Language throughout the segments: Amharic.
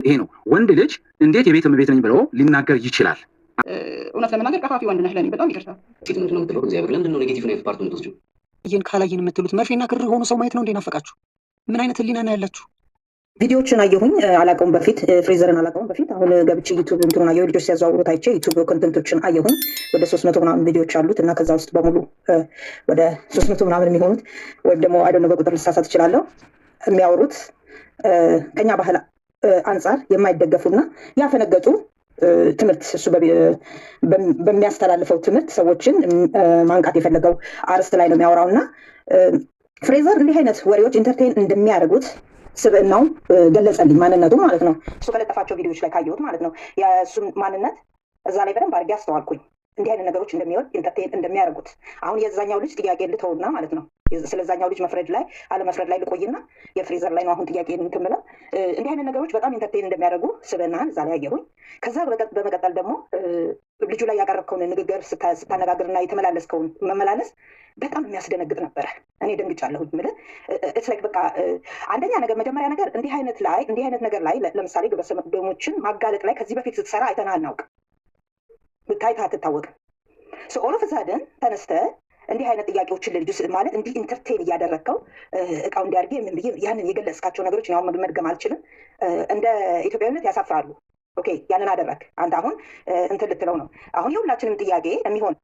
ይሄ ነው ወንድ ልጅ እንዴት የቤት እመቤት ነኝ ብሎ ሊናገር ይችላል? እውነት ለመናገር ቀፋፊ ወንድ ነህ ለኔ በጣም ይቅርታ። ጌትነት ነው የምትለው እግዚአብሔር ለምንድን ነው ኔጌቲቭ ነው ፓርት የምትወስጂው? ይህን ካላየን የምትሉት መርፌና ክር ሆኖ ሰው ማየት ነው እንዴ ናፈቃችሁ? ምን አይነት ህሊና ነው ያላችሁ? ቪዲዮዎችን አየሁኝ አላቀውም በፊት ፍሬዘርን አላቀውም በፊት አሁን ገብቼ ዩቲዩብ እንትሩን አየሁ ልጆች ሲያዘዋውሩት አይቼ ዩቲዩብ ኮንተንቶችን አየሁኝ ወደ 300 ምናምን ቪዲዮዎች አሉት እና ከዛ ውስጥ በሙሉ ወደ 300 ምናምን የሚሆኑት ወይም ደግሞ አይደነ በቁጥር ልሳሳት እችላለሁ የሚያወሩት ከኛ ባህል አንጻር የማይደገፉና ያፈነገጡ ትምህርት እሱ በሚያስተላልፈው ትምህርት ሰዎችን ማንቃት የፈለገው አርስት ላይ ነው የሚያወራውና ፍሬዘር እንዲህ አይነት ወሬዎች ኢንተርቴን እንደሚያደርጉት ስብዕናው ገለጸልኝ ማንነቱ ማለት ነው። እሱ ከለጠፋቸው ቪዲዮዎች ላይ ካየሁት ማለት ነው የእሱን ማንነት እዛ ላይ በደንብ አድርጌ አስተዋልኩኝ። እንዲህ አይነት ነገሮች እንደሚወድ ኢንተርቴን እንደሚያደርጉት አሁን የዛኛው ልጅ ጥያቄ ልተውና ማለት ነው ስለዛኛው ልጅ መፍረድ ላይ አለመፍረድ ላይ ልቆይና የፍሬዘር ላይ ነው አሁን ጥያቄ እንትን ብለው እንዲህ አይነት ነገሮች በጣም ኢንተርቴን እንደሚያደርጉ ስብዕናን እዛ ላይ አየሁኝ። ከዛ በመቀጠል ደግሞ ልጁ ላይ ያቀረብከውን ንግግር ስታነጋግርና የተመላለስከውን መመላለስ በጣም የሚያስደነግጥ ነበረ። እኔ ደንግጫለሁኝ። ምልህ ኢትስ ላይክ በቃ አንደኛ ነገር መጀመሪያ ነገር እንዲህ አይነት ነገር ላይ ለምሳሌ ግብረ ሰዶሞችን ማጋለጥ ላይ ከዚህ በፊት ስትሰራ አይተና አናውቅ ታይታ አትታወቅም። ኦል ኦፍ ሰደን ተነስተህ እንዲህ አይነት ጥያቄዎችን ለልጁ ማለት እንዲህ ኢንተርቴን እያደረግከው እቃው እንዲያርግ ምን ብዬ ያንን የገለጽካቸው ነገሮች ያው መድገም አልችልም። እንደ ኢትዮጵያዊነት ያሳፍራሉ። ኦኬ ያንን አደረግ አንተ አሁን እንትን ልትለው ነው። አሁን የሁላችንም ጥያቄ የሚሆን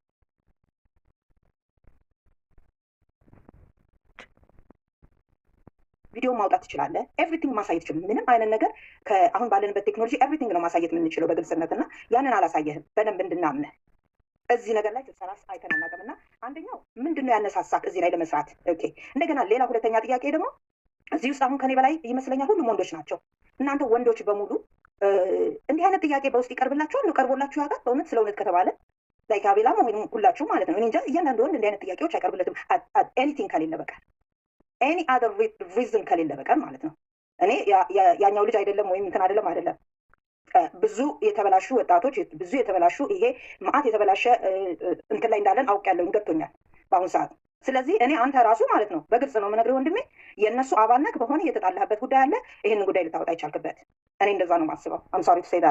ቪዲዮ ማውጣት ትችላለህ። ኤቭሪቲንግ ማሳየት ትችላለህ። ምንም አይነት ነገር አሁን ባለንበት ቴክኖሎጂ ኤቭሪቲንግ ነው ማሳየት የምንችለው በግልጽነትና ያንን አላሳየህም በደንብ እንድናምንህ እዚህ ነገር ላይ ትሰራስ አይተን አናውቅምና አንደኛው ምንድነው ያነሳሳክ እዚህ ላይ ለመስራት? ኦኬ እንደገና ሌላ ሁለተኛ ጥያቄ ደግሞ እዚህ ውስጥ አሁን ከኔ በላይ ይመስለኛል ሁሉም ወንዶች ናቸው። እናንተ ወንዶች በሙሉ እንዲህ አይነት ጥያቄ በውስጥ ይቀርብላችኋል ነው ቀርቦላችሁ ያውቃል? በእውነት ስለ እውነት ከተባለ ላይ ካቢላም ወይም ሁላችሁ ማለት ነው። እኔ እንጃ እያንዳንዱ ወንድ እንዲህ አይነት ጥያቄዎች አይቀርብለትም ኤኒቲንግ ከሌለ በቀር ኤኒ አዘር ሪዝን ከሌለ በቀር ማለት ነው። እኔ ያኛው ልጅ አይደለም ወይም እንትን አይደለም ብዙ የተበላሹ ወጣቶች ብዙ የተበላሹ ይሄ ማአት የተበላሸ እንትን ላይ እንዳለን አውቄያለሁ፣ ገብቶኛል በአሁኑ ሰዓት። ስለዚህ እኔ አንተ ራሱ ማለት ነው በግልጽ ነው የምነግርህ ወንድሜ፣ የእነሱ አባልነክ በሆነ የተጣላህበት ጉዳይ አለ። ይህንን ጉዳይ ልታወጣ ይቻልክበት እኔ እንደዛ ነው የማስበው። አምሳሪ ትሴዳ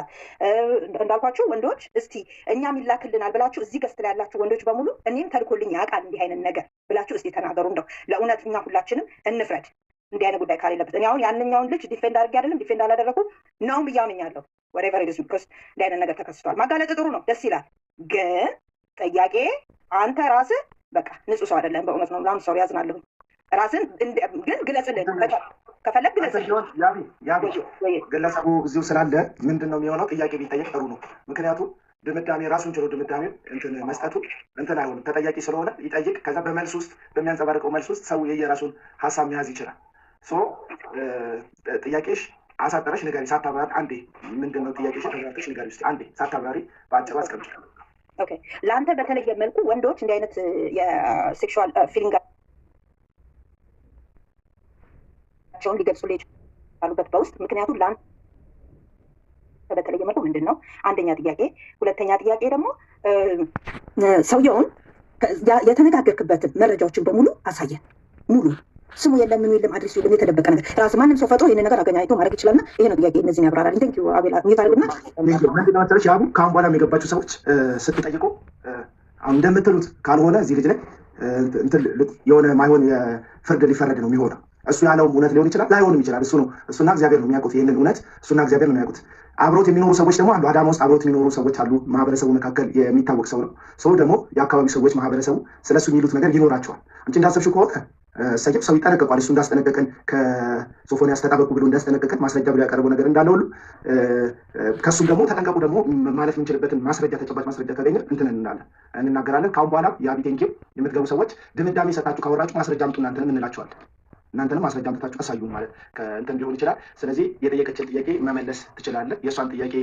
እንዳልኳችሁ ወንዶች እስቲ እኛም ይላክልናል ብላችሁ እዚህ ገስት ላይ ያላችሁ ወንዶች በሙሉ እኔም ተልኮልኝ ያውቃል እንዲህ አይነት ነገር ብላችሁ እስቲ ተናገሩ። እንደው ለእውነት እኛ ሁላችንም እንፍረድ እንዲህ አይነት ጉዳይ ካሌለበት። እኔ አሁን ያንኛውን ልጅ ዲፌንድ አድርጌ አይደለም ዲፌንድ አላደረኩም ነውም ብያምኛለሁ። ወሬቨር ኢት ኢዝ ቢኮዝ እንዲህ አይነት ነገር ተከስቷል። ማጋለጥ ጥሩ ነው፣ ደስ ይላል። ግን ጥያቄ አንተ ራስህ በቃ ንጹህ ሰው አይደለም። በእውነት ነው ላም ሰው ያዝናለሁ። ራስን ግን ግለጽልን ከፈለግ ግለጽልን። ግለሰቡ እዚሁ ስላለ ምንድን ነው የሚሆነው? ጥያቄ ቢጠየቅ ጥሩ ነው። ምክንያቱም ድምዳሜ ራሱን ችሎ ድምዳሜ እንትን መስጠቱ እንትን አይሆንም። ተጠያቂ ስለሆነ ይጠይቅ። ከዛ በመልስ ውስጥ በሚያንጸባርቀው መልስ ውስጥ ሰው የየራሱን ሀሳብ መያዝ ይችላል። ጥያቄሽ አሳጠረሽ ንገሪ ሳታብራሪ አንዴ። ምንድን ነው ጥያቄሽ? ተብራርተሽ ንገሪ ውስጥ አንዴ ሳታብራሪ በአጭሩ አስቀምጫለሁ። ኦኬ ለአንተ በተለየ መልኩ ወንዶች እንዲህ አይነት የሴክሹዋል ፊሊንጋቸውን ሊገልጹልህ ይችላሉበት በውስጥ ምክንያቱም ለአንተ በተለየ መልኩ ምንድን ነው አንደኛ ጥያቄ። ሁለተኛ ጥያቄ ደግሞ ሰውየውን የተነጋገርክበትን መረጃዎችን በሙሉ አሳየን። ሙሉ ስሙ የለም ምኑ የለም አድሬሱ የለም የተደበቀ ነገር ራሱ ማንም ሰው ፈጥሮ ይህን ነገር አገናኝቶ ማድረግ ይችላልና ይሄ ነው ጥያቄ። እነዚህን ያብራራልኝ። ቴንክ ዩ አቤላ ሚታርግና ምንድነው መሰለሽ ያቡ ከአሁን በኋላ የሚገባችሁ ሰዎች ስትጠይቁ አሁን እንደምትሉት ካልሆነ እዚህ ልጅ ላይ የሆነ ማይሆን የፍርድ ሊፈረድ ነው የሚሆነው። እሱ ያለውም እውነት ሊሆን ይችላል ላይሆንም ይችላል። እሱና እግዚአብሔር ነው የሚያውቁት። ይህንን እውነት እሱና እግዚአብሔር ነው የሚያውቁት። አብሮት የሚኖሩ ሰዎች ደግሞ አሉ። አዳማ ውስጥ አብሮት የሚኖሩ ሰዎች አሉ። ማህበረሰቡ መካከል የሚታወቅ ሰው ነው። ሰው ደግሞ የአካባቢ ሰዎች ማህበረሰቡ ስለሱ የሚሉት ነገር ይኖራቸዋል። አንቺ እንዳሰብሽው ከሆነ ሰው ይጠነቀቋል። እሱ እንዳስጠነቀቀን ከሶፎንያስ ተጣበቁ ብሎ እንዳስጠነቀቀን ማስረጃ ብሎ ያቀረበው ነገር እንዳለ ሁሉ ከሱም ደግሞ ተጠንቀቁ ደግሞ ማለት የምንችልበትን ማስረጃ ተጨባጭ ማስረጃ ካገኘ እንትን እንናገራለን። ከአሁን በኋላ የአቢቴንኪው የምትገቡ ሰዎች ድምዳሜ ሰጣችሁ ካወራችሁ ማስረጃ አምጡ እናንተንም እንላቸዋለን። እናንተንም ማስረጃ አምጥታችሁ አሳዩን ማለት ከእንትን ሊሆን ይችላል። ስለዚህ የጠየቀችን ጥያቄ መመለስ ትችላለህ። የእሷን ጥያቄ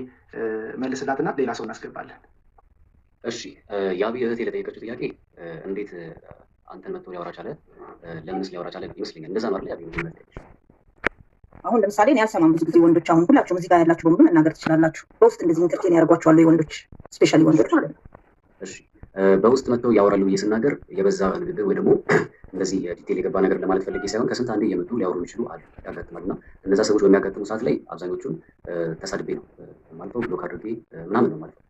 መልስላትና ሌላ ሰው እናስገባለን። እሺ የአቢ እህቴ ለጠየቀችው ጥያቄ እንዴት አንተን መጥቶ ሊያወራ ቻለ? ለምንስ ሊያወራ ቻለ ይመስለኛል። እንደዛ ነው አይደል? ያቢ አሁን ለምሳሌ እኔ አልሰማም ብዙ ጊዜ ወንዶች አሁን ሁላችሁም እዚህ ጋር ያላችሁ በሙሉ መናገር ትችላላችሁ። በውስጥ እንደዚህ ኢንተርቴን ያደርጓቸዋል ወንዶች፣ ስፔሻሊ ወንዶች ማለት ነው። እሺ በውስጥ መጥተው ያወራሉ ብዬ ስናገር የበዛ ንግግር ወይ ደግሞ እንደዚህ ዲቴል የገባ ነገር ለማለት ፈልጌ ሳይሆን ከስንት አንዴ እየመጡ ሊያወሩ የሚችሉ አሉ፣ ያጋጥማል። እና እነዛ ሰዎች በሚያጋጥሙ ሰዓት ላይ አብዛኞቹን ተሳድቤ ነው ማለት ነው፣ ብሎክ አድርጌ ምናምን ነው ማለት ነው።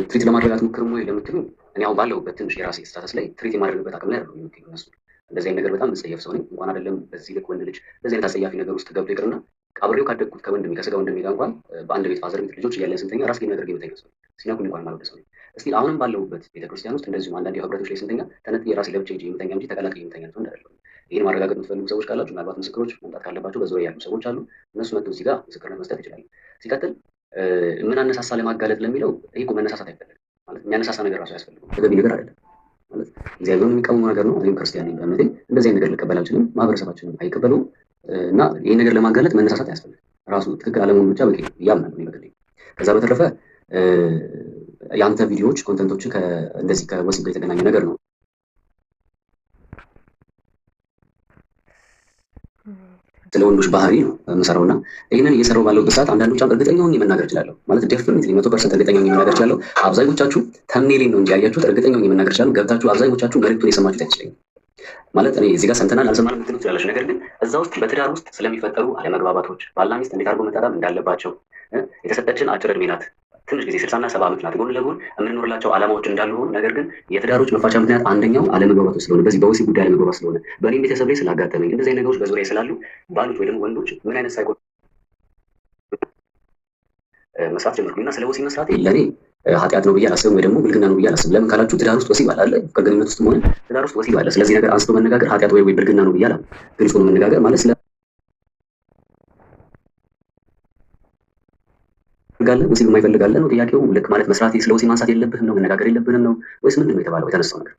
ትሪት ለማድረግ አትሞክርም ወይ ለምትሉ እኔ አሁን ባለሁበት ትንሽ የራሴ ስታተስ ላይ ትሪት የማድረግበት አቅም ላይ አይደለም የሚገኙ እነሱ። እንደዚህ አይነት ነገር በጣም ምጸየፍ ሰው ነኝ። እንኳን አይደለም በዚህ ልክ ወንድ ልጅ እንደዚህ አይነት አጸያፊ ነገር ውስጥ ገብቶ ይቅርና አብሬው ካደግኩት ከወንድሜ ከስጋ ወንድሜ ጋር እንኳን በአንድ ቤት ፋዘር ቤት ልጆች እያለን ስንተኛ ራስ ግን ነገር የምተኛ ሰው ሲነኩኝ እንኳን ማልወደ ሰው ነኝ። እስቲ አሁንም ባለሁበት ቤተክርስቲያን ውስጥ እንደዚሁ አንዳንድ ህብረቶች ላይ ስንተኛ ተነጥዬ ራሴ ለብቻ ሄጄ የምተኛ እንጂ ተቀላቅዬ የምተኛ ሰው አይደለሁም። ይህን ማረጋገጥ የምትፈልጉ ሰዎች ካላችሁ ምናልባት ምስክሮች መምጣት ካለባቸው በዙሪያ ያሉ ሰዎች አሉ። እነሱ መጥተው እዚህ ጋር ምስክርነት መስጠት ይችላሉ። ሲቀጥል ምን አነሳሳ ለማጋለጥ ለሚለው ይሄ እኮ መነሳሳት አይፈልግም ማለት የሚያነሳሳ ነገር ራሱ አያስፈልግም። ተገቢ ነገር አይደለም ማለት እግዚአብሔርን የሚቃወሙ ነገር ነው። እኔም ክርስቲያን ነኝ በእምነቴ እንደዚህ አይነት ነገር ልቀበል አልችልም፣ ማህበረሰባችንም አይቀበለውም። እና ይህን ነገር ለማጋለጥ መነሳሳት አያስፈልግም። ራሱ ትክክል አለመሆኑ ብቻ በቂ ያምናል በግሌ። ከዛ በተረፈ የአንተ ቪዲዮዎች ኮንተንቶች እንደዚህ ከወሲብ ጋር የተገናኘ ነገር ነው ስለ ወንዶች ባህሪ ነው የምሰራው እና ይህንን እየሰራው ባለሁበት ሰዓት አንዳንዶች እርግጠኛ ሆኜ መናገር እችላለሁ ማለት ዴፊኒትሊ 100% እርግጠኛ ሆኜ መናገር እችላለሁ። አብዛኞቻችሁ ተምኔሌን ነው እንጂ ያያችሁት እርግጠኛ ሆኜ መናገር እችላለሁ። ገብታችሁ አብዛኞቻችሁ መልዕክቱን የሰማችሁት አይመስለኝም። ማለት እኔ እዚህ ጋር ሰምተናል አልሰማንም ልትሉ ትችላለች። ነገር ግን እዛ ውስጥ በትዳር ውስጥ ስለሚፈጠሩ አለመግባባቶች ባልና ሚስት እንዴት አድርጎ መጣጣም እንዳለባቸው የተሰጠችን አጭር እድሜ ናት፣ ትንሽ ጊዜ 60 እና 70 ዓመት ናት። ጎን ለጎን የምንኖርላቸው ዓላማዎች እንዳሉ ሆኑ፣ ነገር ግን የትዳሮች መፋቻ ምክንያት አንደኛው አለመግባባቶች ስለሆነ በዚህ በወሲብ ጉዳይ አለመግባባት ስለሆነ በእኔም ቤተሰብ ላይ ስላጋጠመኝ እንደዚህ አይነት ነገሮች በዙሪያ ስላሉ ባሎች ወይ ደግሞ ወንዶች ምን አይነት ሳይኮ መስራት ጀመርኩኝ እና ስለ ወሲብ መስራት ለእኔ ኃጢአት ነው ብዬ አላስብም፣ ወይ ደግሞ ብልግና ነው ብዬ አላስብም። ለምን ካላችሁ ትዳር ውስጥ ወሲብ አለ፣ ከግንኙነት ውስጥ ሆነ ትዳር ውስጥ ወሲብ አለ። ስለዚህ ነገር አንስቶ መነጋገር ኃጢአት ወይ ብልግና ነው ብዬ አላምንም። ግልጽ ሆኖ መነጋገር ማለት ወሲብ የማይፈልጋለ ነው ጥያቄው። ልክ ማለት መስራት ስለ ወሲብ ማንሳት የለብህም ነው መነጋገር የለብንም ነው ወይስ ምንድን ነው የተባለው የተነሳው ነገር?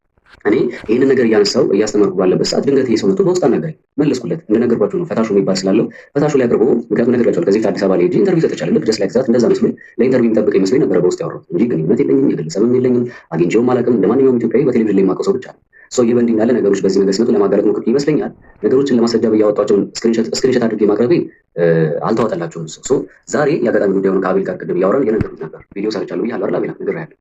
እኔ ይህንን ነገር እያነሳው እያስተማርኩ ባለበት ሰዓት ድንገት ይሄ ሰው መጥቶ በውስጥ አናገረኝ፣ መለስኩለት። እንደነገርኳችሁ ነው ፈታሹ የሚባል ስላለው ፈታሹ ላይ አቅርቦ ምክንያቱም ነግሬያቸዋለሁ። ከዚህ አዲስ አበባ ላይ ሄጄ ኢንተርቪው ሰጥቻለሁ። ልክ ጀስት ላይክ ዛት እንደዛ መስሎኝ ለኢንተርቪው የሚጠብቀኝ መስሎኝ ነበረ በውስጥ ያወራሁት እንጂ ግንኙነት የለኝም፣ የግለሰብም የለኝም፣ አግኝቼውም አላውቅም። እንደማንኛውም ኢትዮጵያዊ በቴሌቪዥን ላይ የማውቀው ሰው ብቻ ነው። ሰው ይህ በእንዲህ እንዳለ ነገሮች በዚህ መንገድ ሲመጡ ለማጋለጥ ሞክር ይመስለኛል። ነገሮችን ለማስረጃ ብያወጧቸውን ስክሪንሾት አድርጌ ማቅረቤ አልተዋጠላቸውም። ሰው ዛሬ የአጋጣሚ ጉዳዩን ከአቤል ጋር ቅድም እያወራን እየነገርኩት ነበር። ቪዲዮ ሰርቻለሁ ብዬ አላር አቤል ነግሬሃለሁ።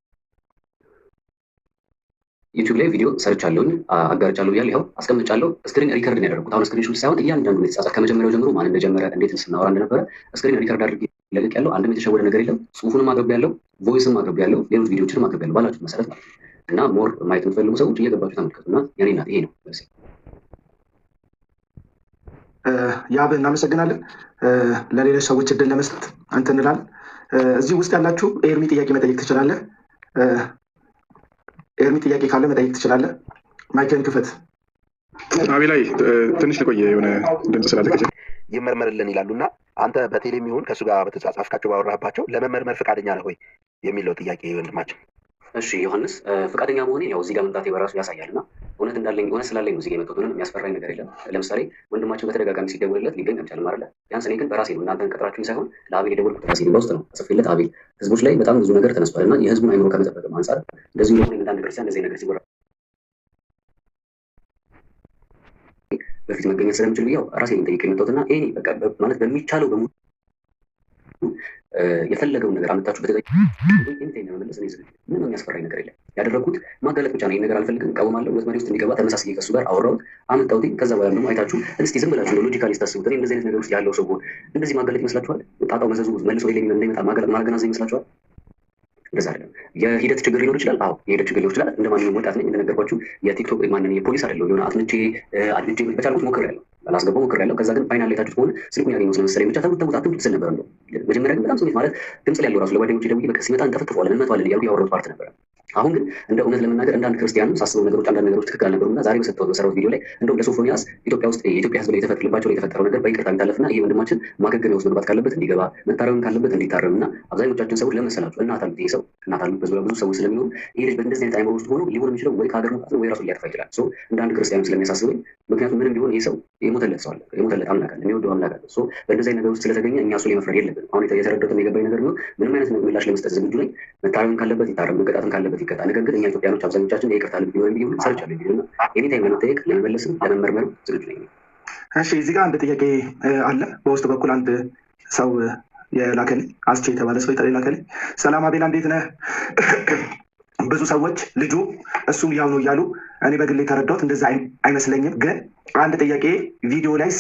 ዩቲዩብ ላይ ቪዲዮ ሰርቻለሁኝ አጋርቻለሁ ብያለሁ። ይኸው አስቀምጫለሁ። ስክሪን ሪከርድ ነው ያደረኩት። አሁን ስክሪን ሾት ሳይሆን እያንዳንዱ የተጻጻፍ ከመጀመሪያው ጀምሮ ማን እንደጀመረ እንዴት ስናወራ እንደነበረ ስክሪን ሪከርድ አድርጌ ለቅቅ ያለው አንድም የተሸወደ ነገር የለም። ጽሁፉንም አቅርብ ያለው ቮይስም አቅርብ ያለው ሌሎች ቪዲዮችንም አቅርብ ያለው ባላችሁት መሰረት ማለት ነው። እና ሞር ማየት የምትፈልጉ ሰዎች እየገባችሁ ተመልከቱ። እና የኔ እናት ይሄ ነው መልሴ። ያብ እናመሰግናለን። ለሌሎች ሰዎች እድል ለመስጠት አንተ እንላለን። እዚህ ውስጥ ያላችሁ ኤርሚ ጥያቄ መጠየቅ ትችላለህ። ኤርሚ ጥያቄ ካለ መጠየቅ ትችላለህ። ማይክን ክፈት። አቤላይ ትንሽ ልቆየ የሆነ ድምፅ ስላለከች ይመርመርልን ይላሉና አንተ በቴሌም ይሁን ከእሱ ጋር በተጻጻፍካቸው ባወራህባቸው ለመመርመር ፈቃደኛ ነህ ወይ የሚለው ጥያቄ ወንድማችን። እሺ ዮሐንስ ፈቃደኛ መሆኔ ያው እዚህ ጋር መምጣቴ በራሱ ያሳያል። እና እውነት እንዳለኝ እውነት ስላለኝ ነው እዚህ ጋር የመጣሁት። ምንም የሚያስፈራኝ ነገር የለም። ለምሳሌ ወንድማችን በተደጋጋሚ ሲደውልለት ሊገኝ አልቻለም አይደለ? ቢያንስ እኔ ግን በራሴ ነው እናንተን ቀጥራችሁኝ ሳይሆን ለአቤል የደወልኩት ራሴ ነው። በውስጥ ነው ጽፌለት አቤል ህዝቦች ላይ በጣም ብዙ ነገር ተነስቷል እና የህዝቡን አይምሮ ከመጠበቅም አንጻር እንደዚሁ ደግሞ እንዳንድ ክርስቲያን እንደዚህ ነገር ሲወራ በፊት መገኘት ስለምችል ብያው ራሴን ጠይቄ የመጣሁትና ይሄ በቃ ማለት በሚቻለው በሙሉ የፈለገውን ነገር አመጣችሁ መመለስ ምንም የሚያስፈራኝ ነገር የለም። ያደረግኩት ማጋለጥ ብቻ ነው። ይህን ነገር አልፈልግም፣ እቃወማለሁ። ወጥመዴ ውስጥ እንዲገባ ተመሳሳይ ከሱ ጋር አወራሁት፣ አመጣሁት። ከዛ በኋላ ደግሞ አይታችሁ እስቲ ዝም ብላችሁ ሎጂካሊ ስታስቡት እንደዚህ አይነት ነገር ውስጥ ያለው ሰው ሆን እንደዚህ ማጋለጥ ይመስላችኋል? ጣጣው መዘዙ መልሶ ሌላ እንደሚመጣ ማገናዘብ ይመስላችኋል? እንደዛ አይደለም። የሂደት ችግር ሊኖር ይችላል። አዎ የሂደት ችግር ሊኖር ይችላል። እንደማንኛውም ወጣት ነኝ። እንደነገርኳችሁ የቲክቶክ ማንን የፖሊስ አይደለሁ። የሆነ አትምቼ አድብቼ በቻልኩት ሞክሬያለሁ፣ አላስገባው ሞክሬያለሁ። ከዛ ግን ፋይናል ላይ ታችሁት ከሆነ ስልኩን ያገኘው ስለመሰለኝ ብቻ ተውት አትምጡ ስል ነበር። መጀመሪያ ግን በጣም ስሜት ማለት ድምፅ ላይ ያለው ራሱ ለጓደኞቼ ደውዬ በቃ ሲመጣ እንጠፈጥፈዋለን እንመታዋለን እያልኩ ያወራሁት ፓርት ነበረ። አሁን ግን እንደ እውነት ለመናገር እንደ አንድ ክርስቲያን ሳስበው ነገሮች አንዳንድ ነገሮች ትክክል አልነበሩና ዛሬ በሰራሁት ቪዲዮ ላይ እንደውም ለሶፎንያስ ኢትዮጵያ ውስጥ የኢትዮጵያ ሕዝብ ላይ የተፈጠረባቸው የተፈጠረው ነገር በይቅርታ ቢታለፍና ይሄ ወንድማችን ማገገሚያ ውስጥ መግባት ካለበት እንዲገባ መታረም ካለበት እንዲታረምና አብዛኞቻችን ሰዎች ለመሰላችሁ እናት አሉት ይሄ ሰው እናት አሉት በዙሪያ ብዙ ሰዎች ስለሚኖሩ ይሄ ልጅ በእንደዚህ አይነት አይምሮ ውስጥ ሆኖ ሊሆን የሚችለው ወይ ከሀገር መውጣት ነው ወይ ራሱን ሊያጠፋ ይችላል። እንደ አንድ ክርስቲያን ስለሚያሳስበኝ ምክንያቱም ምንም ቢሆን ይሄ ሰው የሞተለት ሰው አለ፣ የሞተለት አምላክ አለ፣ የሚወደው አምላክ አለ። በእንደዚህ አይነት ነገር ውስጥ ስለተገኘ እኛ እሱ ላይ መፍረድ የለብንም። አሁን የተረዳሁትን የገባኝ ነገር ነው። ምንም አይነት ምላሽ ለመስጠት ዝግጁ ነኝ። መታረም ካለበት ይታረም፣ መቀጣትም ካለበት ይቀጣ። ነገር ግን እኛ ኢትዮጵያኖች አብዛኞቻችን ይቅርታ ልብ ቢሆን ቢሆን ሰርቻለሁ ቢሆን ኤኒታይም ለመጠየቅ ለመመለስም ለመመርመርም ዝግጁ ነኝ። እሺ እዚህ ጋር አንድ ጥያቄ አለ። በውስጥ በኩል አንድ ሰው የላከልኝ አስቼ የተባለ ሰው የላከልኝ። ሰላም አቤላ እንዴት ነህ? ብዙ ሰዎች ልጁ እሱም ያው ነው እያሉ እኔ በግሌ የተረዳሁት እንደዛ አይመስለኝም። ግን አንድ ጥያቄ ቪዲዮ ላይ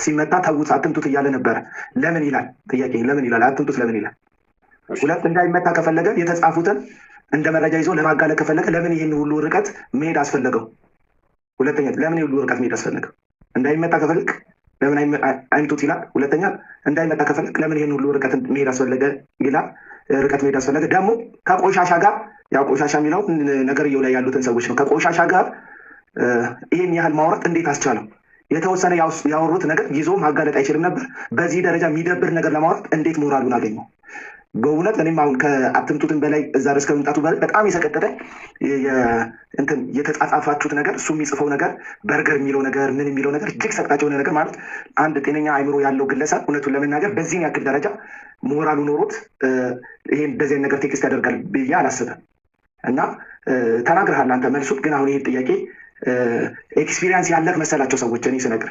ሲመታ ተዉት አትምቱት እያለ ነበረ። ለምን ይላል ጥያቄ፣ ለምን ይላል አትምቱት ለምን ይላል? ሁለት እንዳይመታ ከፈለገ የተጻፉትን እንደ መረጃ ይዞ ለማጋለጥ ከፈለገ ለምን ይህን ሁሉ ርቀት መሄድ አስፈለገው? ሁለተኛ ለምን ይህን ሁሉ ርቀት መሄድ አስፈለገው? እንዳይመታ ከፈለግ ለምን አይምቱት ይላል። ሁለተኛ እንዳይመታ ከፈለግ ለምን ይህን ሁሉ ርቀት መሄድ አስፈለገ ይላል። ርቀት መሄድ አስፈለገ ደግሞ ከቆሻሻ ጋር፣ ያው ቆሻሻ የሚለው ነገርየው ላይ ያሉትን ሰዎች ነው። ከቆሻሻ ጋር ይህን ያህል ማውራት እንዴት አስቻለው? የተወሰነ ያወሩት ነገር ይዞ ማጋለጥ አይችልም ነበር? በዚህ ደረጃ የሚደብር ነገር ለማውራት እንዴት ሞራሉን አገኘው? በእውነት እኔም አሁን ከአትምቱትን በላይ እዛ ድረስ ከመምጣቱ በላይ በጣም የሰቀጠጠኝ እንትን የተጻጻፋችሁት ነገር፣ እሱ የሚጽፈው ነገር፣ በርገር የሚለው ነገር፣ ምን የሚለው ነገር እጅግ ሰቅጣጭ የሆነ ነገር። ማለት አንድ ጤነኛ አይምሮ ያለው ግለሰብ እውነቱን ለመናገር በዚህን ያክል ደረጃ ሞራሉ ኖሮት ይሄን እንደዚህ አይነት ነገር ቴክስት ያደርጋል ብዬ አላስብም። እና ተናግረሃል አንተ መልሱት። ግን አሁን ይሄ ጥያቄ ኤክስፒሪየንስ ያለህ መሰላቸው ሰዎች እኔ ስነግር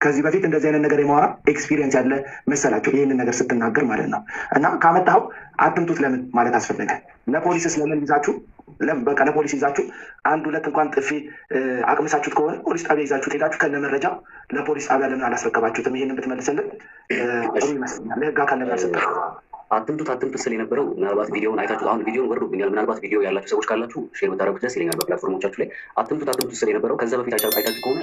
ከዚህ በፊት እንደዚህ አይነት ነገር የማውራ ኤክስፒሪየንስ ያለ መሰላቸው ይህንን ነገር ስትናገር ማለት ነው። እና ካመጣኸው አትምቱት ለምን ማለት አስፈለገ? ለፖሊስስ ለምን ይዛችሁ በቃ ለፖሊስ ይዛችሁ አንድ ሁለት እንኳን ጥፊ አቅምሳችሁት ከሆነ ፖሊስ ጣቢያ ይዛችሁት ሄዳችሁ ከነ መረጃ ለፖሊስ ጣቢያ ለምን አላስረከባችሁትም? ይህንን ብትመልስልን ጥሩ ይመስለኛል። ለህግ አካል ለምን አልሰጠም? አትምቱት ስል የነበረው ምናልባት ቪዲዮውን አይታችሁ አሁን ቪዲዮውን ወርዶብኛል። ምናልባት ቪዲዮ ያላችሁ ሰዎች ካላችሁ ሼር ብታደርጉት ደስ ይለኛል በፕላትፎርሞቻችሁ ላይ። አትምቱት ስል የነበረው ከዛ በፊት አይታችሁ ከሆነ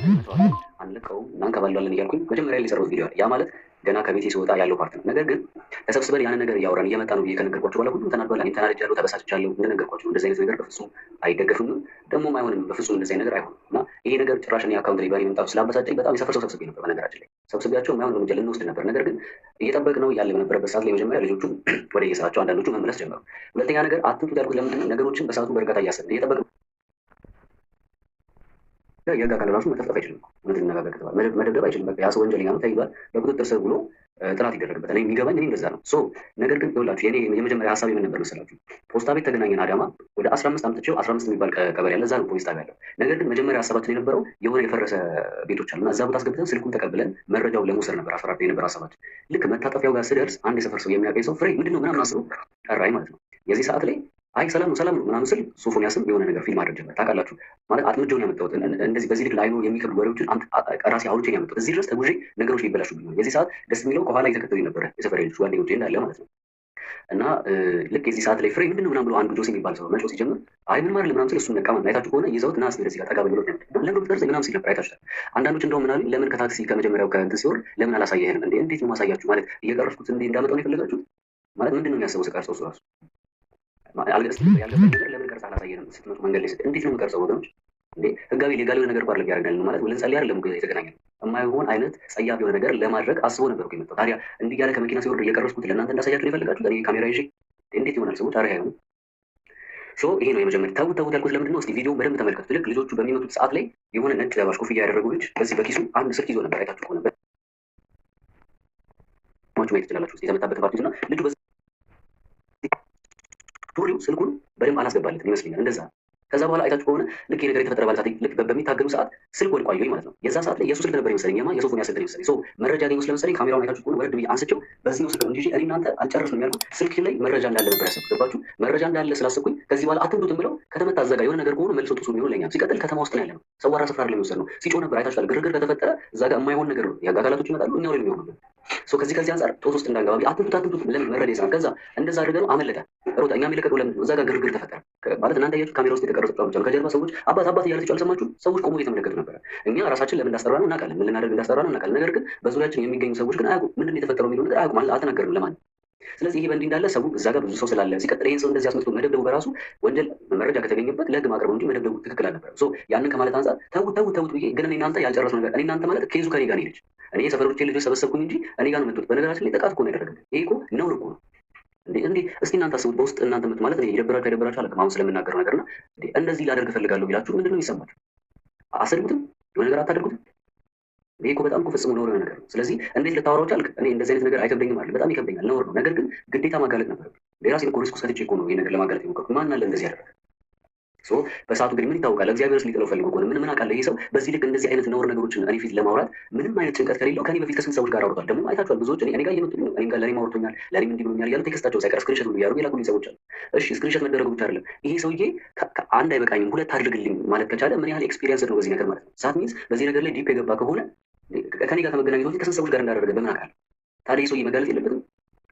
አንለቀውም እናንከባለዋለን እያልኩኝ መጀመሪያ ላይ የሰራሁት ቪዲዮ ያ ማለት ገና ከቤቴ ሲወጣ ያለው ፓርት ነው። ነገር ግን ተሰብስበን ያንን ነገር እያወራን እየመጣ ነው ብዬ ከነገርኳቸው በኋላ ሁሉም ተናዷል። እኔም ተናድጃለሁ፣ ተበሳጭቻለሁ። እንደነገርኳቸው እንደዚህ አይነት ነገር በፍጹም አይደገፍም፣ ደግሞም አይሆንም። በፍጹም እንደዚህ አይነት ነገር አይሆንም እና ይሄ ነገር ጭራሽ እኔ አካውንት ላይ ባሪ መምጣቱ ስላበሳጨኝ በጣም የሰፈር ሰው ሰብስቤ ነበር። በነገራችን ላይ ሰብስቤያቸው የማይሆን እርምጃ ልንወስድ ነበር። ነገር ግን እየጠበቅነው ያለ በነበረበት ሰዓት ላይ መጀመሪያ ልጆቹ ወደ የስራቸው አንዳንዶቹ መመለስ ጀመሩ። ሁለተኛ ነገር አትምቱት ያልኩት ለምንድን ነው? ነገሮችን በሰዓቱ በእርጋታ እያሰብን እየጠበቅን የህግ አካል ራሱ መጠፍጠፍ አይችልም። እውነት ልነጋገር ከተባለ መደብደብ አይችልም። በቃ ያ ሰው ወንጀለኛ ነው ተይዟል፣ በቁጥጥር ስር ብሎ ጥናት ይደረግበታል። የሚገባኝ እኔ እንደዛ ነው። ነገር ግን ይኸውላችሁ የኔ የመጀመሪያ ሀሳብ የምን ነበር መሰላችሁ? ፖስታ ቤት ተገናኘን አዳማ ወደ 15 አምጥቼው 15 የሚባል ቀበሌ ያለ እዛ ነው ፖሊስ ጣቢያ ያለው። ነገር ግን መጀመሪያ ሀሳባችን የነበረው የሆነ የፈረሰ ቤቶች አሉና እዛ ቦታ አስገብተን ስልኩን ተቀብለን መረጃውን ለመውሰድ ነበር አፈራርተን የነበረ ሀሳባችን። ልክ መታጠፊያው ጋር ስደርስ አንድ የሰፈር ሰው የሚያውቀኝ ሰው ፍሬ ምንድን ነው ምናምን አስሮ ጠራኝ ማለት ነው። የዚህ ሰዓት ላይ አይ ሰላም ነው ምናምን ስል ሶፎን ያስም የሆነ ነገር ፊልም አድርግ ጀመር። ታውቃላችሁ ማለት አጥምጄውን ያመጣሁት እንደዚህ በዚህ ልክ ለአይኑ የሚከብዱ ወሬዎችን ራሴ አውርቼን ያመጣሁት እዚህ ድረስ ተጉዤ ነገሮች ሊበላሹብኝ ነው። የዚህ ሰዓት ደስ የሚለው ከኋላ እየተከተሉኝ ነበረ የሰፈሬ ልጆች ጓደኞቼ እንዳለ ማለት ነው። እና ልክ የዚህ ሰዓት ላይ ፍሬ ምንድን ነው ምናምን ብሎ አንዱ ጆሲ የሚባል ሰው መጮህ ሲጀምር አይ ምን ማድረግ ምናምን ስል እሱን ነቃ ማለት አይታችሁ ከሆነ ይዘውት ና እስኪ ወደዚህ ጋር ጠጋ ብሎ ለምን ብትደርሰኝ ምናምን ሲል ነበር አይታችሁታል። አንዳንዶች እንደውም ምናሉኝ ለምን ከታክሲ ከመጀመሪያው ከእንትን ሲወርድ ለምን አላሳየህንም? እንዴት ነው ማሳያችሁ? ማለት እየቀረፍኩት እንዳመጣው ነው የፈለጋችሁት? ማለት ምንድን ነው የሚያስበው ስቀርጸው እሱ ራሱ ያልገባኝ ነገር ለምን ቀርጻ አላሳየንም? ስትመጡ መንገድ ላይ እንዴት ነው የምቀርጸው? ወገኖች እንዴ ህጋዊ ሌጋል የሆነ ነገር ባለ ያደርጋል ማለት ልንጸልይ አይደለም የተገናኘ ነው። የማይሆን አይነት ጸያፍ የሆነ ነገር ለማድረግ አስቦ ነበር እኮ የመጣው። ታዲያ እንዲህ ያለ ከመኪና ሲወርድ እየቀረስኩት ለእናንተ እንዳሳያችሁ ነው የፈለጋችሁት? እኔ ካሜራ ይዤ እንዴት ይሆናል? ሰዎች አሪያ አይሆንም። ይሄ ነው የመጀመሪያ ተውት ያልኩት ለምንድን ነው? እስኪ ቪዲዮውን በደንብ ተመልከቱ። ልክ ልጆቹ በሚመጡት ሰዓት ላይ የሆነ ነጭ ለባሽ ኮፍያ ያደረጉ ልጅ በዚህ በኪሱ አንድ ስልክ ይዞ ነበር። አይታችሁ ከሆነ ማየት ትችላላችሁ። የተመታበት ፓርቲ እና ልጁ ቱሪው ስልኩን በደንብ አላስገባለትም ይመስለኛል እንደዛ። ከዛ በኋላ አይታችሁ ከሆነ ልክ የነገር የተፈጠረ ባለ ሰዓት ልክ በሚታገሉ ሰዓት ስልክ ወድቆ አየሁኝ ማለት ነው። የዛ ሰዓት ላይ የሱ ስልክ ነበር ይመስለኝ የሶፎን ያስልክ ይመስለኝ መረጃ ያገኘው ስለመሰለኝ ካሜራውን አይታችሁ ከሆነ ወረድ ብዬ አንስቼው በዚህ ስልክ እንጂ እኔ እናንተ አልጨረስንም ያልኩት ስልክ ላይ መረጃ እንዳለ ነበር ያሰብኩት። ገባችሁ? መረጃ እንዳለ ስላሰብኩኝ ከዚህ በኋላ አትምቱትም ብለው ከተመታ አዘጋ የሆነ ነገር ከሆነ መልሶ ጥሱ የሚሆን ለኛ ሲቀጥል ከተማ ውስጥ ነው ያለ ነው። ሰዋራ ስፍራ ላይ የሚወሰድ ነው። ሲጮህ ነበር አይታችኋል። ግርግር ከተፈጠረ እዛ ጋር የማይሆን ነገር ነው። የህግ አካላቶች ይመጣሉ እኛው ላይ የሚሆኑብን ከዚህ አንጻር ጦስ ውስጥ እንዳንገባ አትምቱት ለምን መረጃ ይሰራል። ከዛ እንደዛ አድርገን አመለጠ ሮጣ እኛም የለቀቀው ለምን እዛ ጋር ግርግር ተፈጠረ ማለት እናንተ ያያችሁ ካሜራ ውስጥ የተቀረጸ ብቻ ነው። ከጀርባ ሰዎች አባት እያለች አልሰማችሁ? ሰዎች ቆሞ እየተመለከቱ ነበረ። እኛ ራሳችን ለምን እንዳስጠራ ነው እናውቃለን፣ ምን ልናደርግ እንዳስጠራ ነው እናውቃለን። ነገር ግን በዙሪያችን የሚገኙ ሰዎች ግን አያውቁም። ምንድን ነው የተፈጠረው የሚለው ነገር አያውቁም፣ አልተናገርንም ለማን። ስለዚህ ይሄ በእንዲህ እንዳለ ሰው እዛ ጋር ብዙ ሰው ስላለ ሲቀጥል ይህን ሰው እንደዚህ አስመጥቶ መደብደቡ በራሱ ወንጀል መረጃ ከተገኘበት ለህግ ማቅረቡ እንጂ መደብደቡ ትክክል አልነበረም። ያንን ከማለት አንጻር ተውት ብዬ ግን እኔ እናንተ ያልጨረስነው ነገር እኔ እናንተ ማለት ኬዙ ከኔ ጋር ሄደች። እኔ የሰፈሮቼ ልጆች ሰበሰብኩኝ እንጂ እኔ ጋር ነው መጡት። በነገራችን ላይ ጥቃት እኮ ነው ያደረገብን። ይሄ እኮ ነውር እኮ ነው እንዴ! እስቲ እናንተ አስቡት። በውስጥ እናንተ ማለት ነው ይደብራችሁ አይደብራችሁ አላውቅም። አሁን ስለምናገረው ነገርና እንደዚህ ላደርግ እፈልጋለሁ ቢላችሁ ምንድን ነው የሚሰማችሁ? አሰድቡትም? የሆነ ነገር አታደርጉትም? ይሄ እኮ በጣም እኮ ፍጽሞ ነውር የሆነ ነገር ነው። ስለዚህ እንዴት ልታወራው ቻልክ? እኔ እንደዚህ አይነት ነገር አይከብደኝም አይደል? በጣም ይከብደኛል፣ ነውር ነው። ነገር ግን ግዴታ ማጋለጥ ነበር። ሌላ ሲል እኮ ሪስክ ሰጥቼ እኮ ነው ይሄ ነገር ለማጋለጥ የሞከርኩት። ማን አለ እንደዚህ ያደረገ? በሰዓቱ እንግዲህ ምን ይታወቃል? እግዚአብሔርስ ሊጥለው ፈልጎ ከሆነ ምን አውቃለሁ። ይሄ ሰው በዚህ ልክ እንደዚህ አይነት ነውር ነገሮችን እኔ ፊት ለማውራት ምንም አይነት ጭንቀት ከሌለው ከኔ በፊት ከስንት ሰዎች ጋር አውርቷል። ደግሞ አይታችኋል። ብዙዎች እኔ ጋር እየመጡ ነው፣ እኔም ጋር ለእኔም አውርቶኛል፣ ለእኔም እንዲህ ብሎኛል እያሉ ቴክስታቸው ሳይቀር ስክሪንሾት ሁሉ እያደረጉ የላኩልኝ ሰዎች አሉ። እሺ ስክሪንሾት መደረጉ ብቻ አይደለም፣ ይሄ ሰውዬ አንድ አይበቃኝም ሁለት አድርግልኝ ማለት ከቻለ ምን ያህል ኤክስፒሪየንስ ነው በዚህ ነገር ማለት ነው። ሳት ሚንስ በዚህ ነገር ላይ ዲፕ የገባ ከሆነ ከኔ ጋር ከመገናኘት ከስንት ሰዎች ጋር እንዳደረገ በምን አውቃለሁ? ታዲያ ይህ ሰውዬ መጋለጥ የለበትም?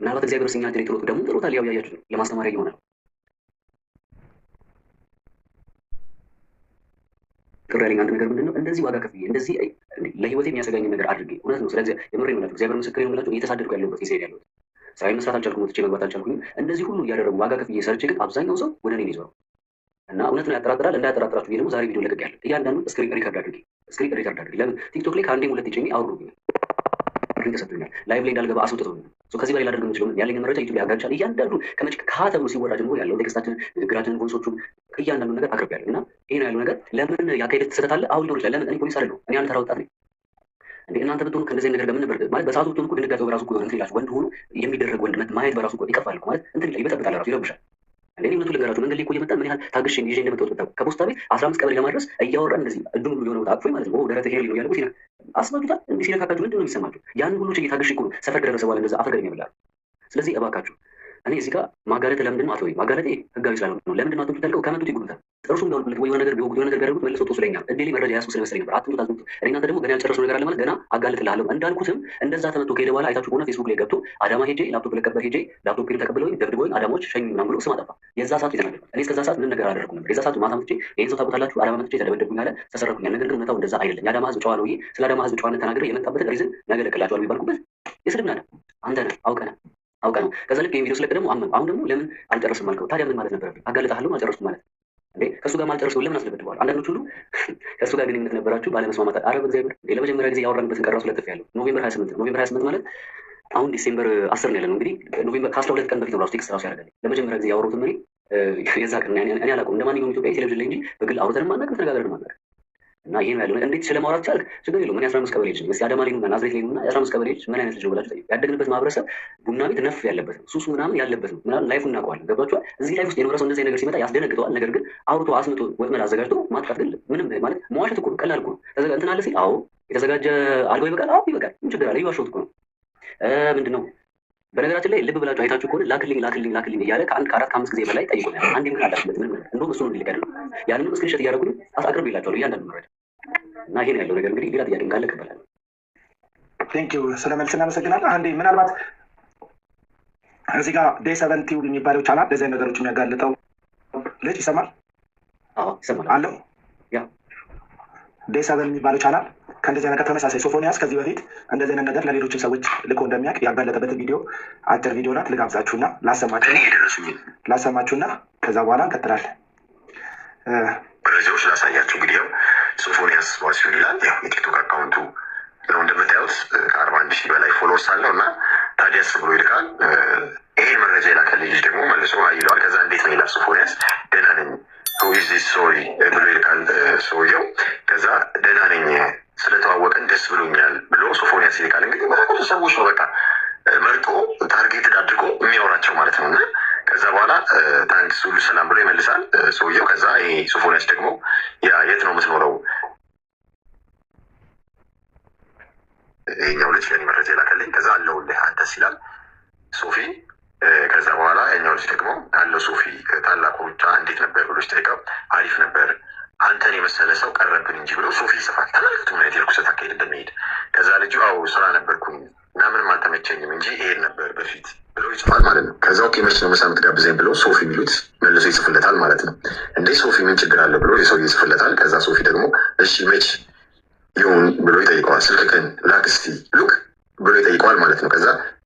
ምናልባት እግዚአብሔር ሲኛ ድሬ ጥሎት ደግሞ ጥሎታል። ያው ያያችሁት ነው፣ ለማስተማሪያ ይሆናል። ቅር ያለኝ አንድ ነገር ምንድን ነው፣ እንደዚህ ዋጋ ከፍዬ እንደዚህ ለህይወት የሚያሰጋኝ ነገር አድርጌ እውነት ነው። ስለዚህ የምሬን ነው፣ እግዚአብሔር ምስክሬ ነው የምላቸው እየተሳደድኩ ያለሁበት ጊዜ ያለሁት ስራዬን መስራት አልቻልኩም፣ ወጥቼ መግባት አልቻልኩም። እንደዚህ ሁሉ እያደረጉ ዋጋ ከፍዬ ሰርቼ ግን አብዛኛው ሰው ወደ እኔ ይዞረው እና እውነት ነው ያጠራጥራል። እንዳያጠራጥራችሁ ደግሞ ዛሬ ቪዲዮ ለቅቄያለሁ። እያንዳንዱ ስክሪን ሪከርድ አድርጌ ለምን ቲክቶክ ላይ ከአንዴም ሁለቴ ጭኜ አውርዶብኛል፣ ተሰጥቶኛል። ላይቭ ላይ እንዳልገባ አስወጥተውኛል። ከዚህ በላይ ላደርግ የምችለው ያለኝ መረጃ ዩቲዩብ ላይ ያጋጫል። እያንዳንዱ ተብሎ ሲወራ ጀምሮ ያለው ቴክስታችን፣ ንግግራችንን፣ ቮይሶቹን እያንዳንዱ ነገር አቅርቤያለሁ እና ይሄ ነው ያለው ነገር። ለምን ያካሄደት ስህተት አለ? አሁን ሊሆን ይችላል። ለምን እኔ ፖሊስ አይደለሁም፣ እኔ አንድ ተራ ወጣት ነኝ። እንዴ እናንተ ብትሆኑ ከእንደዚህ ነገር ለምን ነበር ማለት በሰዓቱ ብትሆኑ እኮ ድንጋጤው በራሱ እኮ እንትን ይላችሁ። ወንድ ሆኖ የሚደረግ ወንድነት ማየት በራሱ እኮ ይከፋል እኮ ማለት እንትን ይበጠብጣል፣ ራሱ ይረብሻል። እኔ እውነቱን ልንገራችሁ፣ መንገድ ላይ እኮ እየመጣን ምን ያህል ታግሼ ይዤ እንደመጣሁት ብታውቁ። ከፖስታ ቤት 15 ቀበሌ ለማድረስ እያወራን እንደዚህ እድሉ ሁሉ የሆነ ቦታ አቅፎኝ ማለት ነው። ደረተ ሄር ነው ያለው ሲና አስባችሁታል? እንዲህ ሲነካካችሁ ምንድን ነው የሚሰማችሁ? ያን ሁሉ ችዬ ታግሼ እኮ ነው ሰፈር ደረሰ በኋላ እንደዛ አፈር ገደም ያብላል። ስለዚህ እባካችሁ እኔ እዚህ ጋር ማጋለጥ ለምንድን ነው አትወይ? ማጋለጤ ህጋዊ ስላልሆነ ነው። ለምንድን ነው አትወጡት ያልከው? ከመጡት ይጉሉታል። ጥርሱን ቢያወልቁለት ወይ የሆነ ነገር ቢወጉት የሆነ ነገር ቢያደርጉት መልሰው ጦሱ ለኛል። እድሌ መረጃ ያስኩ ስለመሰለኝ ነበር። አትሙት አትሙት። እኔ እናንተ ደግሞ ገና ያልጨረሰው ነገር አለ ማለት ገና አጋልጥልሃለሁ እንዳልኩትም እንደዛ ተመቶ ከሄደ በኋላ አይታችሁ ከሆነ ፌስቡክ ላይ ገብቶ አዳማ ሄጄ ላፕቶፕ ለቀበር ሄጄ ላፕቶፕን ተቀብለውኝ ደብድበውኝ አዳማዎች ሸኙ ምናምን ብሎ ስም አጠፋ። የዛ ሰዓቱ የተናገርኩት እኔ እስከዛ ሰዓት ምንም ነገር አላደረኩም ነበር። የዛ ሰዓቱ ማታ መጥቼ ይህን ሰው ታውቁታላችሁ አዳማ መጥቼ ተደበደብኩኝ አለ ተሰረኩኝ። ነገር ግን እውነታው እንደዛ አይደለም። የአዳማ ህዝብ ጨዋ ነው። ይሄ ስለ አዳማ ህዝብ ጨዋነት ተናግሬ የመጣበትን ሪዝን ነገ እልክላችኋለሁ የሚባልኩበት የስድብ ናዳ አንተ ነህ አውቀ ነው። ከዛ ልክ ይሄን ቪዲዮ ስለቅ ደግሞ አሁን ደግሞ ለምን አልጨረስም አልከው? ታዲያ ምን ማለት ነበረብኝ? አጋልጣለሁ አልጨረስኩም ማለት እንዴ? ከእሱ ጋር ማልጨረሰው ለምን አስለበድበዋል? አንዳንዶች ሁሉ ከእሱ ጋር ግንኙነት ነበራችሁ ባለመስማማት። አረብ እግዚአብሔር ለመጀመሪያ ጊዜ ያወራንበትን ቀን ራሱ ለጥፌያለሁ። ኖቬምበር 28 ማለት አሁን ዲሴምበር 10 ነው ያለ ነው እንግዲህ ኖቬምበር ከ12 ቀን በፊት ነው ራሱ ቴክስት ራሱ ያደረገልኝ። ለመጀመሪያ ጊዜ ያወራሁትን እኔ የዛ ቀን እኔ አላውቀውም። እንደ ማንኛውም ኢትዮጵያዊ ቴሌቪዥን ላይ እንጂ በግል አውርተንም አናውቅም፣ ተነጋግረንም አናውቅም። እና ይሄ ነው ያለው። እንዴት ስለማውራት ቻልክ? ችግር የለውም። እኔ 15 ቀበሌ ልጅ ነኝ። እስኪ አዳማ ላይ ነው ናዝሬት ላይ ነው 15 ቀበሌ ልጅ ምን አይነት ልጅ ነው ብላችሁ ጠይቁ። ያደግንበት ማህበረሰብ ቡና ቤት ነፍ ያለበት ነው፣ ሱሱ ምናምን ያለበት ነው። ምናምን ላይፉን እናውቀዋለን። ገባችኋል? እዚህ ላይፍ ውስጥ የኖረ ሰው እንደዚህ ነገር ሲመጣ ያስደነግጠዋል። ነገር ግን አውርቶ አስምቶ ወጥመድ አዘጋጅቶ ማጥቃት ግን ምንም ማለት መዋሸት እኮ ነው፣ ቀላል እኮ ነው። እንትን አለ ሲል አዎ የተዘጋጀ አልጋው ይበቃል። አዎ ይበቃል። ምን ችግር አለ? ይዋሸሁት እኮ ነው። ምንድን ነው በነገራችን ላይ ልብ ብላችሁ አይታችሁ ከሆነ ላክልኝ እያለ ከአራት ከአምስት ጊዜ በላይ ጠይቆኛል። አንዴም ግን አላክለት ምንም ነገር። እንደውም እሱ ነው እንዲልቅ ያደረገው። ያንንም ስክሪንሾት እያደረጉኝ አቅርቤላችኋለሁ እያንዳንዱ መረጃ እና ይሄን ያለው ነገር እንግዲህ ሌላ ጥያቄ ካለ እቀበላለሁ። ቴንኪው ስለ መልስ እናመሰግናለን። አንዴ ምናልባት እዚህ ጋር ዴይ 7 ቲዩብ የሚባለው ቻናል እንደዚህ አይነት ነገሮች የሚያጋልጠው ልጅ ይሰማል? አዎ ይሰማል አለው። ያ ዴይ 7 የሚባለው ቻናል ከእንደዚህ ነገር ተመሳሳይ ሶፎንያስ ከዚህ በፊት እንደዚህ አይነት ነገር ለሌሎችም ሰዎች ልኮ እንደሚያውቅ ያጋለጠበትን ቪዲዮ አጭር ቪዲዮ ናት። ልጋብዛችሁና ላሰማችሁና ከዛ በኋላ እንቀጥላለን። መረጃዎች ላሳያችሁ። እንግዲህ ያው ሶፎንያስ ዋሲሁን ይላል። ያው የቲክቶክ አካውንቱ ነው እንደምታዩት ከ41 ሺህ በላይ ፎሎወርስ አለው እና ታዲያስ ብሎ ይልካል። ይሄን መረጃ የላከልኝ ልጅ ደግሞ መልሶ ይለዋል። ከዛ እንዴት ነው ይላል ሶፎንያስ። ደህና ነኝ ሶሪ ብሎ ይልካል ሰውየው። ከዛ ደህና ነኝ ስለተዋወቀን ደስ ብሎኛል ብሎ ሶፎንያስ ይልካል። እንግዲህ ብዙ ሰዎች ነው በቃ መርጦ ታርጌትድ አድርጎ የሚያወራቸው ማለት ነው። እና ከዛ በኋላ ታንክስ ሁሉ ሰላም ብሎ ይመልሳል ሰውየው። ከዛ ይሄ ሶፎንያስ ደግሞ ያ የት ነው የምትኖረው? ይሄኛው ልጅ ለእኔ መረጃ የላከልኝ። ከዛ አለሁልህ አንተስ ይላል ሶፊ። ከዛ በኋላ ያኛው ልጅ ደግሞ አለው ሶፊ ታላቁ ሩጫ እንዴት ነበር ብሎ ሲጠይቀው አሪፍ ነበር አንተን የመሰለ ሰው ቀረብን እንጂ ብሎ ሶፊ ይጽፋል። ተመልከቱ ምን አይነት የርኩሰት አካሄድ እንደሚሄድ። ከዛ ልጁ አዎ ስራ ነበርኩኝ እና ምንም አልተመቸኝም እንጂ ይሄድ ነበር በፊት ብሎ ይጽፋል ማለት ነው። ከዛ ኦኬ መች ነው ምሳ የምትጋብዘኝ ብሎ ሶፊ የሚሉት መልሶ ይጽፍለታል ማለት ነው። እንዴ ሶፊ ምን ችግር አለ ብሎ የሰው ይጽፍለታል። ከዛ ሶፊ ደግሞ እሺ መች ይሁን ብሎ ይጠይቀዋል። ስልክህን ላክ እስቲ ሉክ ብሎ ይጠይቀዋል ማለት ነው።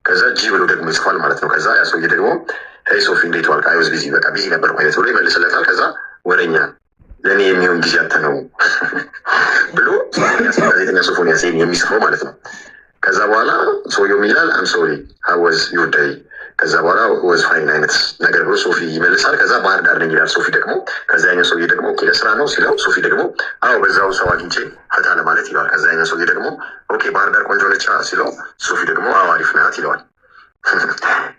ከዛ ጂ ብሎ ደግሞ ይጽፋል ማለት ነው። ከዛ ያ ሰውዬ ደግሞ ሄይ ሶፊ እንዴት ዋልክ? አይ ዋዝ ቢዚ በቃ ቢዚ ነበርኩ አይነት ብሎ ይመልስለታል። ከዛ ወሬኛ ለእኔ የሚሆን ጊዜ አተ ነው ብሎ ጋዜጠኛ ሶፎንያስ የሚጽፈው ማለት ነው። ከዛ በኋላ ሰውየው ይላል አም ሶሪ ሃው ዋዝ ዩር ዴይ። ከዛ በኋላ ወዝ ፋይን አይነት ነገር ብሎ ሶፊ ይመልሳል። ከዛ ባህር ዳር ነኝ ይላል ሶፊ ደግሞ። ከዛ ያኛው ሰውዬ ደግሞ ኦኬ ለስራ ነው ሲለው ሶፊ ደግሞ አዎ በዛው ሰው አግኝቼ ፈታ ለማለት ይለዋል። ከዛ ያኛው ሰውዬ ደግሞ ኦኬ ባህር ዳር ቆንጆ ነች ሲለው ሶፊ ደግሞ አዎ አሪፍ ናት ይለዋል።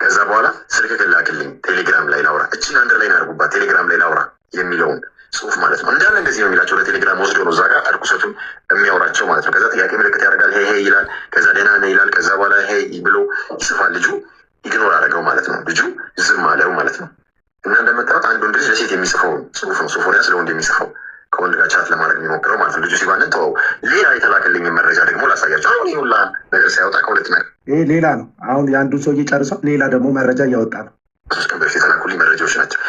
ከዛ በኋላ ስልክህን ላክልኝ ቴሌግራም ላይ ላውራ፣ እችን አንድ ላይ ናርጉባት ቴሌግራም ላይ ላውራ የሚለውን ልጁ ዝም አለው ማለት ነው። እና እንደምታዩት አንድ ወንድ ልጅ ለሴት የሚጽፈው ጽሁፍ ነው ሶፎንያስ ለወንድ የሚጽፈው ከወንድ ጋር ቻት ለማድረግ የሚሞክረው ማለት ነው። ልጁ ሲባንን ተወው። ሌላ የተላከልኝ መረጃ ደግሞ ላሳያቸው። አሁን ይሁላ ነገር ሲያወጣ ከሁለት ነገር ይሄ ሌላ ነው። አሁን የአንዱን ሰውዬ ጨርሷል፣ ሌላ ደግሞ መረጃ እያወጣ ነው። 3 ቀን በፊት የተላኩልኝ መረጃዎች ናቸው።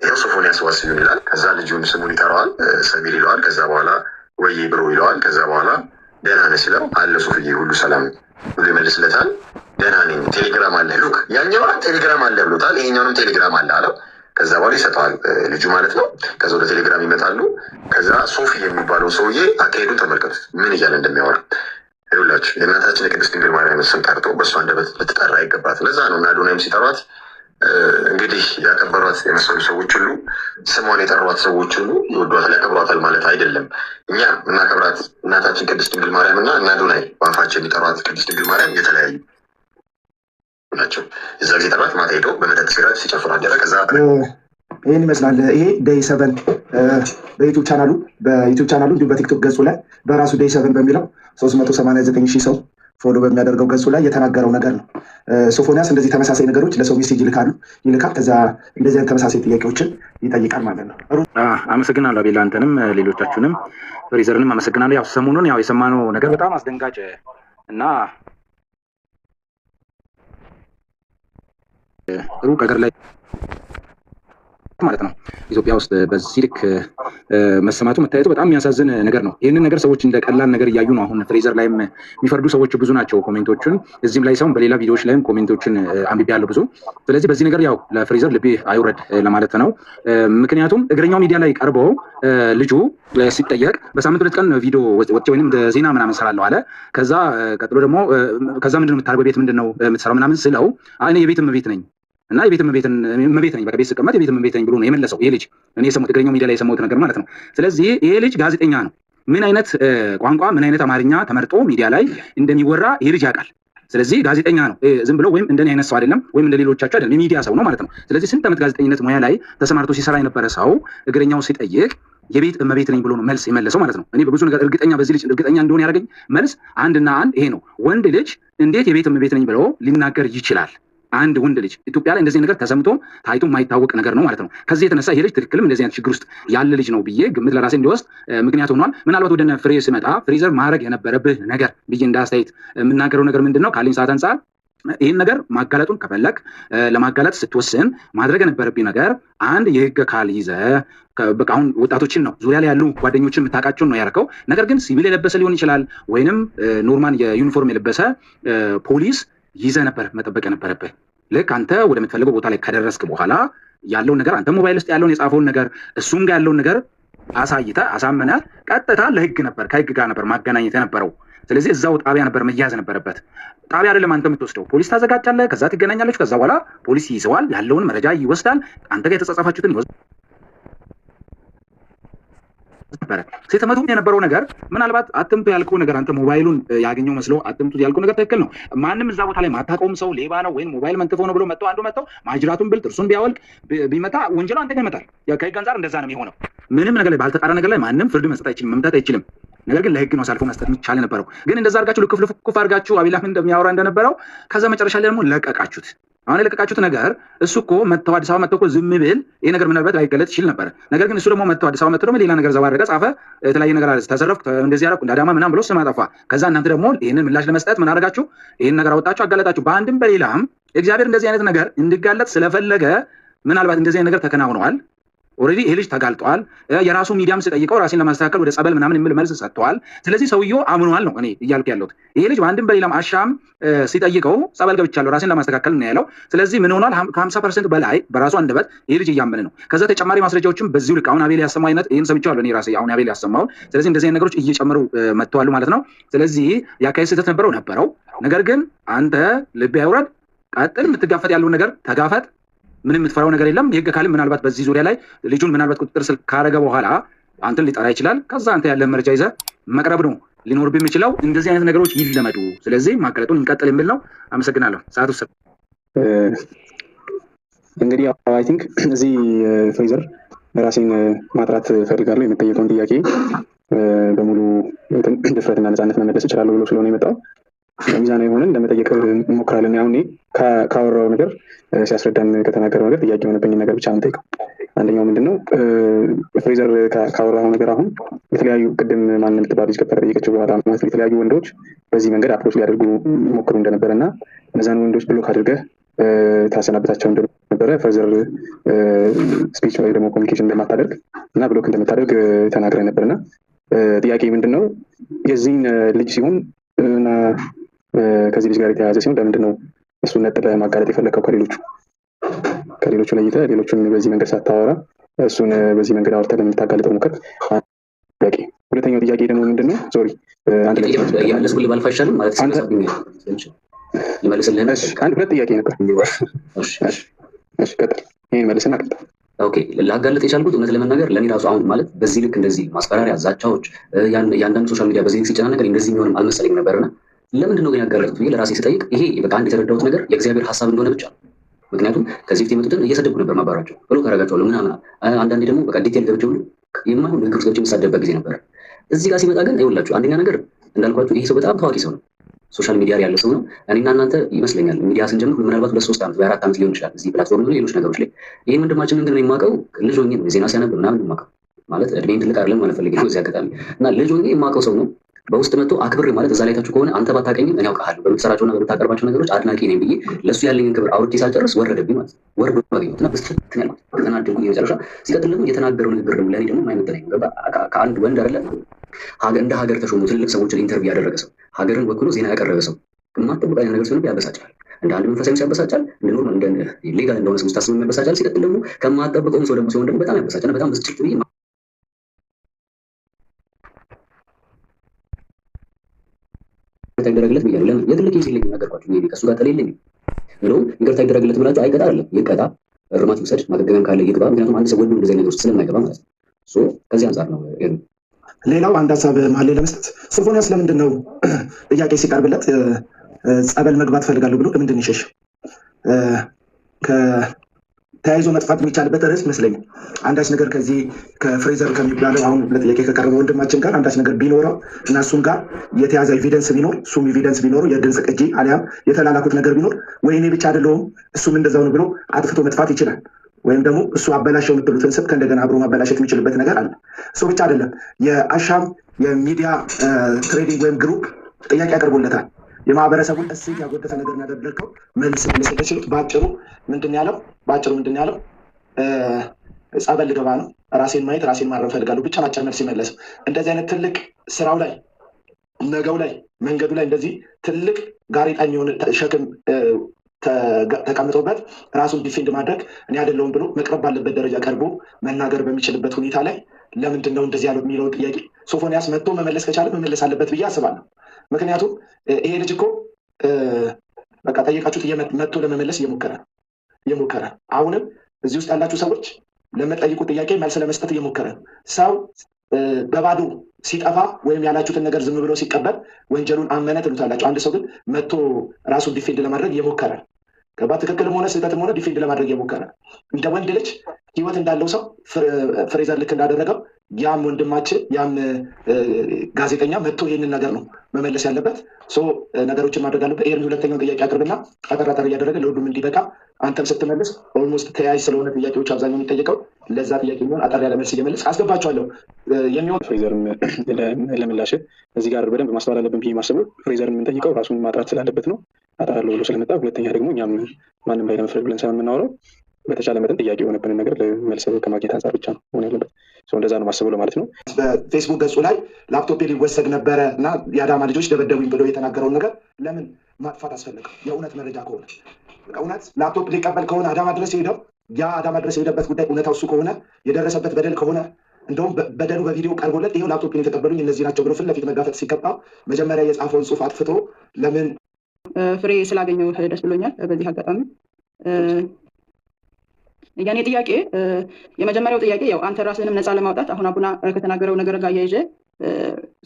ይኸው ሶፎንያስ ዋስዩን ይላል። ከዛ ልጁን ስሙን ይጠራዋል፣ ሰሚር ይለዋል። ከዛ በኋላ ወይ ብሮ ይለዋል። ከዛ በኋላ ደህና ነህ ሲለው አለ ሶፍዬ ሁሉ ሰላም ብሎ ይመልስለታል። ደህና ነኝ፣ ቴሌግራም አለ ሉክ፣ ያኛው ቴሌግራም አለ ብሎታል፣ ይሄኛውንም ቴሌግራም አለ አለው። ከዛ በኋላ ይሰጠዋል ልጁ ማለት ነው። ከዛ ወደ ቴሌግራም ይመጣሉ። ከዛ ሶፊ የሚባለው ሰውዬ አካሄዱን ተመልከቱት፣ ምን እያለ እንደሚያወራ ይኸውላችሁ። የእናታችን የቅድስት ድንግል ማርያም ስም ጠርቶ በእሷ አንደበት ልትጠራ አይገባትም። ለዛ ነው እና አዶናይም ሲጠሯት እንግዲህ ያከበሯት የመሰሉ ሰዎች ሁሉ ስሟን የጠሯት ሰዎች ሁሉ ይወዷታል፣ ያከብሯታል ማለት አይደለም። እኛ እናከብራት እናታችን ቅድስት ድንግል ማርያም እና አዶናይ በአፋችን የሚጠሯት ቅድስት ድንግል ማርያም የተለያዩ ናቸው። እዛ ጊዜ ጠሯት፣ ማታ ሄደው በመጠጥ ሲራጭ ሲጨፍሩ አደረ። ከዛ ይህን ይመስላል። ይሄ ዴይ 7 በዩቱብ ቻናሉ እንዲሁም በቲክቶክ ገጹ ላይ በራሱ ዴይ 7 በሚለው 389,000 ሰው ፎሎ በሚያደርገው ገጹ ላይ የተናገረው ነገር ነው። ሶፎንያስ እንደዚህ ተመሳሳይ ነገሮች ለሰው ሜሴጅ ይልካል። ከዛ እንደዚህ ተመሳሳይ ጥያቄዎችን ይጠይቃል ማለት ነው። አመሰግናለሁ አቤላ፣ አንተንም ሌሎቻችሁንም ፍሬዘርንም አመሰግናለሁ። ያው ሰሞኑን ያው የሰማነው ነገር በጣም አስደንጋጭ እና ሩቅ ሀገር ላይ ማለት ነው ኢትዮጵያ ውስጥ በዚህ ልክ መሰማቱ መታየቱ በጣም የሚያሳዝን ነገር ነው። ይህንን ነገር ሰዎች እንደ ቀላል ነገር እያዩ ነው። አሁን ፍሬዘር ላይም የሚፈርዱ ሰዎች ብዙ ናቸው። ኮሜንቶችን እዚህም ላይ ሳይሆን በሌላ ቪዲዮዎች ላይም ኮሜንቶችን አንብቤያለሁ ብዙ። ስለዚህ በዚህ ነገር ያው ለፍሬዘር ልቤ አይውረድ ለማለት ነው። ምክንያቱም እግረኛው ሚዲያ ላይ ቀርበው ልጁ ሲጠየቅ በሳምንት 2 ቀን ቪዲዮ ወጥቼ ወይንም ዜና ምናምን እሰራለሁ አለ። ከዛ ቀጥሎ ደግሞ ከዛ ምንድነው የምታደርገው ቤት ምንድነው የምትሰራው ምናምን ስለው እኔ የቤት እመቤት ነኝ እና የቤት እመቤት ነኝ፣ በቃ ቤት ስቀመጥ የቤት እመቤት ነኝ ብሎ ነው የመለሰው ይሄ ልጅ። እኔ የሰማሁት እግረኛው ሚዲያ ላይ የሰማሁት ነገር ማለት ነው። ስለዚህ ይሄ ልጅ ጋዜጠኛ ነው። ምን አይነት ቋንቋ ምን አይነት አማርኛ ተመርጦ ሚዲያ ላይ እንደሚወራ ይሄ ልጅ ያውቃል። ስለዚህ ጋዜጠኛ ነው፣ ዝም ብሎ ወይም እንደኔ አይነት ሰው አይደለም፣ ወይም እንደ ሌሎቻቸው አይደለም፣ የሚዲያ ሰው ነው ማለት ነው። ስለዚህ ስንት ዓመት ጋዜጠኝነት ሙያ ላይ ተሰማርቶ ሲሰራ የነበረ ሰው እግረኛው ሲጠይቅ የቤት እመቤት ነኝ ብሎ ነው መልስ የመለሰው ማለት ነው። እኔ በብዙ ነገር በዚህ ልጅ እርግጠኛ እንደሆነ ያደረገኝ መልስ አንድና አንድ ይሄ ነው። ወንድ ልጅ እንዴት የቤት እመቤት ነኝ ብሎ ሊናገር ይችላል? አንድ ወንድ ልጅ ኢትዮጵያ ላይ እንደዚህ ነገር ተሰምቶ ታይቶ የማይታወቅ ነገር ነው ማለት ነው። ከዚህ የተነሳ ይሄ ልጅ ትክክልም እንደዚህ አይነት ችግር ውስጥ ያለ ልጅ ነው ብዬ ግምት ለራሴ እንዲወስድ ምክንያት ሆኗል። ምናልባት ወደ ፍሬ ስመጣ ፍሬዘር ማድረግ የነበረብህ ነገር ብዬ እንዳስተያየት የምናገረው ነገር ምንድን ነው ካለኝ ሰዓት አንጻር ይህን ነገር ማጋለጡን ከፈለግ ለማጋለጥ ስትወስን ማድረግ የነበረብኝ ነገር አንድ የህግ አካል ይዘህ በቃ አሁን ወጣቶችን ነው ዙሪያ ላይ ያሉ ጓደኞችን የምታውቃቸውን ነው ያደረከው። ነገር ግን ሲቪል የለበሰ ሊሆን ይችላል ወይንም ኖርማል የዩኒፎርም የለበሰ ፖሊስ ይዘህ ነበር መጠበቅ የነበረብህ። ልክ አንተ ወደምትፈልገው ቦታ ላይ ከደረስክ በኋላ ያለውን ነገር አንተ ሞባይል ውስጥ ያለውን የጻፈውን ነገር እሱም ጋር ያለውን ነገር አሳይተህ አሳምነህ ቀጥታ ለህግ ነበር ከህግ ጋር ነበር ማገናኘት የነበረው። ስለዚህ እዛው ጣቢያ ነበር መያዝ ነበረበት። ጣቢያ አይደለም አንተ የምትወስደው፣ ፖሊስ ታዘጋጃለህ፣ ከዛ ትገናኛለች። ከዛ በኋላ ፖሊስ ይይዘዋል፣ ያለውን መረጃ ይወስዳል፣ አንተ ጋር የተጻጻፋችሁትን ይወስዳል ነበረ። ስትመቱም የነበረው ነገር ምናልባት አትምቱ ያልከው ነገር አንተ ሞባይሉን ያገኘው መስሎ አትምቱ ያልከው ነገር ትክክል ነው። ማንም እዛ ቦታ ላይ ማታውቀውም ሰው ሌባ ነው ወይም ሞባይል መንጥፎ ነው ብሎ አንዱ መጥተው ማጅራቱን ብል ጥርሱን ቢያወልቅ ቢመታ ወንጀሉ አንተ ጋር ይመጣል። ከህግ አንጻር እንደዛ ነው የሚሆነው። ምንም ነገር ላይ ባልተጣራ ነገር ላይ ማንም ፍርድ መስጠት አይችልም፣ መምታት አይችልም። ነገር ግን ለህግ ነው አሳልፎ መስጠት የሚቻል ነበረው። ግን እንደዛ አድርጋችሁ ልክፍ አድርጋችሁ አቤላም እንደሚያወራ እንደነበረው ከዛ መጨረሻ ላይ ደግሞ ለቀቃችሁት። አሁን የለቀቃችሁት ነገር እሱ እኮ መጥተው አዲስ አበባ መጥተው እኮ ዝም ብል ይሄ ነገር ምናልባት ላይገለጥ ይችል ነበር። ነገር ግን እሱ ደግሞ መጥተው አዲስ አበባ መጥተው ደግሞ ሌላ ነገር ዘባረቀ፣ ጻፈ፣ የተለያየ ነገር አለ፣ ተዘረፍኩ፣ እንደዚህ ያደረኩ እንዳዳማ ምናምን ብሎ ስም አጠፋ። ከዛ እናንተ ደግሞ ይሄንን ምላሽ ለመስጠት ምን አደረጋችሁ? ይሄን ነገር አወጣችሁ፣ አጋለጣችሁ። በአንድም በሌላም እግዚአብሔር እንደዚህ አይነት ነገር እንዲጋለጥ ስለፈለገ ምናልባት እንደዚህ አይነት ነገር ተከናውነዋል። ኦልሬዲ ይሄ ልጅ ተጋልጧል። የራሱ ሚዲያም ሲጠይቀው ራሴን ለማስተካከል ወደ ጸበል ምናምን የሚል መልስ ሰጥተዋል። ስለዚህ ሰውየው አምኗል ነው እኔ እያልኩ ያለሁት። ይሄ ልጅ በአንድም በሌላም አሻም ሲጠይቀው ጸበል ገብቻለሁ ራሴን ለማስተካከል ነው ያለው። ስለዚህ ምን ሆኗል? ከ50% በላይ በራሱ አንደበት ይሄ ልጅ እያመነ ነው። ከዛ ተጨማሪ ማስረጃዎችም በዚሁ ልክ አሁን አቤል ያሰማው አይነት ይሄን ሰምቼዋለሁ እኔ ራሴ አሁን አቤል ያሰማው። ስለዚህ እንደዚህ አይነት ነገሮች እየጨመሩ መጥተዋል ማለት ነው። ስለዚህ ያካሄድ ስህተት ነበረው። ነገር ግን አንተ ልብ አይውረድ፣ ቀጥል፣ የምትጋፈጥ ያለውን ነገር ተጋፈጥ። ምንም የምትፈራው ነገር የለም። የህግ አካልም ምናልባት በዚህ ዙሪያ ላይ ልጁን ምናልባት ቁጥጥር ስር ካረገ በኋላ አንተን ሊጠራ ይችላል። ከዛ አንተ ያለ መረጃ ይዘህ መቅረብ ነው ሊኖርብህ የሚችለው። እንደዚህ አይነት ነገሮች ይለመዱ። ስለዚህ ማጋለጡን እንቀጥል የሚል ነው። አመሰግናለሁ። ሰዓቱ እንግዲህ አይ ቲንክ እዚህ ፍሬዘር ራሴን ማጥራት ፈልጋለሁ። የምጠየቀውን ጥያቄ በሙሉ ድፍረትና ነፃነት መመለስ እችላለሁ ብሎ ስለሆነ የመጣው ሚዛናዊ ሆነን ለመጠየቅ እንሞክራለን። አሁን ካወራው ነገር ሲያስረዳን ከተናገረው ነገር ጥያቄ የሆነብኝ ነገር ብቻ ነው የምጠይቀው። አንደኛው ምንድነው ፍሬዘር ካወራው ነገር አሁን የተለያዩ ቅድም ማን የምትባል ልጅ ከጠየቀችው በኋላ ማለት የተለያዩ ወንዶች በዚህ መንገድ አፕሮች ሊያደርጉ ሞክሩ እንደነበረ እና እነዛን ወንዶች ብሎክ አድርገህ ታሰናበታቸው እንደነበረ ፈርዘር ስፒች ወይ ደግሞ ኮሚኒኬሽን እንደማታደርግ እና ብሎክ እንደምታደርግ ተናግረህ ነበርና ጥያቄ ምንድነው የዚህን ልጅ ሲሆን እና ከዚህ ልጅ ጋር የተያያዘ ሲሆን ለምንድን ነው እሱን ነጥለህ ማጋለጥ የፈለከው? ከሌሎቹ ለይተህ ሌሎቹን በዚህ መንገድ ሳታወራ እሱን በዚህ መንገድ አውርተህ ለምታጋልጠው ሞከር። ጥያቄ ሁለተኛው ጥያቄ ደግሞ ምንድነው ሶሪ አንድ ላይ የመለስኩልህ ባልፋ አይሻልም ማለት ይመልስልህ። አንድ ሁለት ጥያቄ ነበር። እሺ ቀጥል፣ ይሄን መልስና ቀጥል። ኦኬ ላጋለጥ የቻልኩት እውነት ለመናገር ለኔ ራሱ አሁን ማለት በዚህ ልክ እንደዚህ ማስፈራሪያ፣ ዛቻዎች ያንዳንዱ ሶሻል ሚዲያ በዚህ ልክ ሲጨናነቅ እንደዚህ የሚሆንም አልመሰለኝም ነበርና ለምንድን ነው ግን ያጋለጥኩት ብዬ ለራሴ ስጠይቅ ይሄ በቃ አንድ የተረዳሁት ነገር የእግዚአብሔር ሀሳብ እንደሆነ ብቻ። ምክንያቱም ከዚህ በፊት የመጡትን እየሰደብኩ ነበር ማባራቸው ብሎ ካረጋቸዋለሁ ምናምን፣ አንዳንዴ ደግሞ በቃ ዲቴል ገብቼ ሁሉ የማይሆን ንግግር ገብቼ የሚሳደብበት ጊዜ ነበረ። እዚህ ጋር ሲመጣ ግን ይኸውላችሁ አንደኛ ነገር እንዳልኳችሁ ይሄ ሰው በጣም ታዋቂ ሰው ነው፣ ሶሻል ሚዲያ ላይ ያለ ሰው ነው። እኔና እናንተ ይመስለኛል ሚዲያ ስንጀምር ምናልባት 2-3 ዓመት ወይ 4 ዓመት ሊሆን ይችላል እዚህ ፕላትፎርም ላይ ሌሎች ነገሮች ላይ። ይሄን ወንድማችንን ግን የማውቀው ልጅ ሆኜ ነው፣ ዜና ሲያነብ ምናምን የማውቀው ማለት እድሜን ትልቅ አይደለም ማለት ፈልጌ ነው እዚህ አጋጣሚ እና ልጅ ሆኜ የማውቀው ሰው ነው። በውስጥ መጥቶ አክብሬ ማለት እዛ ላይ ታችሁ ከሆነ አንተ ባታቀኝም እኔ አውቃለሁ በምትሰራቸውና በምታቀርባቸው ነገሮች አድናቂ ነኝ ብዬ ለእሱ ያለኝን ክብር አውርቼ ሳልጨርስ ወረደብኝ ማለት ነው። ወርዶ ባገኘሁት እና በስትክክል ያልኩት ከተናደድኩኝ የመጨረሻ። ሲቀጥል ደግሞ የተናገረው ንግግር ደግሞ ለእኔ ደግሞ የማይመጥነኝ ገባ። ከአንድ ወንድ አይደለም እንደ ሀገር ተሾሙ ትልልቅ ሰዎችን ኢንተርቪው ያደረገ ሰው፣ ሀገርን ወክሎ ዜና ያቀረበ ሰው የማትጠብቅ አይነት ነገር ሲሆን ያበሳጫል። እንደ አንድ መንፈሳዊ ያበሳጫል፣ እንደ ኖርማል እንደ ሌጋል እንደሆነ ሰው ስታስብ ያበሳጫል። ሲቀጥል ደግሞ ከማትጠብቀውም ሰው ደግሞ ሲሆን ደግሞ በጣም ያበሳጫል። በጣም ብስጭት ብዬ ይደረግለት ብያለሁ። ለምን የትልቅ ኬዝ የለኝም ነገርኳችሁ። ይሄ ከእሱ ጋር ጠል የለኝም። እንደውም ይቅርታ ይደረግለት ብላችሁ አይቀጣ አይደለም ይቀጣ፣ እርማት ይውሰድ፣ ማገገም ካለ ይግባ። ምክንያቱም አንድ ሰው ወንዱ እንደዚህ ነገር ውስጥ ስለማይገባ ማለት ነው። ከዚህ አንጻር ነው። ሌላው አንድ ሀሳብ መሀል ለመስጠት ሶፎንያስ ለምንድን ነው ጥያቄ ሲቀርብለት ጸበል መግባት ፈልጋለሁ ብሎ ለምንድን ይሸሽ? ተያይዞ መጥፋት የሚቻልበት ርዕስ ይመስለኛል። አንዳች ነገር ከዚህ ከፍሬዘር ከሚባለው አሁን ለጥያቄ ከቀረበ ወንድማችን ጋር አንዳች ነገር ቢኖረው እና እሱም ጋር የተያዘ ኤቪደንስ ቢኖር እሱም ኤቪደንስ ቢኖረው የድምፅ ቅጂ አሊያም የተላላኩት ነገር ቢኖር ወይ እኔ ብቻ አይደለሁም እሱም እንደዛው ነው ብሎ አጥፍቶ መጥፋት ይችላል። ወይም ደግሞ እሱ አበላሸው የምትሉትን ስብ ከእንደገና አብሮ ማበላሸት የሚችልበት ነገር አለ። እሱ ብቻ አይደለም። የአሻም የሚዲያ ትሬዲንግ ወይም ግሩፕ ጥያቄ ያቀርቦለታል። የማህበረሰቡን እሴት ያጎደፈ ነገር እናደርገው መልስ ሲሉት በአጭሩ ምንድን ያለው ጸበል ልገባ ነው፣ ራሴን ማየት ራሴን ማረም ፈልጋለሁ ብቻ አጭር መልስ ሲመለስ እንደዚህ አይነት ትልቅ ስራው ላይ ነገው ላይ መንገዱ ላይ እንደዚህ ትልቅ ጋሬጣ የሚሆን ሸክም ተቀምጦበት ራሱን ዲፌንድ ማድረግ እኔ አይደለሁም ብሎ መቅረብ ባለበት ደረጃ ቀርቦ መናገር በሚችልበት ሁኔታ ላይ ለምንድን ነው እንደዚህ ያለው የሚለውን ጥያቄ ሶፎንያስ መጥቶ መመለስ ከቻለ መመለስ አለበት ብዬ አስባለሁ። ምክንያቱም ይሄ ልጅ እኮ በቃ ጠየቃችሁት መጥቶ ለመመለስ እየሞከረ አሁንም እዚህ ውስጥ ያላችሁ ሰዎች ለመጠይቁ ጥያቄ መልስ ለመስጠት እየሞከረ ሰው በባዶ ሲጠፋ ወይም ያላችሁትን ነገር ዝም ብሎ ሲቀበል ወንጀሉን አመነ ትሉታላችሁ። አንድ ሰው ግን መጥቶ ራሱን ዲፌንድ ለማድረግ እየሞከረ ገባ። ትክክልም ሆነ ስህተትም ሆነ ዲፌንድ ለማድረግ እየሞከረ እንደ ወንድ ልጅ ህይወት እንዳለው ሰው ፍሬዘር ልክ እንዳደረገው ያም ወንድማችን ያም ጋዜጠኛ መጥቶ ይህንን ነገር ነው መመለስ ያለበት። ነገሮችን ማድረግ አለበት። ኤርሚ ሁለተኛውን ጥያቄ አቅርብና አጠራጠር እያደረገ ለሁሉም እንዲበቃ አንተም ስትመልስ ኦልሞስት ተያያዥ ስለሆነ ጥያቄዎች አብዛኛው የሚጠየቀው ለዛ ጥያቄ የሚሆን አጠር ያለ መልስ እየመልስ አስገባቸዋለሁ። የሚሆን ፍሬዘርም ለምላሽ እዚህ ጋር በደንብ ማስተዋል አለብን ብዬ ማስበው ፍሬዘርን የምንጠይቀው ራሱን ማጥራት ስላለበት ነው፣ አጠራለሁ ብሎ ስለመጣ። ሁለተኛ ደግሞ እኛም ማንም ላይ ለመፍረድ ብለን ሳይሆን የምናወራው በተቻለ መጠን ጥያቄ የሆነብንን ነገር ለመልስ ከማግኘት አንጻር ብቻ ነው መሆን ያለበት። እንደዛ ነው ማስበው ለማለት ነው። በፌስቡክ ገጹ ላይ ላፕቶፕ ሊወሰድ ነበረ እና የአዳማ ልጆች ደበደቡኝ ብሎ የተናገረውን ነገር ለምን ማጥፋት አስፈለገው? የእውነት መረጃ ከሆነ እውነት ላፕቶፕ ሊቀበል ከሆነ አዳማ ድረስ ሄደው ያ አዳማ ድረስ የሄደበት ጉዳይ እውነታው እሱ ከሆነ የደረሰበት በደል ከሆነ እንደውም በደሉ በቪዲዮ ቀርቦለት ይኸው ላፕቶፕን የተቀበሉኝ እነዚህ ናቸው ብሎ ፊት ለፊት መጋፈጥ ሲገባው መጀመሪያ የጻፈውን ጽሑፍ አጥፍቶ ለምን ፍሬ ስላገኘው ደስ ብሎኛል። በዚህ አጋጣሚ የኔ ጥያቄ የመጀመሪያው ጥያቄ ያው አንተ ራስህንም ነፃ ለማውጣት አሁን አቡና ከተናገረው ነገር ጋር ያይዤ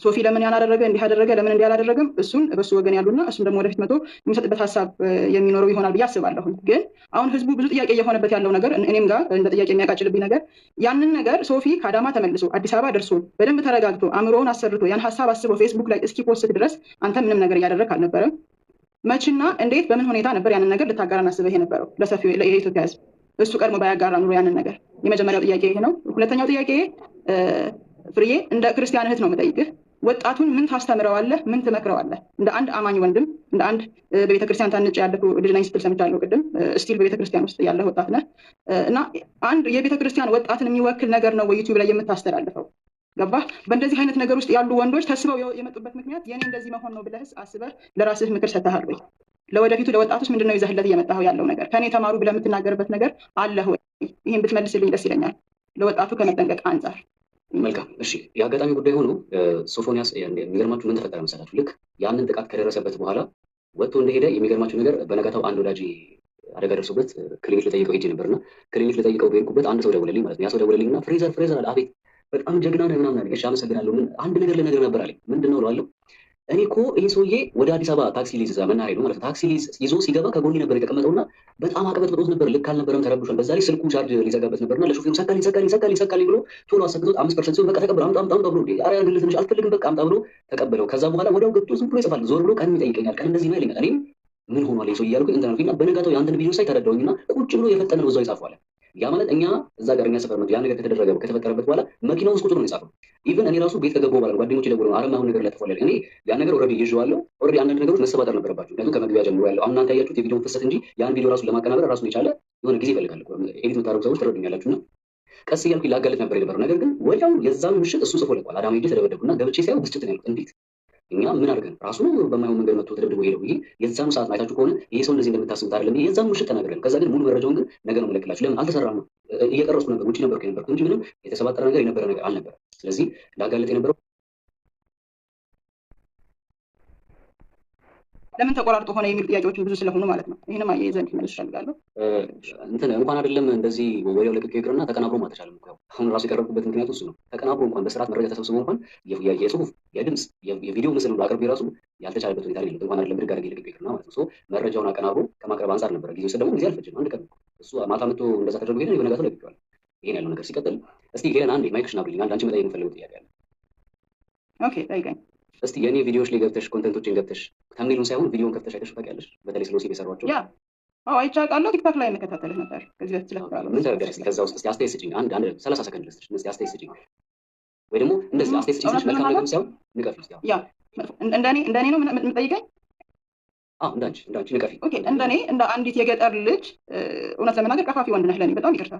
ሶፊ ለምን ያላደረገ እንዲህ አደረገ ለምን እንዲህ አላደረገም እሱን በሱ ወገን ያሉና እሱም ደግሞ ወደፊት መቶ የሚሰጥበት ሀሳብ የሚኖረው ይሆናል ብዬ አስባለሁ። ግን አሁን ህዝቡ ብዙ ጥያቄ እየሆነበት ያለው ነገር እኔም ጋር እንደ ጥያቄ የሚያቃጭልብኝ ነገር ያንን ነገር ሶፊ ከአዳማ ተመልሶ አዲስ አበባ ደርሶ በደንብ ተረጋግቶ አእምሮውን አሰርቶ ያን ሀሳብ አስበው ፌስቡክ ላይ እስኪፖስት ድረስ አንተ ምንም ነገር እያደረግ አልነበረም። መችና እንዴት በምን ሁኔታ ነበር ያንን ነገር ልታጋራን አስበህ የነበረው ለሰፊው የኢትዮጵያ ህዝብ? እሱ ቀድሞ ባያጋራ ኑሮ ያንን ነገር። የመጀመሪያው ጥያቄ ይሄ ነው። ሁለተኛው ጥያቄ ፍርዬ እንደ ክርስቲያን እህት ነው የምጠይቅህ። ወጣቱን ምን ታስተምረዋለህ? ምን ትመክረዋለህ? እንደ አንድ አማኝ ወንድም፣ እንደ አንድ በቤተክርስቲያን ታንጭ ያለፉ ልጅ ነኝ ስትል ሰምቻለሁ ቅድም። ስቲል በቤተክርስቲያን ውስጥ ያለህ ወጣት ነህ እና አንድ የቤተክርስቲያን ወጣትን የሚወክል ነገር ነው ወይ ዩቲዩብ ላይ የምታስተላልፈው? ገባህ? በእንደዚህ አይነት ነገር ውስጥ ያሉ ወንዶች ተስበው የመጡበት ምክንያት የኔ እንደዚህ መሆን ነው ብለህስ አስበህ ለራስህ ምክር ሰጥተሃል ወይ? ለወደፊቱ ለወጣቶች ምንድነው ይዘህለት እየመጣኸው ያለው ነገር? ከኔ ተማሩ ብለህ የምትናገርበት ነገር አለህ ወይ? ይህን ብትመልስልኝ ደስ ይለኛል፣ ለወጣቱ ከመጠንቀቅ አንጻር። መልካም እሺ። የአጋጣሚ ጉዳይ ሆኖ ሶፎንያስ የሚገርማችሁ ምን ተፈጠረ መሰላችሁ? ልክ ያንን ጥቃት ከደረሰበት በኋላ ወጥቶ እንደሄደ የሚገርማችሁ ነገር በነጋታው አንድ ወዳጅ አደጋ ደርሶበት ክሊኒክ ልጠይቀው ሄጄ ነበርና ክሊኒክ ልጠይቀው በሄድኩበት አንድ ሰው ደወለልኝ ማለት ነው። ያ ሰው ደወለልኝና ፍሬዘር አለ። አቤት በጣም ጀግና ነህ ምናምን አለኝ። እሺ አመሰግናለሁ። ምን አንድ ነገር ልነግርህ ነበር አለኝ። ምንድን ነው እለዋለሁ። እኔ እኮ ይሄ ሰውዬ ወደ አዲስ አበባ ታክሲ ሊይዝ እዛ መናኸሪያ ነው ማለት ነው። ታክሲ ይዞ ሲገባ ከጎኔ ነበር የተቀመጠውና በጣም አቀበት ብሎት ነበር። ልክ አልነበረም፣ ተረብሿል። በዛ ላይ ስልኩ ቻርጅ ሊዘጋበት ነበርና ለሾፌሩ ሰካልኝ ብሎ ቶሎ አሰግቶት 5% ሲሆን በቃ ተቀበለው። አምጣ ብሎ ኧረ ያድርግልህ ትንሽ አልፈልግም በቃ አምጣ ብሎ ተቀበለው። ከዛ በኋላ ወዲያው ገብቶ ዝም ብሎ ይጽፋል። ዞር ብሎ ቀንም ይጠይቀኛል። ቀን እንደዚህ ነው ይለኛል። እኔም ምን ሆኗል ይሄ ሰውዬ እያልኩኝ እንትን አልኩኝና በነጋታው የአንተን ቪዲዮ ሳይ ተረዳሁኝና ቁጭ ብሎ የፈጠነ ነው እዛው ይጻፈዋል። ያ ማለት እኛ እዛ ጋር እኛ ሰፈር ነው ያ ነገር ከተፈጠረበት በኋላ መኪናው ውስጥ ቁጭ ብሎ ነው የጻፈው። ኢቭን እኔ ራሱ ቤት ከገባሁ በኋላ ጓደኞቼ ደውለው ነው አረም አሁን ነገር ለጥፎልኝ እኔ ያን ነገር ኦልሬዲ ይዤዋለሁ። ኦልሬዲ አንዳንድ ነገሮች መሰባጠር ነበረባቸው። ምክንያቱም ከመግቢያ ጀምሮ ያለው አሁን እናንተ ያያችሁት የቪዲዮውን ፍሰት እንጂ ያን ቪዲዮ ራሱን ለማቀናበር ራሱን የቻለ የሆነ ጊዜ ይፈልጋል። ኤዲት የምታደርጉ ሰዎች ትረዱኛላችሁና ቀስ እያልኩ ላጋለጥ ነበር የነበረው። ነገር ግን ወዲያው የዛኑ ምሽት እሱ ጽፎ ልኳል። አዳማ ሄጄ ተደበደብኩና ገብቼ ሳይሆን ብስጭት ነው ያልኩት። እንዴት እኛ ምን አድርገን ራሱ በማይሆን መንገድ መጥቶ ተደብድቦ ሄደው ይሄ የዛኑ ሰዓት አይታችሁ ከሆነ ይሄ ሰው እንደዚህ እንደምታስቡት አይደለም። ይሄ የዛኑ ምሽት ተናግረን ከዛ ግን ሙሉ መረጃውን ግን ነገ ነው የምለቅላችሁ። ለምን አልተሰራም ነው እየቀረጽኩ ነበር፣ ውጪ ነበርኩ እንጂ ምንም የተሰባጠረ ነገር የነበረ ነገር አልነበረ። ስለዚህ ላጋለጥ የነበረው ለምን ተቆራርጦ ሆነ የሚል ጥያቄዎችን ብዙ ስለሆኑ ማለት ነው። ይህንም አያይዘህ እንድትመልስ እፈልጋለሁ። እንትን እንኳን አይደለም እንደዚህ ወዲያው ለቅቄ ይቅርና ተቀናብሮ አልተቻለም እኮ። አሁን ራሱ የቀረብኩበት ምክንያቱ እሱ ነው። ተቀናብሮ እንኳን በስርዓት መረጃ ተሰብስቦ እንኳን የጽሁፍ የድምፅ የቪዲዮ ምስል አቅርቤ ራሱ ያልተቻለበት ሁኔታ የለም። እንኳን አይደለም ብድግ አድርጌ ለቅቄ ይቅርና ማለት ነው። መረጃውን አቀናብሮ ከማቅረብ አንጻር ነበረ። ጊዜ ደግሞ ጊዜ አልፈጅም፣ አንድ ቀን እሱ ማታ መጥቶ እንደዛ ተደርጎ ሄደ። በነጋታው ለቅቄዋለሁ። ይሄን ያለው ነገር ሲቀጥል እስቲ ሄለን አንዴ ማይክሽን አብሪልኝ። አንቺ መጠየቅ የምፈልገው ጥያቄ አለ። ኦኬ ጠይቀኝ። እስቲ የኔ ቪዲዮዎች ላይ ገብተሽ ኮንተንቶችን ገብተሽ ተምኔሉን ሳይሆን ቪዲዮውን ከፍተሽ አይተሽ ታውቂያለሽ? በተለይ ስለ ወሲብ የሰሯቸው አይቼ አውቃለሁ። ቲክታክ ላይ የምከታተልህ ነበር ከዚህ በፊት ስለተባለ ምን ተረጋግሽ። እስቲ ከዛ ውስጥ እስቲ አስተያየት ስጪኝ። አንድ 30 ሰከንድ ልስጥሽ። እስቲ አስተያየት ስጪኝ ወይ ደግሞ እንደዚህ አስተያየት ስጪኝ። መልካም ነገር ሳይሆን ንቀፊ። እስቲ እንደኔ ነው የምትጠይቀኝ? እንዳንቺ ንቀፊ። ኦኬ እንደኔ እንደ አንዲት የገጠር ልጅ እውነት ለመናገር ቀፋፊ ወንድ ነህ። ለኔ በጣም ይቅርታ።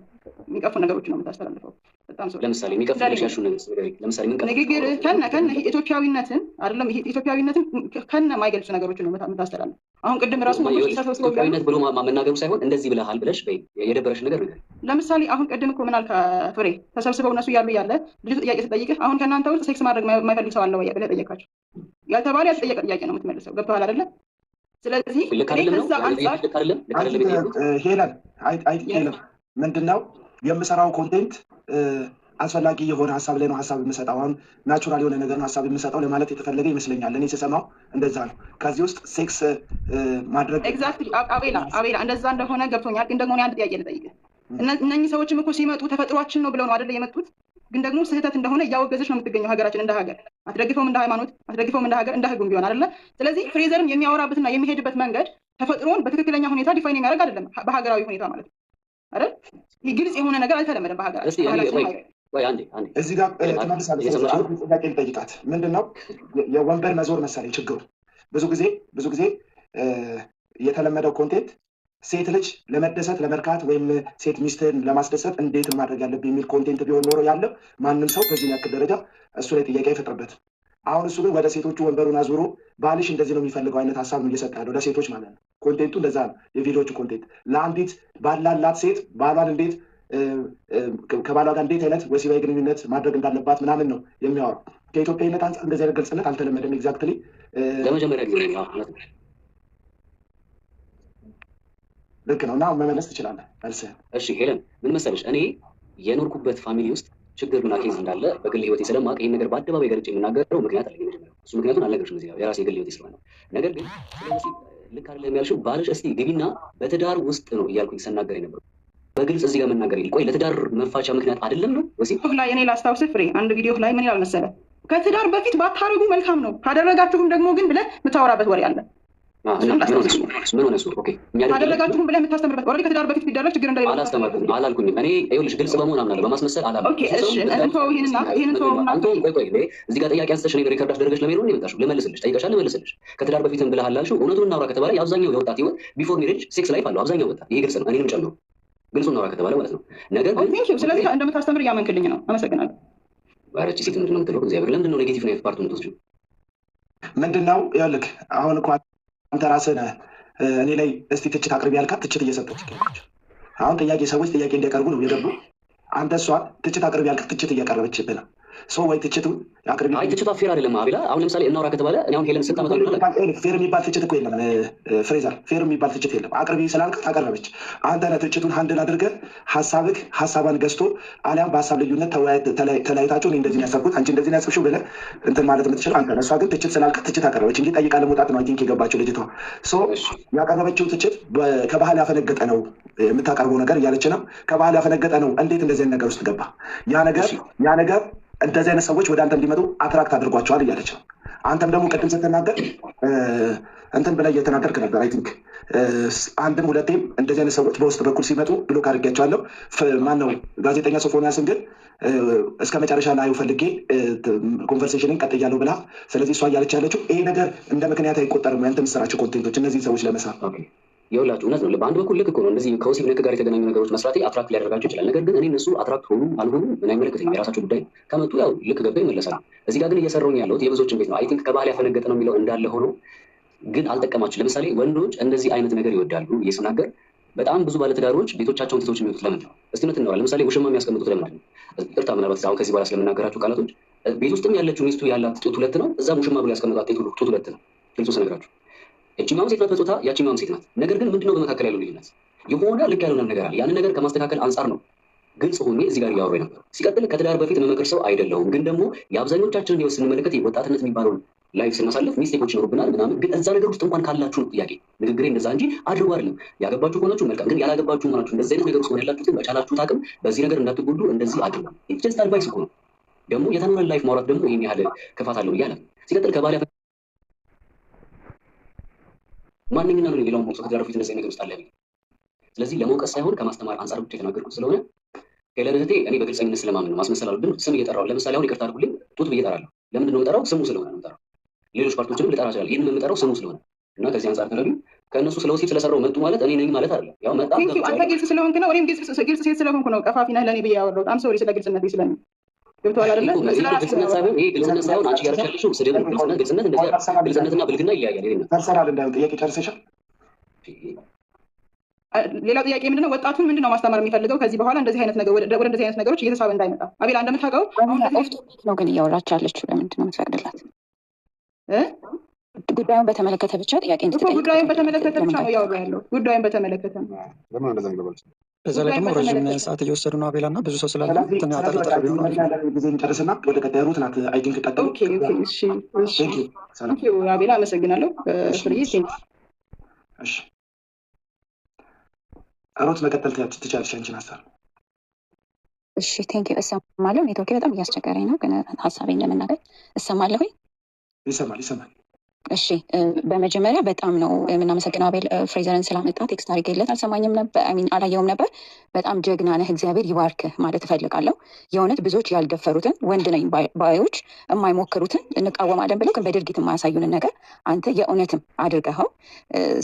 የሚቀፉ ነገሮች ነው የምታስተላልፈው። በጣም ሰው ለምሳሌ የሚቀፉ ነገሮች ያሹ ነገር ለምሳሌ ምን ንግግር ከነ ኢትዮጵያዊነትን አይደለም ይሄ ኢትዮጵያዊነትን ከነ ማይገልጹ ነገሮችን ነው የምታስተላልፈው። አሁን ቅድም ራሱ ኢትዮጵያዊነት ብሎ መናገሩ ሳይሆን እንደዚህ ብለሃል ብለሽ በይ የደበረሽ ነገር ነገር ለምሳሌ አሁን ቅድም እኮ ምን አልክ? ፍሬ ተሰብስበው እነሱ ያሉ ያለ ልጅ ጥያቄ ስጠይቅህ አሁን ከእናንተ ውስጥ ሴክስ ማድረግ የማይፈልግ ሰው አለ ወይ ብለህ ጠየቃቸው። ያልተባለ ያልተጠየቀ ጥያቄ ነው የምትመልሰው። ገብቶሃል አይደለ? ስለዚህ ሄለን ምንድነው የምሰራው ኮንቴንት አስፈላጊ የሆነ ሀሳብ ላይ ነው ሀሳብ የምሰጠው። አሁን ናቹራል የሆነ ነገር ነው ሀሳብ የምሰጠው ለማለት የተፈለገ ይመስለኛል። እኔ ስሰማው እንደዛ ነው። ከዚህ ውስጥ ሴክስ ማድረግ ኤግዛክትሊ አቤላ እንደዛ እንደሆነ ገብቶኛል። ግን ደግሞ አንድ ጥያቄ ልጠይቅህ። እነኚህ ሰዎችም እኮ ሲመጡ ተፈጥሯችን ነው ብለው ነው አይደለ የመጡት? ግን ደግሞ ስህተት እንደሆነ እያወገዘች ነው የምትገኘው ሀገራችን እንደ ሀገር። አትደግፈውም እንደ ሃይማኖት፣ አትደግፈውም እንደ ሀገር፣ እንደ ህጉም ቢሆን አይደለ? ስለዚህ ፍሬዘርም የሚያወራበትና የሚሄድበት መንገድ ተፈጥሮን በትክክለኛ ሁኔታ ዲፋይን የሚያደርግ አይደለም፣ በሀገራዊ ሁኔታ ማለት ነው አይደል? ይህ ግልጽ የሆነ ነገር አልተለመደም በሀገራችን። እዚህ ጋር ተመልሳለች። ጥያቄ ልጠይቃት። ምንድነው የወንበር መዞር መሰለኝ ችግሩ። ብዙ ጊዜ የተለመደው ኮንቴንት ሴት ልጅ ለመደሰት ለመርካት ወይም ሴት ሚስትን ለማስደሰት እንዴት ማድረግ ያለብህ የሚል ኮንቴንት ቢሆን ኖሮ ያለው ማንም ሰው በዚህ ያክል ደረጃ እሱ ላይ ጥያቄ አይፈጥርበትም። አሁን እሱ ግን ወደ ሴቶቹ ወንበሩን አዙሮ ባልሽ እንደዚህ ነው የሚፈልገው አይነት ሀሳብ ነው እየሰጠ ያለው ለሴቶች ማለት ነው። ኮንቴንቱ እንደዛ ነው። የቪዲዮቹ ኮንቴንት ለአንዲት ባላላት ሴት ባሏን እንዴት ከባሏ ጋር እንዴት አይነት ወሲባዊ ግንኙነት ማድረግ እንዳለባት ምናምን ነው የሚያወራው። ከኢትዮጵያዊነት አንጻር እንደዚህ አይነት ግልጽነት አልተለመደም። ኤግዛክትሊ ለመጀመሪያ ጊዜ ልክ ነው እና መመለስ ትችላለህ መልስህን። እሺ ሄለን ምን መሰለሽ፣ እኔ የኖርኩበት ፋሚሊ ውስጥ ችግርና ኬዝ እንዳለ በግል ህይወቴ ስለማውቅ ይህን ነገር በአደባባይ ገልጬ የምናገረው ምክንያት አለኝ። መጀመሪያው እሱ ምክንያቱን አልነገርሽም እዚህ ጋር የራሴ የግል ህይወቴ ስለሆነ ነው። ነገር ግን ስለዚህ ልክ አይደለም ያልሽው ባልሽ እስቲ ግቢና በትዳር ውስጥ ነው እያልኩኝ ስናገር የነበረው በግልጽ እዚህ ጋር መናገር የለ። ቆይ ለትዳር መፋቻ ምክንያት አይደለም ነው ወሲ ላይ እኔ ላስታውስህ ፍሬ አንድ ቪዲዮ ላይ ምን ይላል መሰለህ? ከትዳር በፊት ባታረጉ መልካም ነው፣ ካደረጋችሁም ደግሞ ግን ብለህ የምታወራበት ወሬ አለ። ምን ሆነ እሱ? ኦኬ ካደረጋችሁም ብለህ የምታስተምርበት ወሬ ከትዳር በፊት ቢደረግ ችግር እንደሌለ አላስተማርኩም፣ አላልኩኝም። እኔ ይኸውልሽ ግልጽ በመሆን አምናለሁ፣ በማስመሰል አላምንም። ኦኬ እሺ፣ ይሄንን ቆይ እዚህ ጋር ጥያቄ አንስተሽ እኔ ሪከርድ አስደረገሽ ለምን ነው የመጣሽው? ልመልስልሽ፣ ጠይቀሻል፣ ልመልስልሽ። ከትዳር በፊትም ብለሃል አልሽው። እውነቱን እናውራ ከተባለ የአብዛኛው የወጣት ህይወት ቢፎር ሜሬጅ ሴክስ ላይፍ አለው አብዛኛው ወጣት። ይሄ ግልጽ ነው፣ እኔንም ጨምሮ ግልጹ እናውራ ከተባለ ማለት ነው። ነገር ግን ስለዚህ እንደምታስተምር እያመንክልኝ ነው። አመሰግናለሁ። ባረቺ ሴት ምንድን ነው የምትለው? እግዚአብሔር ለምንድን ነው ኔጌቲቭ ናይት ፓርቱን የምትወስጂው? ምንድን ነው ይኸውልህ፣ አሁን እኮ አንተ ራስህ ነህ እኔ ላይ እስቲ ትችት አቅርቢ ያልካት ትችት እየሰጠች ይገኛል። አሁን ጥያቄ ሰዎች ጥያቄ እንዲያቀርቡ ነው የገቡ። አንተ እሷን ትችት አቅርቢ ያልካት ትችት እያቀረበችብህ ነው። ሰው ወይ ትችቱን አቅርቢ። አይ ትችቷ ፌር አይደለም አቤላ። አሁን ለምሳሌ እናውራ ከተባለ እኔ አሁን ሄለን ስታመጣ ፌር የሚባል ትችት እኮ የለም ፍሬዘር፣ ፌር የሚባል ትችት የለም። አቅርቢ ስላልካት አቀረበች። አንተ ነህ ትችቱን ሀንድል አድርገህ ሀሳቧን ገዝቶ አሊያም በሀሳብ ልዩነት ተለያይታችሁ እኔ እንደዚህ ያሰብኩት አንቺ እንደዚህ ያሰብሽው ብለህ እንትን ማለት የምትችል አንተ ነህ። እሷ ግን ትችት ስላልካት ትችት አቀረበች እንጂ ጠይቃ ለመውጣት ነው አይ ቲንክ የገባችው ልጅቷ። ያቀረበችው ትችት ከባህል ያፈነገጠ ነው የምታቀርበው ነገር እያለች ነው። ከባህል ያፈነገጠ ነው። እንዴት እንደዚህ ነገር ውስጥ ገባ? ያ ነገር እንደዚህ አይነት ሰዎች ወደ አንተ እንዲመጡ አትራክት አድርጓቸዋል እያለች ነው። አንተም ደግሞ ቅድም ስትናገር እንትን ብለህ እየተናገርክ ነበር። አይ ቲንክ አንድም ሁለቴም እንደዚህ አይነት ሰዎች በውስጥ በኩል ሲመጡ ብሎክ አድርጌያቸዋለሁ። ማነው ጋዜጠኛ ሶፎንያስን ግን እስከ መጨረሻ ላይ ፈልጌ ኮንቨርሴሽንን ቀጥያለሁ ብላ። ስለዚህ እሷ እያለች ያለችው ይሄ ነገር እንደ ምክንያት አይቆጠርም። ያንተ የምትሰራቸው ኮንቴንቶች እነዚህን ሰዎች ለመሳብ ይኸውላችሁ እውነት ነው። በአንድ በኩል ልክ እኮ ነው። እንደዚህ ከወሲብ ነክ ጋር የተገናኙ ነገሮች መስራቴ አትራክት ሊያደርጋቸው ይችላል። ነገር ግን እኔ እነሱ አትራክት ሆኑ አልሆኑ ምን አይመለከተኝም። የራሳቸው ጉዳይ። ከመጡ ያው ልክ ገብተው ይመለሳሉ። እዚህ ጋር ግን እየሰራሁኝ ያለሁት የብዙዎችን ቤት ነው። አይ ቲንክ ከባህል ያፈነገጠ ነው የሚለው እንዳለ ሆኖ ግን አልጠቀማችሁ። ለምሳሌ ወንዶች እንደዚህ አይነት ነገር ይወዳሉ እየስናገር በጣም ብዙ ባለትዳሮች ቤቶቻቸውን ትተው የሚወጡት ለምንድን ነው? እስቲ እውነት እናወራ። ለምሳሌ ውሽማ የሚያስቀምጡት ለምንድን ነው? ይቅርታ ምናልባት አሁን ከዚህ በኋላ ስለምናገራቸው ቃላቶች ቤት ውስጥም ያለችው ሚስቱ ያላት ጡት ሁለት ነው። እዛም ውሽማ ብሎ ያስቀምጣት ጡት ሁለት ነው። ግልጹ ስነግራችሁ እቺማም ሴት ናት በጾታ ያቺማም ሴት ናት። ነገር ግን ምንድነው በመካከል ያለው ልዩነት? የሆነ ልክ ያልሆነ ነገር አለ። ያንን ነገር ከማስተካከል አንጻር ነው ግልጽ ሆኜ እዚህ ጋር እያወራሁ ነበር። ሲቀጥል ከትዳር በፊት መመክር ሰው አይደለሁም። ግን ደግሞ የአብዛኞቻችንን ህይወት ስንመለከት ወጣትነት የሚባለውን ላይፍ ስናሳልፍ ሚስቴኮች ይኖሩብናል ምናምን። ግን እዛ ነገር ውስጥ እንኳን ካላችሁ ነው ጥያቄ። ንግግሬ እንደዛ እንጂ አድርጎ አይደለም። ያገባችሁ ከሆናችሁ መልካም፣ ግን ያላገባችሁ ሆናችሁ እንደዚህ አይነት ነገር ውስጥ ሆነ ያላችሁትን በቻላችሁት አቅም በዚህ ነገር እንዳትጎዱ እንደዚህ አድርጉ። ጀስት አድቫይስ እኮ ነው። ደግሞ የተኖረን ላይፍ ማውራት ደግሞ ይሄን ያህል ክፋት አለው እያለ ሲቀጥል ከባል ማንኛውም ነው ሌላውን ሞክሶ ከትዳር በፊት እንደዚህ ነገር ውስጥ አለ። ስለዚህ ለመውቀስ ሳይሆን ከማስተማር አንጻር ብቻ የተናገርኩት ስለሆነ ሄለን እህቴ እኔ በግልጸኝነት ስለማምን ነው። ማስመሰል አልወድም። ስም እየጠራሁ ለምሳሌ አሁን ይቅርታ አድርጉልኝ ጡት ብዬ እጠራለሁ። ለምንድን ነው የምጠራው? ስሙ ስለሆነ ነው የምጠራው። ሌሎች ፓርቶችንም ልጠራ እችላለሁ። ይህንን የምጠራው ስሙ ስለሆነ እና ከዚህ አንጻር ተረዱ። ከእነሱ ስለ ወሲብ ስለሰራው መጡ ማለት እኔ ነኝ ማለት አይደለም። ያው መጣ አንተ ግልጽ ስለሆንክ ነው። እኔም ግልጽ ሴት ስለሆንኩ ነው ቀፋፊ ነህ ለእኔ ብዬ ያወራሁት። አም ሶሪ ስለ ግልጽነት ስለሚ ገብቶሃል አይደለ? ግልጽነት ሳይሆን ይሄ ግልጽነት ሳይሆን አንቺ እያደረግሽ ያለሽው ስድብ ነው። ግልጽነት እንደዚህ ግልጽነትና ብልግና ይለያያል። ይሄ ነው ፐርሰናል እንዳይሆን ጥያቄ ጨርሰሻል? ሌላው ጥያቄ ምንድነው? ወጣቱን ምንድነው ማስተማር የሚፈልገው ከዚህ በኋላ እንደዚህ አይነት ነገር ወደ እንደዚህ አይነት ነገሮች እየተሳበ እንዳይመጣ? አቤላ እንደምታውቀው ኦፍ ቶፒክ ነው ግን እያወራች ያለችው። ለምንድን ነው የምትፈቅድላት? ጉዳዩን በተመለከተ ብቻ ጥያቄ እንድትጠይቅ። ጉዳዩን በተመለከተ ብቻ ነው እያወራ ያለው። ጉዳዩን በተመለከተ ነው። በዛ ላይ ደግሞ ረዥም ሰዓት እየወሰዱ ነው አቤላ እና ብዙ ሰው ስላለ ጊዜ እንጨርስና ወደ ቀጣይ ሩት ናት። አይ ቲንክ ቀጥሉ። አቤላ አመሰግናለሁ። ሩት መቀጠል ትችያለሽ አንቺን ሀሳብ። እሺ ቴንኪው። እሰማለሁ። ኔትወርክ በጣም እያስቸገረኝ ነው፣ ግን ሀሳቤን ለመናገር እሰማለሁ። ይሰማል። እሺ በመጀመሪያ በጣም ነው የምናመሰግነው አቤል ፍሬዘርን ስላመጣ። ቴክስት አድርጌለት አልሰማኝም ነበር፣ አላየውም ነበር። በጣም ጀግና ነህ፣ እግዚአብሔር ይባርክህ ማለት እፈልጋለሁ። የእውነት ብዙዎች ያልደፈሩትን ወንድ ነኝ ባዮች የማይሞክሩትን እንቃወማለን ብለው ግን በድርጊት የማያሳዩንን ነገር አንተ የእውነትም አድርገኸው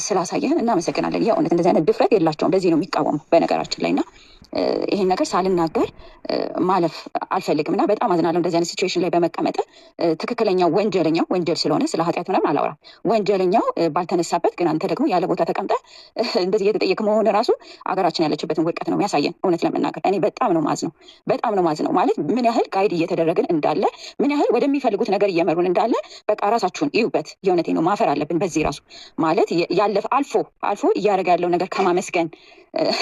ስላሳየህን እናመሰግናለን። የእውነት እንደዚህ አይነት ድፍረት የላቸውም፣ ለዚህ ነው የሚቃወሙ በነገራችን ላይ እና ይህን ነገር ሳልናገር ማለፍ አልፈልግም እና በጣም አዝናለሁ እንደዚህ አይነት ሲቹዌሽን ላይ በመቀመጥ። ትክክለኛው ወንጀል ስለሆነ ስለ ኃጢአት ምናምን አላወራም። ወንጀለኛው ባልተነሳበት ግን አንተ ደግሞ ያለ ቦታ ተቀምጠ እንደዚህ እየተጠየቅ መሆን ራሱ አገራችን ያለችበትን ውድቀት ነው የሚያሳየን። እውነት ለመናገር እኔ በጣም ነው ማዝነው ማለት ምን ያህል ጋይድ እየተደረግን እንዳለ፣ ምን ያህል ወደሚፈልጉት ነገር እየመሩን እንዳለ በቃ ራሳችሁን ይዩበት። የእውነቴ ነው ማፈር አለብን በዚህ ራሱ ማለት ያለፈ አልፎ እያደረገ ያለው ነገር ከማመስገን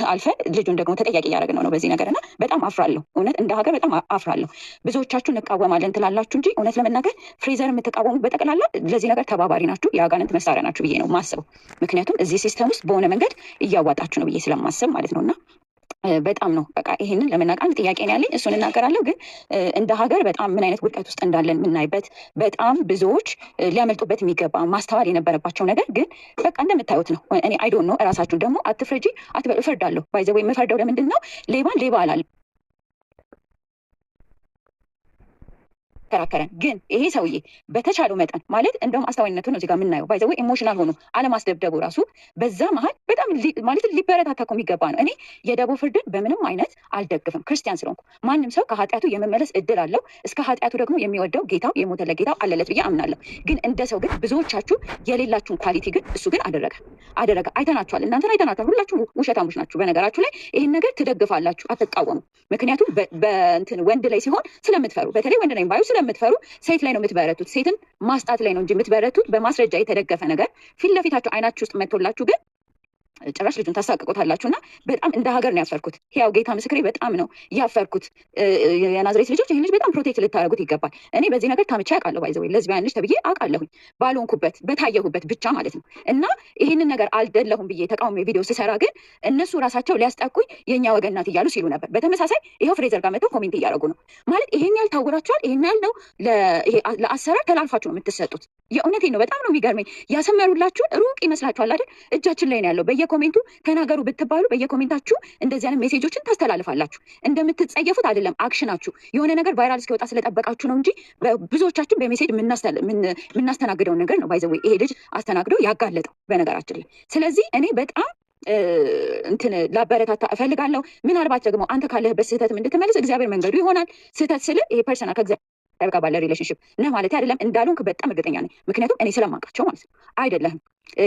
አልፈን ልጁን ደግሞ ተጠያቂ እያደረግን ነው በዚህ ነገር እና በጣም አፍራለሁ። እውነት እንደ ሀገር በጣም አፍራለሁ። ብዙዎቻችሁ እንቃወማለን ትላላችሁ እንጂ እውነት ለመናገር ፍሬዘር የምትቃወሙ በጠቅላላ ለዚህ ነገር ተባባሪ ናችሁ፣ የአጋንንት መሳሪያ ናችሁ ብዬ ነው ማስበው። ምክንያቱም እዚህ ሲስተም ውስጥ በሆነ መንገድ እያዋጣችሁ ነው ብዬ ስለማስብ ማለት ነው እና በጣም ነው በቃ ይሄንን ለመናገር አንድ ጥያቄ ነው ያለኝ፣ እሱን እናገራለሁ። ግን እንደ ሀገር በጣም ምን አይነት ውድቀት ውስጥ እንዳለን የምናይበት በጣም ብዙዎች ሊያመልጡበት የሚገባ ማስተዋል የነበረባቸው ነገር ግን በቃ እንደምታዩት ነው። እኔ አይ ዶንት ኖ እራሳችሁ ደግሞ አትፍረጂ አትበሉ፣ እፈርዳለሁ። ባይ ዘ ወይ የምፈርደው ለምንድን ነው? ሌባን ሌባ አላለም ከራከረን ግን ይሄ ሰውዬ በተቻለው መጠን ማለት እንደውም አስተዋይነቱ ነው እዚህ ጋር የምናየው። ባይ ዘ ወይ ኢሞሽናል ሆኖ አለማስደብደቡ ራሱ በዛ መሀል በጣም ማለት ሊበረታታ እኮ የሚገባ ነው። እኔ የደቦ ፍርድን በምንም አይነት አልደግፍም ክርስቲያን ስለሆንኩ። ማንም ሰው ከኃጢአቱ የመመለስ እድል አለው። እስከ ኃጢአቱ ደግሞ የሚወደው ጌታው የሞተለት ጌታው አለለት ብዬ አምናለሁ። ግን እንደ ሰው ግን ብዙዎቻችሁ የሌላችሁን ኳሊቲ ግን እሱ ግን አደረገ። አይተናችኋል፣ እናንተን አይተናችኋል። ሁላችሁ ውሸታሞች ናችሁ። በነገራችሁ ላይ ይህን ነገር ትደግፋላችሁ፣ አትቃወሙ። ምክንያቱም በእንትን ወንድ ላይ ሲሆን ስለምትፈሩ፣ በተለይ ወንድ ነኝ ባዩ ስለምትፈሩ ሴት ላይ ነው የምትበረቱት። ሴትን ማስጣት ላይ ነው እንጂ የምትበረቱት በማስረጃ የተደገፈ ነገር ፊት ለፊታችሁ አይናችሁ ውስጥ መጥቶላችሁ ግን ጭራሽ ልጁን ታሳቅቆታላችሁ። እና በጣም እንደ ሀገር ነው ያፈርኩት። ያው ጌታ ምስክሬ በጣም ነው ያፈርኩት። የናዝሬት ልጆች ይህን ልጅ በጣም ፕሮቴክት ልታደርጉት ይገባል። እኔ በዚህ ነገር ታምቻ ያውቃለሁ። ባይዘ ወይ ለዝቢያን ልጅ ተብዬ አውቃለሁኝ ባልሆንኩበት በታየሁበት ብቻ ማለት ነው። እና ይህንን ነገር አልደለሁም ብዬ ተቃውሞ ቪዲዮ ስሰራ ግን እነሱ ራሳቸው ሊያስጠቁኝ የእኛ ወገን ናት እያሉ ሲሉ ነበር። በተመሳሳይ ይኸው ፍሬዘር ጋር መጥተው ኮሜንት እያደረጉ ነው ማለት ይሄን ያህል ታውራችኋል፣ ይሄን ያህል ነው ለአሰራር ተላልፋችሁ ነው የምትሰጡት። የእውነቴን ነው። በጣም ነው የሚገርመኝ። ያሰመሩላችሁን ሩቅ ይመስላችኋል አይደል? እጃችን ላይ ነው ያለው። በየኮሜንቱ ተናገሩ ብትባሉ በየኮሜንታችሁ እንደዚህ አይነት ሜሴጆችን ታስተላልፋላችሁ። እንደምትጸየፉት አይደለም አክሽናችሁ። የሆነ ነገር ቫይራል እስኪወጣ ስለጠበቃችሁ ነው እንጂ ብዙዎቻችን በሜሴጅ የምናስተናግደውን ነገር ነው ባይዘው ይሄ ልጅ አስተናግደው ያጋለጠው በነገራችን ላይ። ስለዚህ እኔ በጣም እንትን ላበረታታ እፈልጋለሁ። ምናልባት ደግሞ አንተ ካለህበት ስህተት እንድትመልስ እግዚአብሔር መንገዱ ይሆናል። ስህተት ስል ይሄ ፐርሰናል ከእግዚአብሔር ጋር ባለ ሪሌሽንሽፕ ነህ ማለት አይደለም። እንዳሉንክ በጣም እርግጠኛ ነኝ። ምክንያቱም እኔ ስለማውቃቸው ማለት ነው። አይደለህም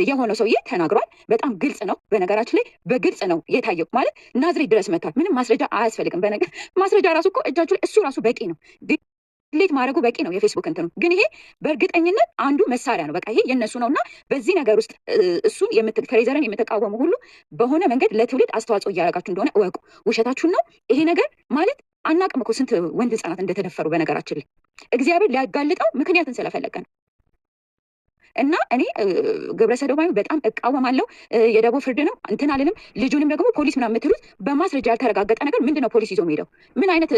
የሆነ ሰውዬ ተናግሯል። በጣም ግልጽ ነው። በነገራችን ላይ በግልጽ ነው የታየው። ማለት ናዝሬት ድረስ መጥቷል። ምንም ማስረጃ አያስፈልግም። በነገር ማስረጃ ራሱ እኮ እጃችሁ ላይ እሱ ራሱ በቂ ነው። ዲሊት ማድረጉ በቂ ነው። የፌስቡክ እንትኑ ግን ይሄ በእርግጠኝነት አንዱ መሳሪያ ነው። በቃ ይሄ የነሱ ነው እና በዚህ ነገር ውስጥ እሱን ፍሬዘርን የምትቃወሙ ሁሉ በሆነ መንገድ ለትውልድ አስተዋጽኦ እያደረጋችሁ እንደሆነ እወቁ። ውሸታችሁን ነው ይሄ ነገር ማለት አናቅም እኮ ስንት ወንድ ህጻናት እንደተደፈሩ በነገራችን ላይ እግዚአብሔር ሊያጋልጠው ምክንያትን ስለፈለገ ነው። እና እኔ ግብረ ሰዶማዊ በጣም እቃወማለሁ። የደቦ ፍርድንም እንትን አልልም። ልጁንም ደግሞ ፖሊስ ምናምን የምትሉት በማስረጃ ያልተረጋገጠ ነገር ምንድን ነው ፖሊስ ይዞ ሄደው? ምን አይነት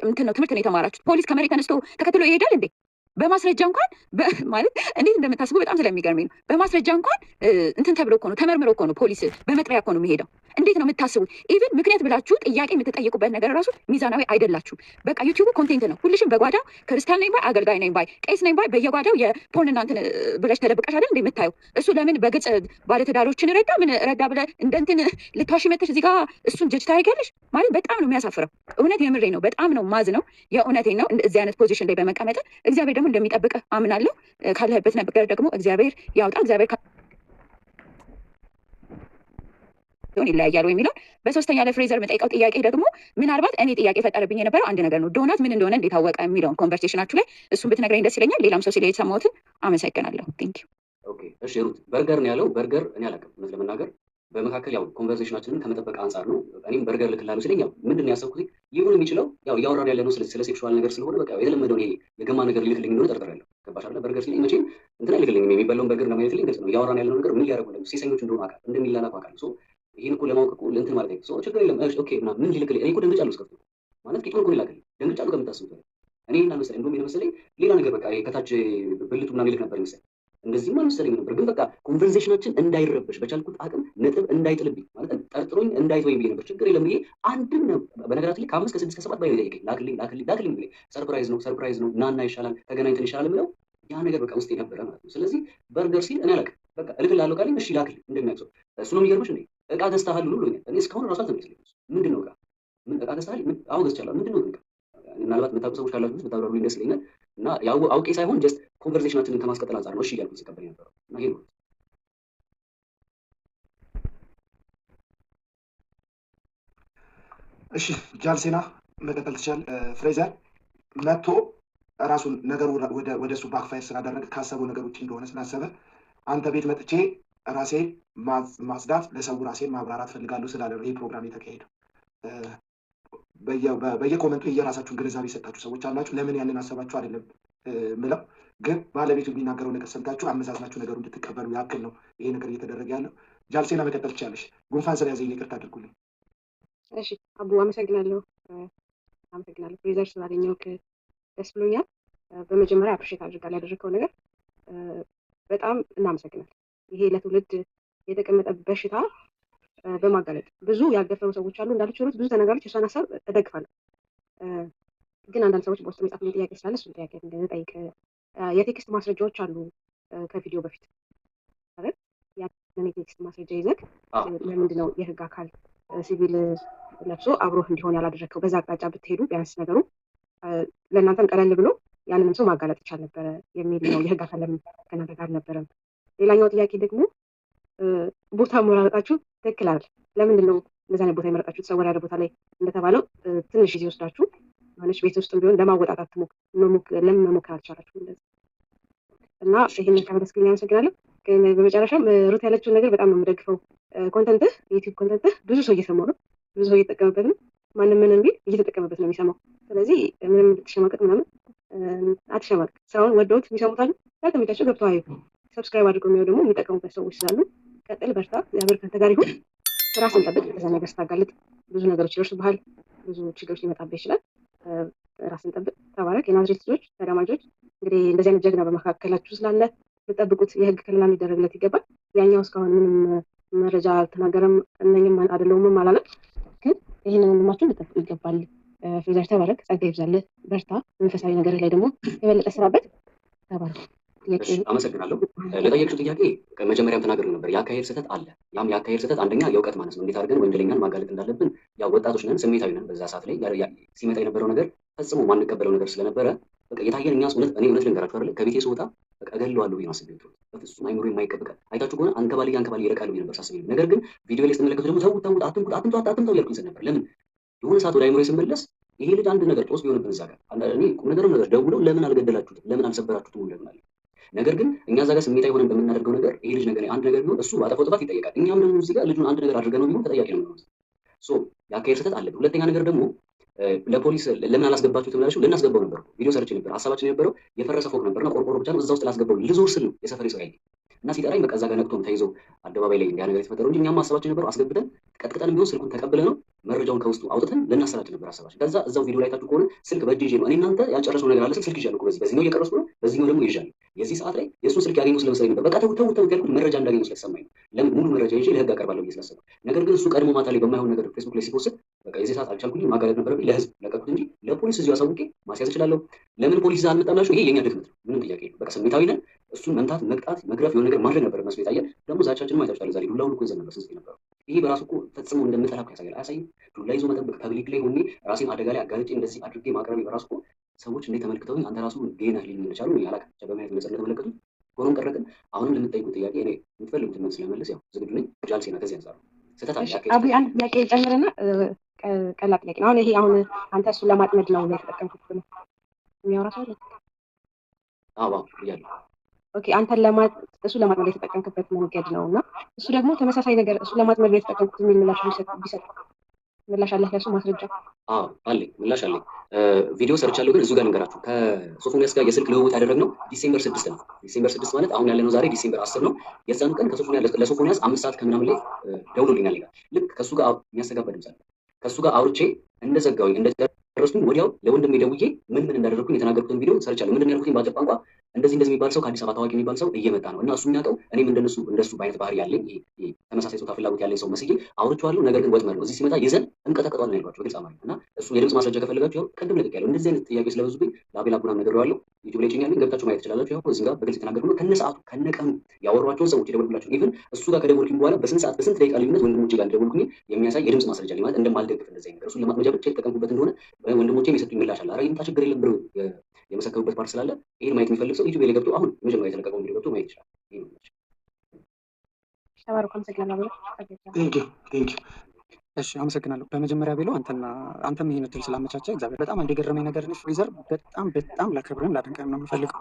እንትን ነው ትምህርት ነው የተማራችሁት? ፖሊስ ከመሬት ተነስቶ ተከትሎ ይሄዳል እንዴ? በማስረጃ እንኳን ማለት እንዴት እንደምታስቡ በጣም ስለሚገርመኝ ነው። በማስረጃ እንኳን እንትን ተብሎ እኮ ነው ተመርምሮ እኮ ነው ፖሊስ በመጥሪያ እኮ ነው የሚሄደው። እንዴት ነው የምታስቡት? ኢቭን ምክንያት ብላችሁ ጥያቄ የምትጠይቁበት ነገር ራሱ ሚዛናዊ አይደላችሁም። በቃ ዩቲዩቡ ኮንቴንት ነው። ሁልሽም በጓዳው ክርስቲያን ነኝ ባይ፣ አገልጋይ ነኝ ባይ፣ ቄስ ነኝ ባይ በየጓዳው የፖርን እናንትን ብለሽ ተደብቀሽ አይደል እንደ የምታየው። እሱ ለምን በግልጽ ባለትዳሮችን ረዳ ምን ረዳ ብለ እንደ እንትን ልትዋሺ መተሽ እዚህ ጋር እሱን ጀጅ ታደርጊያለሽ ማለት በጣም ነው የሚያሳፍረው። እውነት የምሬ ነው። በጣም ነው ማዝ ነው። የእውነቴ ነው። እዚህ አይነት ፖዚሽን ላይ በመቀመጥ እግዚአብሔር ደግሞ እንደሚጠብቅ አምናለሁ። ካለህበት ነገር ደግሞ እግዚአብሔር ያውጣ። እግዚአብሔር ይለያያሉ የሚለው በሶስተኛ ለፍሬዘር መጠይቀው ጥያቄ ደግሞ ምናልባት እኔ ጥያቄ ፈጠረብኝ የነበረው አንድ ነገር ነው። ዶናት ምን እንደሆነ እንዴት አወቀ የሚለውን ኮንቨርሴሽናችሁ ላይ እሱን ብትነግረኝ ደስ ይለኛል። ሌላም ሰው ሲል የተሰማሁትን አመሰግናለሁ። ቴንክ ዩ። ኦኬ እሺ ሩት፣ በርገር ነው ያለው። በርገር እኔ አላውቅም እውነት ለመናገር በመካከል ያው ኮንቨርሴሽናችንን ከመጠበቅ አንጻር ነው። እኔም በርገር ልክላለሁ ሲለኝ ያው ምንድን ነው ያሰብኩት ሊሆን የሚችለው ያው እያወራን ያለ ነው ስለ ሴክሹዋል ነገር ስለሆነ በቃ የተለመደውን ይሄ የገማ ነገር ሊልክልኝ እንደሆነ ጠርጥሬያለሁ። ገባሽ አይደለ? በርገር ሲለኝ መቼም እንትን አይልክልኝም። የሚበላውን በርገር ነው የሚልክልኝ። ግልጽ ነው። እያወራን ያለነው ነገር ምን ሊያደርጉ እንደሚችሉ ሴሰኞች እንደሆኑ አውቃለሁ፣ እንደሚላላኩ አውቃለሁ። ይህን እኮ ለማወቅ እኮ እንትን ማለት ነው። ችግር የለም ኦኬ ምናምን ምን ሊልክልኝ እኔ እኮ ደንግጫለሁ። እስከፍቶ ማለት ቂጡን እኮ ሊላክልኝ ደንግጫለሁ ከምታስቡት በላይ እኔ ይህን አልመሰለኝ። እንደውም የመሰለኝ ሌላ ነገር በቃ ከታች ብልቱ ምናምን ይልክ ነበር ይመስለኝ። እንደዚህም አልመሰለኝ ነበር። ግን በቃ ኮንቨርሴሽናችን እንዳይረበሽ በቻልኩት አቅም ነጥብ እንዳይጥልብኝ ማለት ጠርጥሮኝ እንዳይተወኝ ብዬ ነበር። ችግር የለም ብዬ አንድም ነው በነገራችን ላይ ከ5 ከ6 ከ7 ባይ ጠይቀኝ ላክልኝ ብለኝ ሰርፕራይዝ ነው ናና ይሻላል ተገናኝተን ይሻላል የምለው ያ ነገር በቃ ውስጥ የነበረ ማለት ነው። ስለዚህ በርገር ሲል እኔ አላውቅም በቃ እልክልሃለሁ ካለኝ እሺ ላክልኝ እንደሚያውቅ ሰው እሱ ነው የሚገርምሽ እንዴ እቃ ገዝተሃል ሁሉ ብሎኛል። እኔ እስካሁን ራሱ አልተመለሰልኝም። ምንድን ነው እቃ ምን እቃ ገዝተሃል? አሁን ገዝቻለሁ። ምንድን ነው እቃ? ምናልባት የምታውቁ ሰዎች ካላችሁ ብታብራሩልኝ ደስ ይለኛል። እና ያው አውቄ ሳይሆን ጀስት ኮንቨርሴሽናችንን ከማስቀጠል አንጻር ነው እሺ እያልኩ ስቀበል የነበረው እና ይሄ ነው። እሺ ጃልሴና መቀጠል ትችል። ፍሬዘር መጥቶ ራሱን ነገሩ ወደ እሱ ባክፋየር ስላደረገ ካሰበው ነገር ውጭ እንደሆነ ስላሰበ አንተ ቤት መጥቼ ራሴን ማጽዳት፣ ለሰው ራሴን ማብራራት ፈልጋለሁ ስላለ ነው ይህ ፕሮግራም የተካሄደው። በየኮመንቱ የየራሳችሁን ግንዛቤ የሰጣችሁ ሰዎች አላችሁ። ለምን ያንን አሰባችሁ አይደለም ምለው፣ ግን ባለቤቱ የሚናገረው ነገር ሰምታችሁ አመዛዝናችሁ ነገሩ እንድትቀበሉ ያክል ነው ይሄ ነገር እየተደረገ ያለው። ጃልሴና መቀጠል ትችላለሽ። ጉንፋን ስለያዘኝ ይቅርታ አድርጉልኝ። እሺ አቡ አመሰግናለሁ። ፍሬዘር ስላገኘው ደስ ብሎኛል። በመጀመሪያ አፕሪሼት አድርጋለሁ ያደረግከው ነገር በጣም እናመሰግናል። ይሄ ለትውልድ የተቀመጠ በሽታ በማጋለጥ ብዙ ያልደፈሩ ሰዎች አሉ እንዳለች ብዙ ተናጋሪዎች የሷን ሀሳብ እደግፋለሁ። ግን አንዳንድ ሰዎች በውስጥ መጻፍ ጥያቄ ስላለ እሱን ጥያቄ እንድንጠይቅ የቴክስት ማስረጃዎች አሉ ከቪዲዮ በፊት አይደል? ያንን የቴክስት ማስረጃ ይዘህ ለምንድነው የህግ አካል ሲቪል ለብሶ አብሮህ እንዲሆን ያላደረግከው? በዛ አቅጣጫ ብትሄዱ ቢያንስ ነገሩ ለእናንተም ቀለል ብሎ ያንንም ሰው ማጋለጥ ይቻል ነበረ የሚል ነው። የህግ አካል ለምን ከእናንተ ጋር አልነበረም? ሌላኛው ጥያቄ ደግሞ ቦታ መራረጣችሁ ትክክል አይደል? ለምንድን ነው እንደዛ አይነት ቦታ የመረጣችሁት? ሰው ያለ ቦታ ላይ እንደተባለው ትንሽ ጊዜ ወስዳችሁ ማለች ቤት ውስጥ ቢሆን ለማወጣጣት ለምን መሞከር አልቻላችሁም? እንደዚህ እና ይህንን ከመለስክልኝ አመሰግናለሁ። ግን በመጨረሻም ሩት ያለችውን ነገር በጣም ነው የምደግፈው። ኮንተንትህ የዩቲዩብ ኮንተንትህ ብዙ ሰው እየሰማው ነው፣ ብዙ ሰው እየተጠቀመበት ነው። ማንም ምንም ቢል እየተጠቀመበት ነው የሚሰማው። ስለዚህ ምንም ተሸማቀቅ ምናምን አትሸማቀቅ። ስራውን ወደውት የሚሰሙት አሉ፣ ያልተመቻቸው ገብተው አዩ። ሰብስክራይብ አድርገው የሚያዩ ደግሞ የሚጠቀሙበት ሰዎች ስላሉ ቀጥል፣ በርታ፣ እግዚአብሔር ከአንተ ጋር ይሁን። ራስን ጠብቅ። በዛ ነገር ስታጋልጥ ብዙ ነገሮች ይደርሱብሃል፣ ብዙ ችግሮች ሊመጣብህ ይችላል። ራስን ጠብቅ፣ ተባረክ። የናዝሬት ልጆች ተዳማጆች፣ እንግዲህ እንደዚህ አይነት ጀግና በመካከላችሁ ስላለ ልጠብቁት፣ የህግ ከለላ ሊደረግለት ይገባል። ያኛው እስካሁን ምንም መረጃ አልተናገረም፣ እነኝም አይደለውም አላለም። ግን ይህንን ወንድማችሁን ልጠብቁ ይገባል። ፍሬዘር ተባረክ፣ ጸጋ ይብዛልህ፣ በርታ። መንፈሳዊ ነገር ላይ ደግሞ የበለጠ ስራበት። ተባረክ። አመሰግናለሁ። ለጠየቅሽው ጥያቄ መጀመሪያም ተናገር ነበር። የአካሄድ ስህተት አለ። ያም የአካሄድ ስህተት አንደኛ የእውቀት ማነስ ነው። እንዴት አድርገን ወንጀለኛን ማጋለጥ እንዳለብን ያው ወጣቶች ነን፣ ስሜታዊ ነን። በዛ ሰዓት ላይ ሲመጣ የነበረው ነገር ፈጽሞ ማንቀበለው ነገር ስለነበረ በቃ የታየን እኛስ እኔ እውነት ልንገራችሁ አይደለ ከቤቴ ስወጣ በቃ እገለዋለሁ ብዬ ነው አስቤ የወጣሁት። በፍጹም አይምሮ የማይቀበል አይታችሁ ከሆነ አንከባልዬ ይርቃል ብዬ ነበር ሳስብ። ነገር ግን ቪዲዮ ላይ ስትመለከቱ ደግሞ ተውት፣ አትምጡ እያልኩኝ ስል ነበር። ለምን የሆነ ሰዓት ወደ አይምሮ ስመለስ ይሄ ልጅ አንድ ነገር ጦስ ቢሆንብን እዛ ጋር እኔ ቁም ነገር ደውለው ለምን አልገደላችሁትም፣ ለምን አልሰበራችሁትም እንደምናለ። ነገር ግን እኛ እዛ ጋር ስሜታዊ ሆነን በምናደርገው ነገር ይሄ ልጅ ነገር አንድ ነገር ቢሆን እሱ ባጠፋው ጥፋት ይጠየቃል። እኛም ደግሞ እዚህ ጋር ልጁን አንድ ነገር አድርገን ነው ቢሆን ተጠያቂ ነው የሚሆነው። የአካሄድ ስህተት አለብን። ሁለተኛ ነገር ደግሞ ለፖሊስ ለምን አላስገባችሁትም ላልሽው ልናስገባው ነበር። ቪዲዮ ሰርች ነበር። ሀሳባችን የነበረው የፈረሰ ፎቅ ነበርና ቆርቆሮ ብቻ ነው እዛ ውስጥ ላስገባው ልዞር ስል ነው የሰፈሬ ሰው ያየኝ እና ሲጠራኝ በቃ እዛ ጋር ነቅቶም ተይዞ አደባባይ ላይ እንዲያ ነገር የተፈጠረው እንጂ እኛም ሀሳባችን የነበረው አስገብተን ቀጥቅጠን ቢሆን ስልኩን ተቀብለ ነው መረጃውን ከውስጡ አውጥተን ልናሰራጭ ነበር ሀሳባችን። ከዛ እዛው ቪዲዮ ላይ ታችሁ ከሆነ ስልክ በእጅ ይዤ ነው እኔ እናንተ ያልጨረስነው ነገር አለ ስልክ ይዣለሁ። በዚህኛው እየቀረስኩ ነው፣ በዚህኛው ደግሞ ይዣለሁ። የዚህ ሰዓት ላይ የእሱን ስልክ ያገኘው ስለመሰለኝ ነበር። በቃ ተውት ያልኩት መረጃ እንዳገኘው ስለተሰማኝ ነው። ለምን ሙሉ መረጃ ይዤ ለህግ አቀርባለሁ ብዬ ስላሰብኩ። ነገር ግን እሱ ቀድሞ ማታ ላይ በማይሆን ነገር ፌስቡክ ላይ ሲፖስት በቃ የዚህ ሰዓት አልቻልኩኝም፣ ማጋለጥ ነበረብኝ። ለህዝብ ለቀቁት እንጂ ለፖሊስ እዚሁ አሳውቄ ማስያዝ እችላለሁ። ለምን ፖሊስ እዛ አልመጣም ላልሽው ይሄ የኛ ድክመት ነው፣ ምንም ጥያቄ የለውም። በቃ ስሜታዊ ነን። እሱን መምታት፣ መቅጣት፣ መግረፍ የሆነ ነገር ማድረግ ነበር መስሎ የታየን። ደግሞ ዛቻችንም አይታችኋል። ዛሬ ዱላውን እኮ ይዘን ነበር ስንት ነበረው። ይሄ በራሱ እኮ ፈጽሞ እንደምጠላ እኮ ያሳያል። አያሳይም? ዱላ ይዞ መጠበቅ፣ ፐብሊክ ላይ ሆኜ ራሴን አደጋ ላይ አጋልጬ እንደዚህ አድርጌ ማቅረብ በራሱ እኮ ሰዎች እንዴት ተመልክተውኝ አንተ ራሱ ጌነህ ሊሉ እንደቻሉ አላውቅም። ብቻ በማየት መሰረት እንደተመለከቱት ሆኖም ቀረ። ግን አሁንም ለምትጠይቁት ጥያቄ እኔ የምትፈልጉትን መልስ ለመመለስ ያው ዝግጁ ነኝ። ጃልሴና ከዚህ አንጻር ስህተት አለ። አብይ አንድ ጥያቄ ጨምርና ቀላል ጥያቄ ነው። አሁን ይሄ አሁን አንተ እሱን ለማጥመድ ነው የተጠቀምኩት ብሎ የሚያወራ ሰው አለ? አዎ እያለሁ ኦኬ፣ አንተን እሱን ለማጥመድ የተጠቀምክበት መንገድ ነው እና እሱ ደግሞ ተመሳሳይ ነገር እሱን ለማጥመድ ነው የተጠቀምኩት የሚል ምላሽ ቢሰጥ ምላሽ አለህ? ለእሱ ማስረጃ? አዎ አለኝ፣ ምላሽ አለኝ። ቪዲዮ ሰርቻለሁ። ግን እዚሁ ጋር ልንገራችሁ። ከሶፎንያስ ጋር የስልክ ልውውጥ ያደረግነው ዲሴምበር 6 ነው። ዲሴምበር 6 ማለት አሁን ያለነው ዛሬ ዲሴምበር 10 ነው። የዛኑ ቀን ለሶፎንያስ 5 ሰዓት ከምናምን ላይ ደውሎልኛል። ልክ ከእሱ ጋር የሚያስተጋባ ድምፅ አለ። ከእሱ ጋር አውርቼ እንደዘጋሁኝ እንደጨረስኩኝ ወዲያው ለወንድሜ ደውዬ ምን እንዳደረግኩኝ የተናገርኩትን ቪዲዮ ሰርቻለሁ። ምንድን ነው ያልኩትኝ? በአጭር ቋንቋ እንደዚህ የሚባል ሰው ከአዲስ አበባ ታዋቂ የሚባል ሰው እየመጣ ነው እና እሱ የሚያውቀው እኔም እንደሱ በአይነት ባህሪ ያለኝ ተመሳሳይ ጾታ ፍላጎት ያለኝ ሰው መስዬ አውርቼዋለሁ። ነገር ግን ወጥመድ ነው፣ እዚህ ሲመጣ ይዘን እንቀጠቅጠዋለን ያልኳቸው በግልጽ አማርኛ። እና እሱ የድምፅ ማስረጃ ከፈለጋችሁ ያው ቅድም ልኬያለሁ። እንደዚህ አይነት ጥያቄ ስለበዙብኝ ለአቤል አቡናም ነግሬዋለሁ። ዩቲዩብ ላይ ጭኛለሁ፣ ገብታችሁ ማየት ትችላላችሁ። ያው እዚህ ጋር በግልጽ የተናገርኩት ከነ ሰዓቱ ከነ ቀኑ ያወሯቸውን ሰዎች የደወልኩላቸው ኢቭን እሱ ጋር ከደወልኩኝ በኋላ በስንት ሰዓት በስንት ደቂቃ ልዩነት ወንድሞቼ ጋር እንደደወልኩኝ የሚያሳይ የድምፅ ማስረጃ ላይ ማለት እንደማልደግፍ እንደዚህ ነገር እሱን ለማጥመጃ ብቻ የተጠቀምኩበት እንደሆነ ወንድሞቼም የሰጡኝ ምላሽ አለ። ኧረ ይምጣ ችግር የለም ብለው የመሰከሩበት ፓርት ስላለ ይህን ማየት የሚፈልግ ሰው ዩቲዩብ ላይ ገብቶ አሁን መጀመሪያ የተለቀቀውን ቪዲዮ ገብቶ ማየት ይችላል። ተባረኩ። አመሰግናለሁ። እሺ አመሰግናለሁ። በመጀመሪያ ቢለው አንተም ይህን እድል ስላመቻቸ እግዚአብሔር በጣም አንድ የገረመኝ ነገር እኔ ፍሬዘር በጣም ላከብርህም ላደንቅህም ነው የምፈልገው።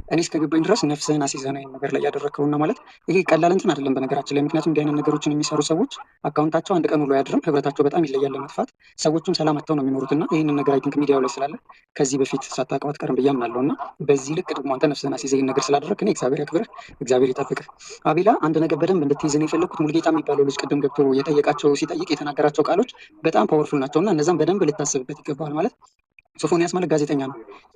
እኔ እስከገባኝ ድረስ ነፍስህን አስይዘህ ይህን ነገር ላይ ያደረግከውና ማለት ይሄ ቀላል እንትን አይደለም በነገራችን ላይ። ምክንያቱም እንዲህ አይነት ነገሮችን የሚሰሩ ሰዎች አካውንታቸው አንድ ቀን ውሎ አያድርም፣ ህብረታቸው በጣም ይለያል ለመጥፋት። ሰዎቹም ሰላም አጥተው ነው የሚኖሩትና ይህንን ነገር አይ ቲንክ ሚዲያው ላይ ስላለ ከዚህ በፊት ሳታውቀው አትቀርም ብዬ አምናለሁ። እና በዚህ ልክ ደግሞ አንተ ነፍስህን አስይዘህ ይህን ነገር ስላደረግክ እኔ እግዚአብሔር ያክብርህ፣ እግዚአብሔር ይጠብቅህ። አቤላ አንድ ነገር በደንብ እንድትይዝ ነው የፈለግኩት። ሙልጌታ የሚባለው ልጅ ቅድም ገብቶ ሲጠይቅ የተናገራቸው ቃሎች በጣም ፓወርፉል ናቸው እና እነዛም በደንብ ልታስብበት ይገባል። ማለት ሶፎንያስ ማለት ጋዜጠኛ ነው።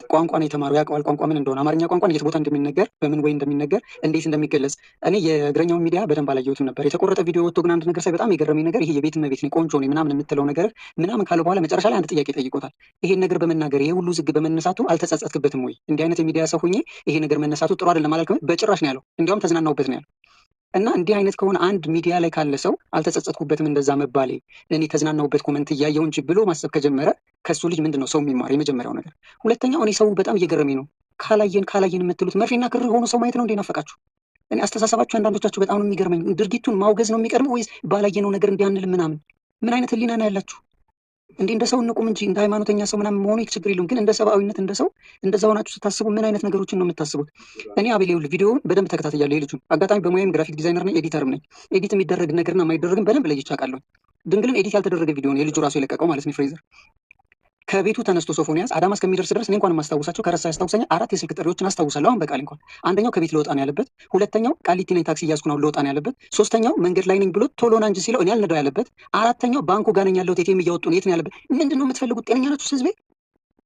ቋንቋን የተማረው ያውቀዋል። ቋንቋ ምን እንደሆነ አማርኛ ቋንቋን የት ቦታ እንደሚነገር በምን ወይ እንደሚነገር እንዴት እንደሚገለጽ። እኔ የእግረኛውን ሚዲያ በደንብ አላየሁትም ነበር። የተቆረጠ ቪዲዮ ወጥቶ ግን አንድ ነገር ሳይ በጣም የገረመኝ ነገር ይሄ የቤት እመቤት ነኝ ቆንጆ ነኝ ምናምን የምትለው ነገር ምናምን ካለ በኋላ መጨረሻ ላይ አንድ ጥያቄ ጠይቆታል። ይሄን ነገር በመናገር ይሄ ሁሉ ዝግ በመነሳቱ አልተጸጸትክበትም ወይ? እንዲህ አይነት የሚዲያ ሰው ሆኜ ይሄ ነገር መነሳቱ ጥሩ አይደለም አላልክም? በጭራሽ ነው ያለው። እንዲያውም ተዝናናውበት ነው ያለው። እና እንዲህ አይነት ከሆነ አንድ ሚዲያ ላይ ካለ ሰው አልተጸጸትኩበትም እንደዛ መባሌ እኔ ተዝናናውበት ኮመንት እያየው እንጂ ብሎ ማሰብ ከጀመረ ከሱ ልጅ ምንድን ነው ሰው የሚማር? የመጀመሪያው ነገር። ሁለተኛው እኔ ሰው በጣም እየገረመኝ ነው። ካላየን የምትሉት መርፌና ክር ሆኖ ሰው ማየት ነው እንዴ ናፈቃችሁ? እኔ አስተሳሰባችሁ አንዳንዶቻችሁ በጣም ነው የሚገርመኝ። ድርጊቱን ማውገዝ ነው የሚቀድመው ወይስ ባላየነው ነገር እንዲያንል ምናምን? ምን አይነት ህሊና ነው ያላችሁ? እንደ ሰው እንቁም እንጂ እንደ ሃይማኖተኛ ሰው ምናምን መሆኑ ችግር የለውም። ግን እንደ ሰብአዊነት እንደ ሰው እንደዛ ሆናችሁ ስታስቡ ምን አይነት ነገሮችን ነው የምታስቡት? እኔ አቤል ይኸውልህ ቪዲዮውን በደንብ ተከታተያለሁ። የልጁን አጋጣሚ በሙያም ግራፊክ ዲዛይነር ነኝ፣ ኤዲተርም ነኝ። ኤዲት የሚደረግ ነገርና የማይደረግን በደንብ ለይቼ አውቃለሁ። ድንግልን ኤዲት ያልተደረገ ቪዲዮ ነው የልጁ ራሱ የለቀቀው ማለት ነው። ፍሬዘር ከቤቱ ተነስቶ ሶፎንያስ አዳማ እስከሚደርስ ድረስ እኔ እንኳን የማስታውሳቸው ከረሳ ያስታውሰኛል 4 የስልክ ጥሪዎችን አስታውሳለሁ አሁን በቃል እንኳን። አንደኛው ከቤት ልወጣ ነው ያለበት፣ ሁለተኛው ቃሊቲ ነኝ ታክሲ እያዝኩ ነው ልወጣ ነው ያለበት፣ ሶስተኛው መንገድ ላይ ነኝ ብሎ ቶሎ ና እንጂ ሲለው እኔ አልነዳው ያለበት፣ አራተኛው ባንኩ ጋር ነኝ ያለሁት ኤቲኤም እያወጡ ነው የት ነው ያለበት። ምንድን ነው የምትፈልጉት? ጤነኛ ናችሁ ህዝቤ?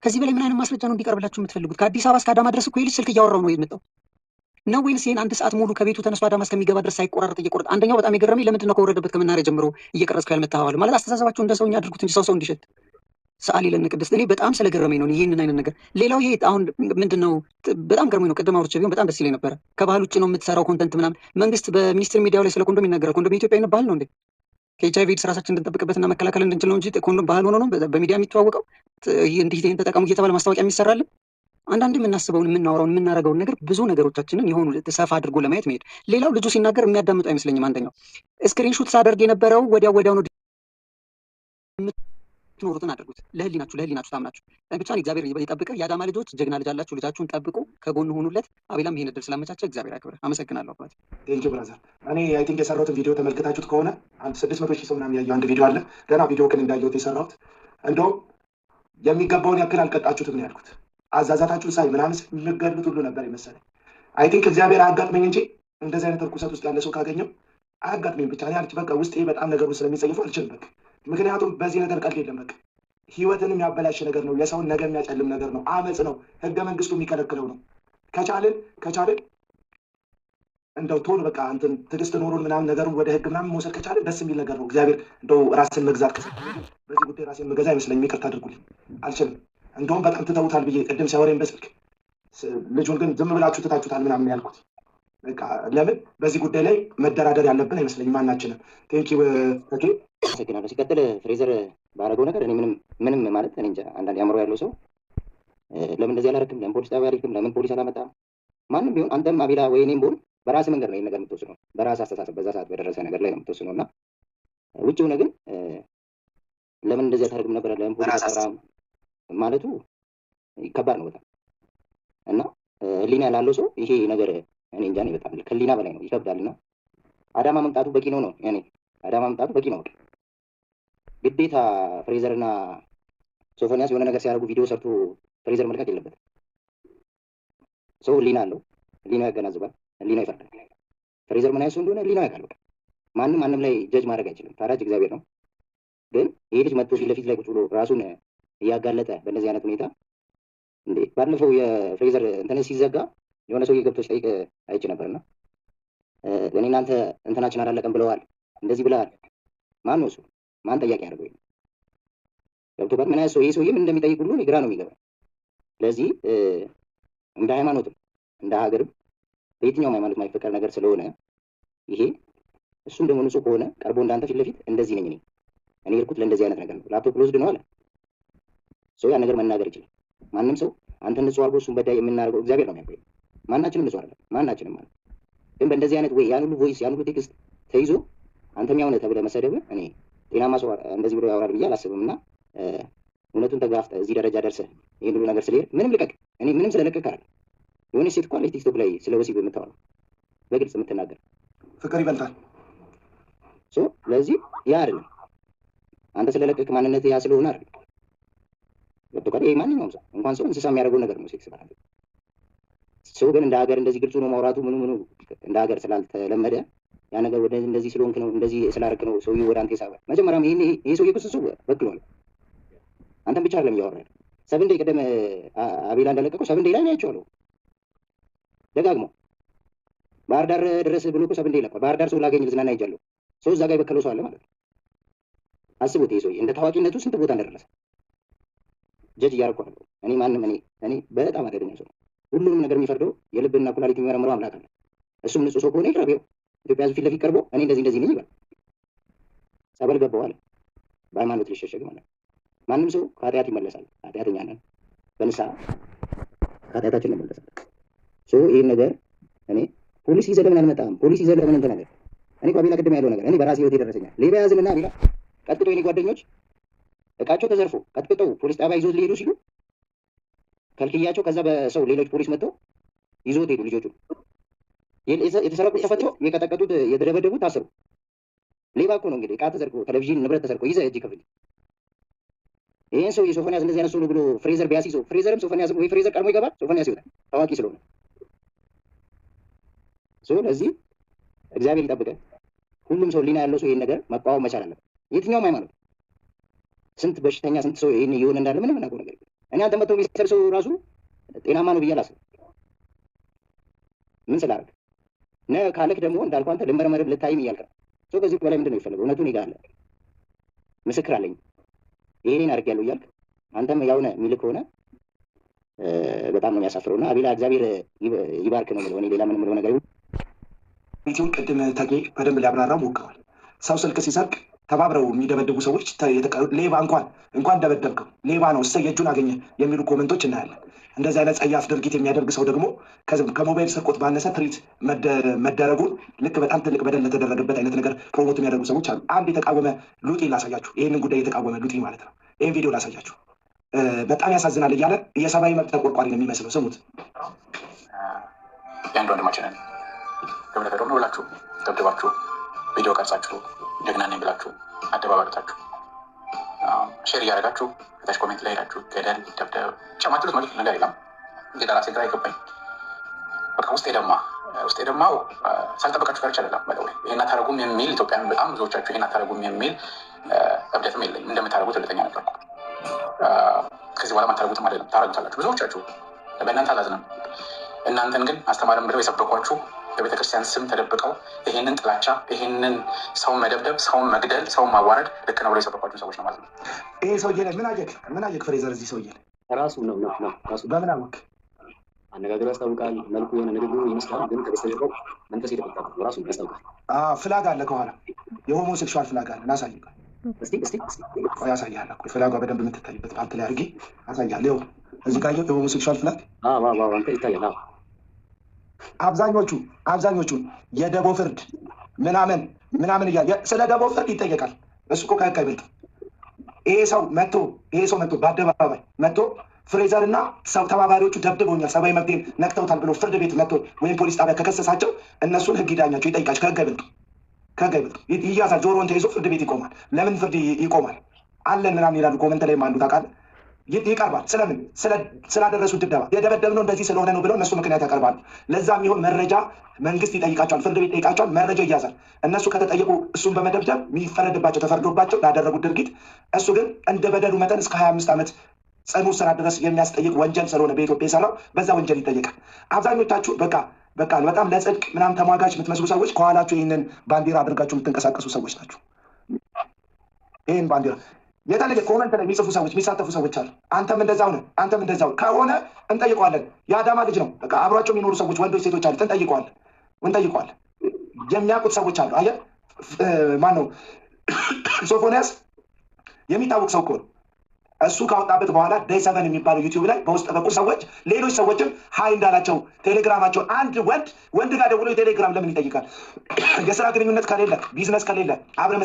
ከዚህ በላይ ምን አይነት ማስረጃ ነው እንዲቀርብላችሁ የምትፈልጉት? ከአዲስ አበባ እስከ አዳማ ድረስ እኮ የልጅ ስልክ እያወራው ነው የመጣው ነው ወይንስ ይሄን 1 ሰዓት ሙሉ ከቤቱ ተነስቶ አዳማ እስከሚገባ ድረስ ሳይቆራረጥ እየቆረጠ? አንደኛው በጣም የገረመኝ ለምንድን ነው ከወረደበት ከመናኸሪያ ጀምሮ እየቀረጽኩ ያልመጣኸው ማለት አስተሳሰባችሁ እንደ ሰውኛ አድርጉት እንጂ ሰው እንዲሸት ሰዓሊ ለነ ቅድስት እኔ በጣም ስለገረመኝ ነው ይሄንን አይነት ነገር። ሌላው ይሄ አሁን ምንድነው በጣም ገርሞኝ ነው። ቅድም አውርቼ ቢሆን በጣም ደስ ይለኝ ነበረ። ከባህል ውጭ ነው የምትሰራው ኮንተንት ምናምን። መንግስት በሚኒስትር ሚዲያው ላይ ስለ ኮንዶም ይናገራል። ኮንዶም የኢትዮጵያ አይነት ባህል ነው እንዴ? ከኤችአይቪ ኤድስ ራሳችን እንድንጠብቅበትና መከላከል እንድንችል ነው እንጂ ኮንዶም ባህል ሆኖ ነው በሚዲያ የሚተዋወቀው? እንዲህ ይሄን ተጠቀሙ እየተባለ ማስታወቂያ የሚሰራልን? አንዳንድ የምናስበውን የምናወራውን የምናደርገውን ነገር ብዙ ነገሮቻችንን የሆኑ ሰፋ አድርጎ ለማየት መሄድ። ሌላው ልጁ ሲናገር የሚያዳምጡ አይመስለኝም። አንደኛው ስክሪንሹት ሳደርግ የነበረው ወዲያው ነው ትኖሩትን አድርጉት። ለህሊናችሁ ታምናችሁ ብቻ እግዚአብሔር ይጠብቅህ። የአዳማ ልጆች ጀግና ልጅ አላችሁ። ልጃችሁን ጠብቁ፣ ከጎን ሆኑለት። አቤላም ይሄን እድል ስላመቻቸ እግዚአብሔር ያክብርህ። አመሰግናለሁ አባቴ። ቴንኪው ብራዘር። እኔ አይ ቲንክ የሰራሁትን ቪዲዮ ተመልክታችሁት ከሆነ አንድ 600,000 ሰው ምናምን ያየው አንድ ቪዲዮ አለ። ገና ቪዲዮ ግን እንዳየሁት የሰራሁት እንደውም የሚገባውን ያክል አልቀጣችሁትም ነው ያልኩት። አዛዛታችሁን ሳይ ምናምን የምትገድሉት ሁሉ ነበር የመሰለኝ። አይ ቲንክ እግዚአብሔር አያጋጥመኝ እንጂ እንደዚህ አይነት እርኩሰት ውስጥ ያለ ሰው ካገኘው አያጋጥመኝ ብቻ። እኔ በቃ ውስጤ በጣም ነገሩን ስለሚጸይፉ አልችልም በቃ። ምክንያቱም በዚህ ነገር ቀልድ የለም በቃ። ህይወትንም ያበላሽ ነገር ነው። የሰውን ነገር የሚያጨልም ነገር ነው። አመፅ ነው። ህገ መንግስቱ የሚከለክለው ነው። ከቻልን እንደው ቶሎ በቃ እንትን ትዕግስት ኖሮን ምናምን ነገሩን ወደ ህግ ምናምን መውሰድ ከቻልን ደስ የሚል ነገር ነው። እግዚአብሔር እንደው ራስን መግዛት በዚህ ጉዳይ ራሴን መገዛ አይመስለኝም። ይቅርታ አድርጉልኝ፣ አልችልም። እንደውም በጣም ትተውታል ብዬ ቅድም ሲያወራኝ በስልክ ልጁን ግን ዝም ብላችሁ ትታችሁታል ምናምን ያልኩት በቃ ለምን በዚህ ጉዳይ ላይ መደራደር ያለብን አይመስለኝም ማናችንም። ቴንኪው ኦኬ። አመሰግናለሁ። ሲቀጥል ፍሬዘር ባደረገው ነገር እኔ ምንም ማለት እኔ እንጃ። አንዳንድ ያምሮ ያለው ሰው ለምን እንደዚህ አላደረክም፣ ለምን ፖሊስ ጣቢያ አልሄድክም፣ ለምን ፖሊስ አላመጣም? ማንም ቢሆን አንተም አቤላ ወይ እኔም ቢሆን በራስህ መንገድ ነው ይሄን ነገር የምትወስነው፣ በራስህ አስተሳሰብ በዛ ሰዓት በደረሰ ነገር ላይ ነው የምትወስነው። እና ውጭ ሆነ ግን ለምን እንደዚህ አታደርግም ነበር፣ ለምን ፖሊስ አልጠራም ማለቱ ከባድ ነው በጣም። እና ህሊና ላለው ሰው ይሄ ነገር እኔ እንጃ በጣም ከህሊና በላይ ነው፣ ይከብዳል። እና አዳማ መምጣቱ በቂ ነው ያኔ አዳማ መምጣቱ በቂ ነው። ግዴታ ፍሬዘርና ሶፎንያስ የሆነ ነገር ሲያደርጉ ቪዲዮ ሰርቶ ፍሬዘር መልቀቅ የለበትም። ሰው ህሊና አለው፣ ህሊናው ያገናዝባል፣ ህሊናው ይፈርዳል። ፍሬዘር ምን አይነት ሰው እንደሆነ ህሊናው ያውቃል። ማንም ላይ ጀጅ ማድረግ አይችልም። ታራጅ እግዚአብሔር ነው። ግን ይሄ ልጅ መጥቶ ፊት ለፊት ላይ ቁጭ ብሎ ራሱን እያጋለጠ በእነዚህ አይነት ሁኔታ እንዴ! ባለፈው የፍሬዘር እንትን ሲዘጋ የሆነ ሰውዬ ገብቶ ሲጠይቅ አይቼ ነበርና እኔ እናንተ እንትናችን አላለቀም ብለዋል፣ እንደዚህ ብለዋል። ማን ነው እሱ? ማን ጠያቂ ያደርገው? ገብቶሃል? ምን አይነት ሰው ይሄ ሰውዬ ምን እንደሚጠይቅ ሁሉ ግራ ነው የሚገባኝ። ስለዚህ እንደ ሃይማኖትም እንደ ሀገርም በየትኛውም ሃይማኖት የማይፈቀድ ነገር ስለሆነ ይሄ እሱም ደግሞ ንጹህ ከሆነ ቀርቦ እንዳንተ ፊት ለፊት እንደዚህ ነኝ እኔ እርኩት ለእንደዚህ አይነት ነገር ነው ላፕቶፕ ልወስድ ነው አለ ሰው ያ ነገር መናገር ይችላል። ማንም ሰው አንተ ንጹህ አድርጎ እሱን በዳይ የምናደርገው እግዚአብሔር ነው የሚያውቀው። ማናችንም ንጹህ አይደለም፣ ማናችንም ማለት ግን በእንደዚህ አይነት ወይ ያን ሁሉ ቮይስ ያን ሁሉ ቴክስት ተይዞ አንተም ያው ነህ ተብለህ መሰደብ እኔ ጤናማ ሰው እንደዚህ ብሎ ያወራል ብዬ አላስብም። እና እውነቱን ተጋፍጠህ እዚህ ደረጃ ደርሰህ ይህን ሁሉ ነገር ስለሄድ ምንም ልቀቅ። እኔ ምንም ስለለቀቅ አይደል። የሆነች ሴት እኮ አለች ቲክቶክ ላይ ስለ ወሲብ የምታወራው በግልጽ የምትናገር ፍቅር ይበልጣል። ለዚህ ያ አይደለም አንተ ስለለቀቅ ማንነት ያ ስለሆነ አይደለም። ገብቶሃል? ይሄ ማንኛውም ሰው እንኳን ሰው እንስሳ የሚያደርገው ነገር ነው ሴክስ ማለት። ሰው ግን እንደ ሀገር እንደዚህ ግልጹ ነው ማውራቱ ምኑ እንደ ሀገር ስላልተለመደ ያ ነገር ወደ እንደዚህ ስለሆንክ ነው እንደዚህ ስላደረክ ነው ሰውዬው ወደ አንተ ይሳባል። መጀመሪያም ይሄ ሰውዬ እኮ ሰው በክሏል። አንተም ብቻ አይደለም እያወራህ ያለው። 7 ዴይ ቀደም አቤላ እንደለቀቀው 7 ዴይ ላይ ያያቸዋለሁ ደጋግሞ ባህር ዳር ድረስ ብሎ እኮ 7 ዴይ ለቋል። ባህር ዳር ሰው ላገኝ ልዝናና ይጃለሁ። ሰው እዛ ጋር የበከለው ሰው አለ ማለት ነው። አስቡት ይሄ ሰውዬ እንደ ታዋቂነቱ ስንት ቦታ እንደደረሰ ጀጅ እያደረኩ ነው። እኔ ማንም እኔ በጣም አደገኛ ሰው ነው። ሁሉንም ነገር የሚፈርደው የልብና ኩላሊት የሚመረምረው አምላክ አለ። እሱም ንጹህ ሰው ከሆነ ይቅረብ። ኢትዮጵያ ሕዝብ ፊት ለፊት ቀርቦ እኔ እንደዚህ ነኝ ይበል። ጸበል ገባው አለ በሃይማኖት ሊሸሸግ ማለት ነው። ማንም ሰው ከኃጢአት ይመለሳል። ኃጢአተኛ ነን፣ በንስሐ ከኃጢአታችን እንመለሳለን። ይህን ነገር እኔ ፖሊስ ይዘህ ለምን አልመጣም? ፖሊስ ይዘህ ለምን እንትን ነገር እኔ አቤላ ቅድም ያለው ነገር እኔ በራሴ ህይወት ይደረሰኛል። ሌባ ያዝንና አቤላ ቀጥቅጦ የኔ ጓደኞች እቃቸው ተዘርፎ ቀጥቅጠው ፖሊስ ጣቢያ ይዞት ሊሄዱ ሲሉ ከልክያቸው፣ ከዛ በሰው ሌሎች ፖሊስ መጥተው ይዞት ሄዱ። ልጆቹ የተሰረቁት ተፈተው የቀጠቀጡት የተደበደቡት ታሰሩ። ሌባ እኮ ነው እንግዲህ እቃ ተሰርቆ ቴሌቪዥን ንብረት ተሰርቆ ይዘህ እጅ ክፍል ይህን ሰው የሶፎንያስ እንደዚህ አይነት ሰው ነው ብሎ ፍሬዘር ቢያስይዘው ፍሬዘርም ሶፎንያስም ወይ ፍሬዘር ቀድሞ ይገባል፣ ሶፎንያስ ይወጣል ታዋቂ ስለሆነ። ለዚህ እግዚአብሔር ይጠብቀን። ሁሉም ሰው ሊና ያለው ሰው ይህን ነገር መቃወም መቻል አለበት። የትኛውም ሃይማኖት ስንት በሽተኛ ስንት ሰው ይህን እየሆነ እንዳለ ምንም እናውቀው ነገር እኔ አንተ መጥቶ የሚሰር ሰው ራሱ ጤናማ ነው ብዬ አላስብም። ምን ስላደረግ ካለክ ደግሞ እንዳልኩ አንተ ልመረመርም ልታይም እያልክ ነው። ከዚህ በላይ ምንድን ነው የሚፈለገው? እውነቱን ይጋለ ምስክር አለኝ ይሄን አድርጌያለሁ እያልክ አንተም ያውነ የሚልክ ከሆነ በጣም ነው የሚያሳፍረው። እና አቤላ እግዚአብሔር ይባርክ ነው የምለው። እኔ ሌላ ምንም የምለው ነገር ቪዲዮን ቅድም ተጌ በደንብ ሊያብራራው ሞክረዋል። ሰው ስልክ ሲሰርቅ ተባብረው የሚደበድቡ ሰዎች ሌባ እንኳን ደበደብከው ሌባ ነው እሰይ የእጁን አገኘ የሚሉ ኮመንቶች እናያለን። እንደዚህ አይነት ጸያፍ ድርጊት የሚያደርግ ሰው ደግሞ ከሞባይል ስርቆት ባነሰ ትሪት መደረጉን ልክ በጣም ትልቅ በደል ለተደረገበት አይነት ነገር ፕሮሞት የሚያደርጉ ሰዎች አሉ። አንድ የተቃወመ ሉጢ ላሳያችሁ። ይህንን ጉዳይ የተቃወመ ሉጢ ማለት ነው። ይህን ቪዲዮ ላሳያችሁ። በጣም ያሳዝናል እያለ የሰብአዊ መብት ተቆርቋሪ ነው የሚመስለው። ስሙት። የአንድ ወንድማችንን ገብረ ፈዶ ነው ብላችሁ ደብድባችሁ ቪዲዮ ቀርጻችሁ ጀግና ነኝ ብላችሁ አደባባይ ወጣችሁ ሼር እያደረጋችሁ ከታች ኮሜንት ላይ ሄዳችሁ ገደል ደብደብ ጨማትሉት ማለት ነገር የለም። ጌታ ራሴ ግራ ይገባኝ። በቃ ውስጤ ደማው ሳልጠበቃችሁ ቀርቼ አይደለም። ይሄን አታረጉም የሚል ኢትዮጵያን በጣም ብዙዎቻችሁ ይሄን አታረጉም የሚል እብደትም የለኝም። እንደምታረጉት እርግጠኛ ነበርኩ። ከዚህ በኋላ ማታረጉትም አይደለም፣ ታረጉታላችሁ። ብዙዎቻችሁ በእናንተ አላዝንም። እናንተን ግን አስተማረን ብለው የሰበኳችሁ በቤተክርስቲያን ስም ተደብቀው ይሄንን ጥላቻ ይሄንን ሰውን መደብደብ፣ ሰውን መግደል፣ ሰውን ማዋረድ ልክ ነው ብለው የሰበኳችሁ ሰዎች ነው ማለት ነው። ይሄ ሰውዬ ላይ ምን አየክ ፍሬዘር? እዚህ ሰውዬ ላይ ራሱ ነው ራሱ በምን አወቅ? አነጋገሩ ያስታውቃል። መልኩ የሆነ ንግግሩ ይመስላል፣ ግን ከበስተጀርባው መንፈስ የተቆጣ ራሱ ያስታውቃል። ፍላግ አለ ከኋላ የሆሞሴክሹዋል ፍላግ አለ። ላሳይህ እስቲ ያሳያለሁ። ፍላጓ በደንብ የምትታይበት ፓርት ላይ አድርጌ አሳያለሁ። እዚህ ጋር የሆሞሴክሹዋል ፍላግ አንተ ይታያል። አብዛኞቹን የደቦ ፍርድ ምናምን እያለ ስለ ደቦ ፍርድ ይጠየቃል። እሱ እኮ ከህግ አይበልጥም። ይሄ ሰው መጥቶ በአደባባይ መጥቶ ፍሬዘር እና ሰው ተባባሪዎቹ ደብድቦኛል፣ ሰብአዊ መብቴን ነክተውታል ብሎ ፍርድ ቤት መጥቶ ወይም ፖሊስ ጣቢያ ከከሰሳቸው እነሱን ህግ ይዳኛቸው፣ ይጠይቃቸው። ከህግ አይበልጡ ይያዛል። ጆሮን ተይዞ ፍርድ ቤት ይቆማል። ለምን ፍርድ ይቆማል አለን ምናምን ይላሉ። ኮመንት ላይ አንዱ ታውቃለህ ይቀርባል። ስለምን ስላደረሱት ድብደባ የደበደብነው እንደዚህ ስለሆነ ነው ብለው እነሱ ምክንያት ያቀርባሉ። ለዛ የሚሆን መረጃ መንግስት ይጠይቃቸዋል፣ ፍርድ ቤት ይጠይቃቸዋል። መረጃ ይያዛል። እነሱ ከተጠየቁ እሱን በመደብደብ የሚፈረድባቸው ተፈርዶባቸው ላደረጉት ድርጊት እሱ ግን እንደ በደሉ መጠን እስከ 25 ዓመት ጽኑ እስራት ድረስ የሚያስጠይቅ ወንጀል ስለሆነ በኢትዮጵያ የሰራው በዛ ወንጀል ይጠየቃል። አብዛኞቻችሁ በቃ በጣም ለጽድቅ ምናምን ተሟጋች የምትመስሉ ሰዎች ከኋላችሁ ይህንን ባንዲራ አድርጋችሁ የምትንቀሳቀሱ ሰዎች ናቸው። ይህን ባንዲራ የተለየ ኮመንት ላይ የሚጽፉ ሰዎች የሚሳተፉ ሰዎች አሉ። አንተም እንደዛው ነህ፣ አንተም እንደዛው ከሆነ እንጠይቀዋለን። የአዳማ ልጅ ነው፣ በቃ አብሯቸው የሚኖሩ ሰዎች ወንዶች፣ ሴቶች አሉ። እንጠይቀዋለን። የሚያውቁት ሰዎች አሉ። አየህ ማነው ሶፎንያስ የሚታወቅ ሰው እኮ ነው። እሱ ካወጣበት በኋላ ዴይ 7 የሚባለው ዩቲዩብ ላይ በውስጥ በኩል ሰዎች ሌሎች ሰዎችም ሀይ እንዳላቸው ቴሌግራማቸውን አንድ ወንድ ጋር ደውሎ ቴሌግራም ለምን ይጠይቃል? የስራ ግንኙነት ከሌለ ቢዝነስ ከሌለ አብረ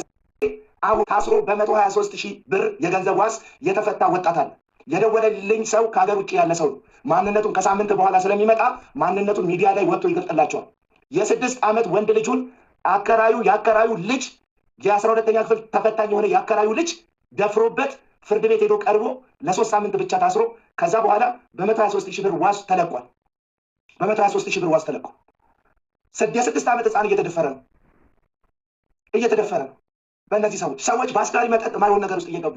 አሁን ታስሮ በ123,000 ብር የገንዘብ ዋስ የተፈታ ወጣት አለ። የደወለልኝ ሰው ከሀገር ውጭ ያለ ሰው ማንነቱን ከሳምንት በኋላ ስለሚመጣ ማንነቱን ሚዲያ ላይ ወጥቶ ይገልጥላቸዋል። የ6 ዓመት ወንድ ልጁን የአከራዩ ልጅ የ12ኛ ክፍል ተፈታኝ የሆነ የአከራዩ ልጅ ደፍሮበት ፍርድ ቤት ሄዶ ቀርቦ ለ3 ሳምንት ብቻ ታስሮ ከዛ በኋላ በ123,000 ብር ዋስ ተለቋል። በ123,000 ብር ዋስ ተለቋል። የ6 ዓመት ህፃን እየተደፈረ ነው። በእነዚህ ሰዎች በአስካሪ መጠጥ ማይሆን ነገር ውስጥ እየገቡ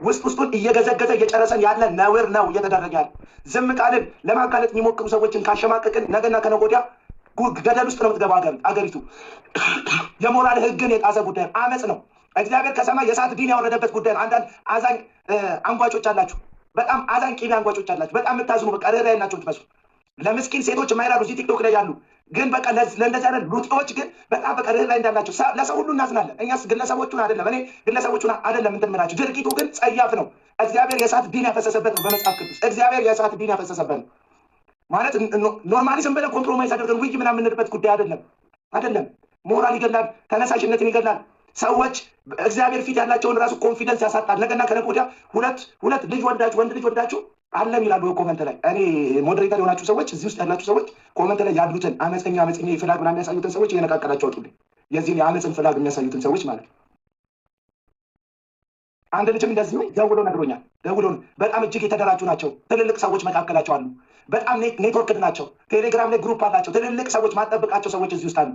ውስጡን እየገዘገዘ እየጨረሰን ያለ ነውር ነው እየተደረገ ያለ። ዝም ቃልን ለማጋለጥ የሚሞክሩ ሰዎችን ካሸማቀቅን ነገና ከነገ ወዲያ ገደል ውስጥ ነው የምትገባ አገሪቱ። የሞራል ህግን የጣሰ ጉዳይ አመፅ ነው። እግዚአብሔር ከሰማይ የእሳት ዲን ያወረደበት ጉዳይ ነው። አንዳንድ አዛኝ አንጓጮች አላችሁ፣ በጣም አዛኝ ቂቤ አንጓጮች አላችሁ። በጣም የምታዝኑ በቃ ርኅራኄ ናቸው ትመስሉ ለምስኪን ሴቶች የማይራሩ እዚህ ቲክቶክ ላይ ያሉ ግን በቃ ለእንደዚህ አይነት ሉጤዎች ግን በጣም በቃ ርኅራኄ እንዳላቸው ለሰው ሁሉ እናዝናለን። እኛስ ግለሰቦቹን አይደለም እኔ ግለሰቦቹን አይደለም እንትን የምላቸው፣ ድርጊቱ ግን ጸያፍ ነው። እግዚአብሔር የእሳት ዲን ያፈሰሰበት ነው። በመጽሐፍ ቅዱስ እግዚአብሔር የእሳት ዲን ያፈሰሰበት ነው ማለት ኖርማሊዝም ብለን ኮምፕሮማይዝ አድርገን ውይ ምናምን የምንልበት ጉዳይ አይደለም። ሞራል ይገላል፣ ተነሳሽነትን ይገላል። ሰዎች እግዚአብሔር ፊት ያላቸውን ራሱ ኮንፊደንስ ያሳጣል። ነገና ከነገ ወዲያ ሁለት ልጅ ወንድ ልጅ ወልዳችሁ አለም ይላሉ ኮመንት ላይ። እኔ ሞዴሬተር የሆናችሁ ሰዎች እዚህ ውስጥ ያላችሁ ሰዎች ኮመንት ላይ ያሉትን አመፀኛ ፍላግ ምናምን የሚያሳዩትን ሰዎች እየነቃቀላችሁ አውጡልኝ። የዚህን የአመፅን ፍላግ የሚያሳዩትን ሰዎች ማለት ነው። አንድ ልጅም እንደዚሁ ደውሎ ነግሮኛል። በጣም እጅግ የተደራጁ ናቸው። ትልልቅ ሰዎች መካከላቸው አሉ። በጣም ኔትወርክድ ናቸው። ቴሌግራም ላይ ግሩፕ አላቸው። ትልልቅ ሰዎች ማጠብቃቸው ሰዎች እዚህ ውስጥ አሉ።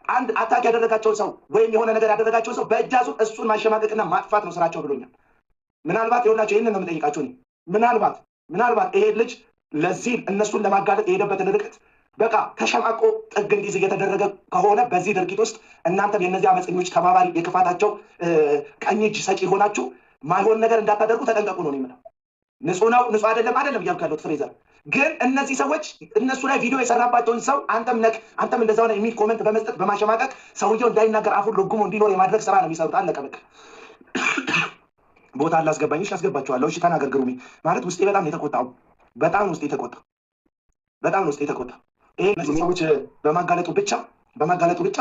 አንድ አታክ ያደረጋቸውን ሰው ወይም የሆነ ነገር ያደረጋቸውን ሰው በእጃዙ እሱን ማሸማቀቅና ማጥፋት ነው ስራቸው ብሎኛል። ምናልባት የሆናቸው ይህንን ነው የምጠይቃቸው። ምናልባት ይሄ ልጅ ለዚህ እነሱን ለማጋለጥ የሄደበትን ርቀት በቃ ተሸማቆ ጥግ እንዲይዝ እየተደረገ ከሆነ በዚህ ድርጊት ውስጥ እናንተም የእነዚህ አመፀኞች ተባባሪ የክፋታቸው ቀኝ እጅ ሰጪ ሆናችሁ ማይሆን ነገር እንዳታደርጉ ተጠንቀቁ ነው የምለው። ንጹህ አይደለም እያልኩ ያለሁት ፍሬዘር። ግን እነዚህ ሰዎች እነሱ ላይ ቪዲዮ የሰራባቸውን ሰው አንተም እንደዛ ሆነ የሚል ኮመንት በመስጠት በማሸማቀቅ ሰውየው እንዳይናገር አፉን ለጉሞ እንዲኖር የማድረግ ስራ ነው የሚሰሩት። አለቀ በቃ። ቦታ አላስገባኝ። እሺ አስገባችኋለሁ። እሺ ተናገር ግሩሜ። ማለት ውስጤ በጣም ነው የተቆጣው። በጣም ውስጤ የተቆጣ ይሄ እነዚህ ሰዎች በማጋለጡ ብቻ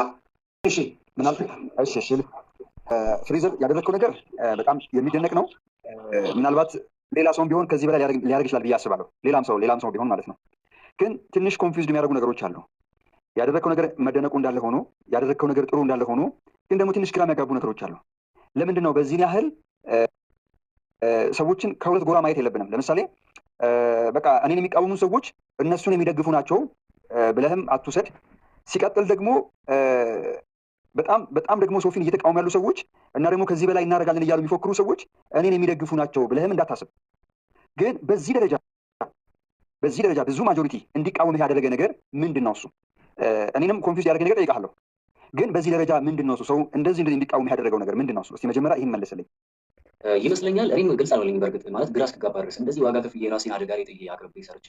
እሺ ምን አልክ? እሺ ፍሬዘር ያደረግከው ነገር በጣም የሚደነቅ ነው። ምናልባት ሌላ ሰውም ቢሆን ከዚህ በላይ ሊያደርግ ይችላል ብዬ አስባለሁ። ሌላም ሰው ቢሆን ማለት ነው። ግን ትንሽ ኮንፊውዝድ የሚያደርጉ ነገሮች አሉ። ያደረግከው ነገር መደነቁ እንዳለ ሆኖ ያደረግከው ነገር ጥሩ እንዳለ ሆኖ ግን ደግሞ ትንሽ ግራ የሚያጋቡ ነገሮች አሉ። ለምንድን ነው በዚህን ያህል ሰዎችን ከሁለት ጎራ ማየት የለብንም? ለምሳሌ በቃ እኔን የሚቃወሙ ሰዎች እነሱን የሚደግፉ ናቸው ብለህም አትውሰድ። ሲቀጥል ደግሞ በጣም ደግሞ ሶፊን እየተቃወሙ ያሉ ሰዎች እና ደግሞ ከዚህ በላይ እናደርጋለን እያሉ የሚፎክሩ ሰዎች እኔን የሚደግፉ ናቸው ብለህም እንዳታስብ። ግን በዚህ ደረጃ ብዙ ማጆሪቲ እንዲቃወምህ ያደረገ ነገር ምንድን ነው? እሱ እኔንም ኮንፊውዝ ያደረገ ነገር ጠይቃለሁ። ግን በዚህ ደረጃ ምንድን ነው እሱ ሰው እንደዚህ እንዲቃወምህ ያደረገው ነገር ምንድን ነው? እሱ እስቲ መጀመሪያ ይህን መልስልኝ። ይመስለኛል እኔም ግልጽ አልሆነልኝም። በእርግጥ ማለት ግራ እስክጋባ ድረስ እንደዚህ ዋጋ ከፍዬ ራሴን አደጋ ላይ ጥዬ አቅርቤ ሰርቼ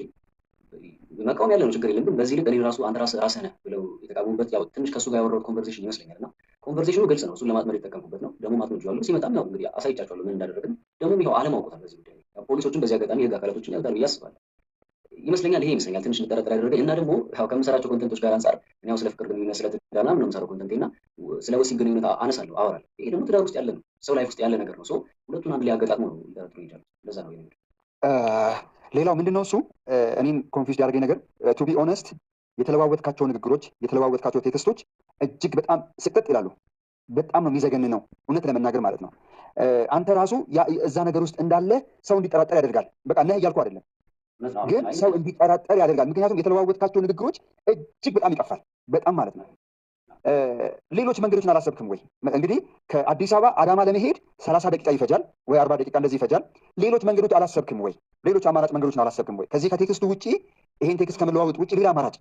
መቃወም ያለ ነው ችግር የለም። ግን በዚህ ልክ እኔ ራሱ አንተ ራስህ ነህ ብለው የተቃወሙበት ያው ትንሽ ከእሱ ጋር ያወራሁት ኮንቨርሴሽን ይመስለኛል። እና ኮንቨርሴሽኑ ግልጽ ነው። እሱን ለማጥመድ የተጠቀምኩበት ነው። ደግሞ ማጥመጃለሁ። ሲመጣም ያው እንግዲህ አሳይቻቸዋለሁ ምን እንዳደረግን። ደግሞ ይኸው አለማውቁታል በዚህ ጉዳይ ፖሊሶችን በዚህ አጋጣሚ የህግ አካላቶችን ያውቃሉ ብዬ አስባለሁ። ይመስለኛል ትንሽ እንጠረጠር ያደረገኝ እና ደግሞ ያው ከምሰራቸው ኮንተንቶች ጋር አንጻር እኔ ያው ስለ ፍቅር ግንኙነት ስለ ትዳር ምናምን ነው የምሰራው ኮንተንቴ እና ስለ ወሲብ ግንኙነት አነሳለሁ፣ አወራለሁ። ይሄ ደግሞ ትዳር ውስጥ ያለ ነው፣ ሰው ላይፍ ውስጥ ያለ ነገር ነው። ሁለቱን አንድ ላይ አገጣጥሞ ነው ሊጠረጥሩ ይችላሉ። ለዛ ነው ሌላው ምንድን ነው እሱ እኔን ኮንፊውዝ ያደርገኝ ነገር ቱ ቢ ኦነስት የተለዋወጥካቸው ንግግሮች የተለዋወጥካቸው ቴክስቶች እጅግ በጣም ስቅጥ ይላሉ። በጣም ነው የሚዘገን ነው እውነት ለመናገር ማለት ነው። አንተ ራሱ እዛ ነገር ውስጥ እንዳለ ሰው እንዲጠራጠር ያደርጋል። በቃ ነህ እያልኩ አይደለም፣ ግን ሰው እንዲጠራጠር ያደርጋል። ምክንያቱም የተለዋወጥካቸው ንግግሮች እጅግ በጣም ይቀፋል። በጣም ማለት ነው። ሌሎች መንገዶችን አላሰብክም ወይ? እንግዲህ ከአዲስ አበባ አዳማ ለመሄድ 30 ደቂቃ ይፈጃል ወይ 40 ደቂቃ እንደዚህ ይፈጃል። ሌሎች መንገዶች አላሰብክም ወይ? ሌሎች አማራጭ መንገዶችን አላሰብክም ወይ? ከዚህ ከቴክስቱ ውጪ ይሄን ቴክስት ከመለዋወጥ ውጪ ሌላ አማራጭ።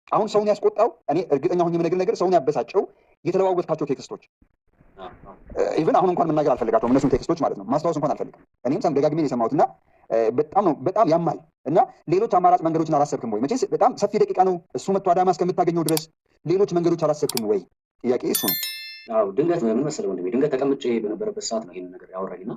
አሁን ሰውን ያስቆጣው እኔ እርግጠኛ ሆኜ የምነግርህ ነገር ሰውን ያበሳጨው የተለዋወጥካቸው ቴክስቶች ኢቭን አሁን እንኳን መናገር አልፈልጋቸውም እነሱን ቴክስቶች ማለት ነው። ማስታወስ እንኳን አልፈልግም። እኔም ደጋግሜ የሰማሁት እና በጣም ያማል። እና ሌሎች አማራጭ መንገዶችን አላሰብክም ወይ? መቼስ በጣም ሰፊ ደቂቃ ነው እሱ መጥቶ አዳማ እስከምታገኘው ድረስ ሌሎች መንገዶች አላሰብክም ወይ? ጥያቄ እሱ ነው። አዎ ድንገት ምን መሰለህ ወንድሜ፣ ድንገት ተቀምጬ በነበረበት ሰዓት ነው ይሄን ነገር ያወራኝ እና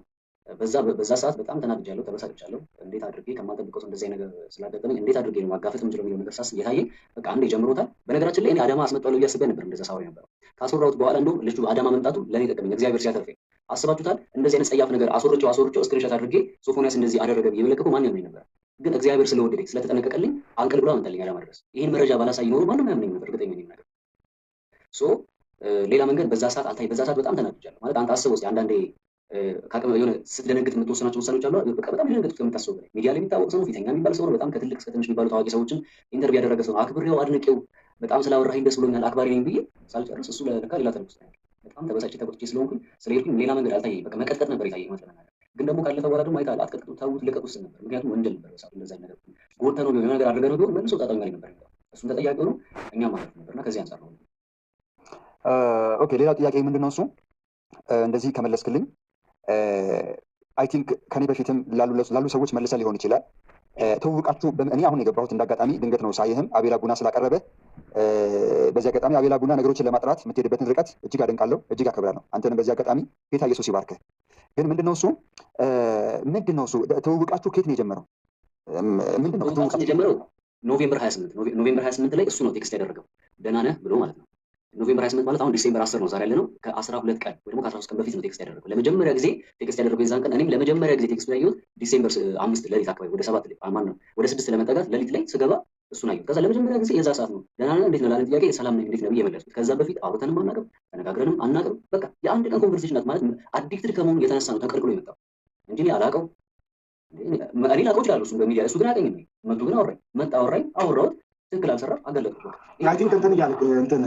በዛ ሰዓት በጣም ተናድጃለሁ፣ ተበሳጭቻለሁ። እንዴት አድርጌ ከማጠብቀው ሰው እንደዚህ ነገር ስላጋጠመኝ እንዴት አድርጌ ነው ማጋፈጥ የምችለው የሚለው ነገር ሳስብ እየታየኝ በቃ አንዴ ጀምሮታል። በነገራችን ላይ እኔ አዳማ አስመጣለሁ ብዬ አስቤ ነበር፣ እንደዛ ሳወራ ነበር። ካስወራሁት በኋላ እንደውም ልጁ አዳማ መምጣቱ ለእኔ ጠቀመኝ፣ እግዚአብሔር ሲያተርፈኝ። አስባችሁታል? እንደዚህ አይነት ጸያፍ ነገር አስወርቼው ስክሪንሾት አድርጌ ሶፎንያስ እንደዚህ አደረገ ብዬ የመለከው ማንም ያምነኝ ነበር። ግን እግዚአብሔር ስለወደደኝ ስለተጠነቀቀልኝ አንቀል ብሎ አመጣልኝ አዳማ ድረስ። ይህን መረጃ ባላሳይ ኖሮ ማንም ያምነኝ ነበር፣ እርግጠኛ ነኝ ነገር። ሶ ሌላ መንገድ በዛ ሰዓት በጣም ተናድጃለሁ። ማለት አንተ አስበው እስኪ አንዳንዴ ከአቅም የሆነ ስትደነግጥ የምትወስናቸው ውሳኔዎች አሉ። በቃ በጣም ሊደነግጥ ከምታስበው በላይ ሚዲያ ላይ የሚታወቅ ሰው ነው፣ ፊተኛ የሚባል ሰው ነው፣ በጣም ከትልቅ እስከ ትንሽ የሚባሉ ታዋቂ ሰዎችን ኢንተርቪው ያደረገ ሰው ነው። አክብሬው አድንቄው በጣም ስላወራኸኝ ደስ ብሎኛል አክባሪ ነኝ ብዬ ሳልጨርስ እሱ ለካ ሌላ ተነስቶ በጣም ተበሳጭ ተቆጥቼ ስለሆንኩኝ ስለሄድኩኝ ሌላ መንገድ አልታየኝም። በቃ መቀጥቀጥ ነበር የታየኝ ማለት ለመናገር። ግን ደግሞ ካለፈ በኋላ ደግሞ አይተሃል፣ አትቀጥቅጡ፣ ተዉት፣ ልቀቁት ስል ነበር። ምክንያቱም ወንጀል ነበር በሰዓቱ እንደዛ ነገር ጎድተህ ነው የሆነ ነገር አድርገህ ነው ቢሆን መልሶ ጣጣኛ ላይ ነበር እሱም ተጠያቂ ሆኖ እኛም ማለት ነበርና ከዚህ አንጻር ነው። ኦኬ ሌላው ጥያቄ ምንድን ነው እሱ እንደዚህ ከመለስክልኝ አይ ቲንክ ከኔ በፊትም ላሉ ሰዎች መልሰ ሊሆን ይችላል። ትውውቃችሁ እኔ አሁን የገባሁት እንዳጋጣሚ ድንገት ነው ሳይህም አቤላ ቡና ስላቀረበ በዚህ አጋጣሚ አቤላ ቡና ነገሮችን ለማጥራት የምትሄድበትን ርቀት እጅግ አደንቃለሁ፣ እጅግ አከብራለሁ። አንተንም በዚህ አጋጣሚ ጌታ ኢየሱስ ይባርክህ። ግን ምንድነው እሱ ትውውቃችሁ ከየት ነው የጀመረው? ምንድነው ትውውቃችሁ የጀመረው? ኖቬምበር 28 ላይ እሱ ነው ቴክስት ያደረገው ደህና ነህ ብሎ ማለት ነው። ኖቬምበር 28 ማለት አሁን ዲሴምበር 10 ነው ዛሬ ያለ ነው። ከ12 ቀን ወይ ደግሞ ከ13 ቀን በፊት ነው ቴክስት ያደረገው። ለመጀመሪያ ጊዜ ቴክስት ያደረገው የዛን ቀን እኔም ለመጀመሪያ ጊዜ ቴክስት ያየሁት ዲሴምበር 5 ሌሊት አካባቢ ወደ 7 ወደ 6 ለመጠጋት ሌሊት ላይ ስገባ እሱን አየሁት። ከዛ ለመጀመሪያ ጊዜ የዛ ሰዓት ነው ደህና ነህ እንዴት ነው ላለን ጥያቄ ሰላም ነኝ እንዴት ነው ብዬ መለስኩት። ከዛ በፊት አውርተንም አናውቅም፣ ተነጋግረንም አናውቅም። በቃ የአንድ ቀን ኮንቨርሴሽን ናት ማለት አዲክትድ ከመሆኑ የተነሳ ነው ተቀርቅሎ የመጣው እንጂ እኔ አላውቀው። እኔ ላውቀው እችላለሁ እሱን በሚዲያ እሱ ግን አያውቀኝም። መጡ ግን አወራሁት ትክክል አልሰራም አገለጥኩት። አይ ቲንክ እንትን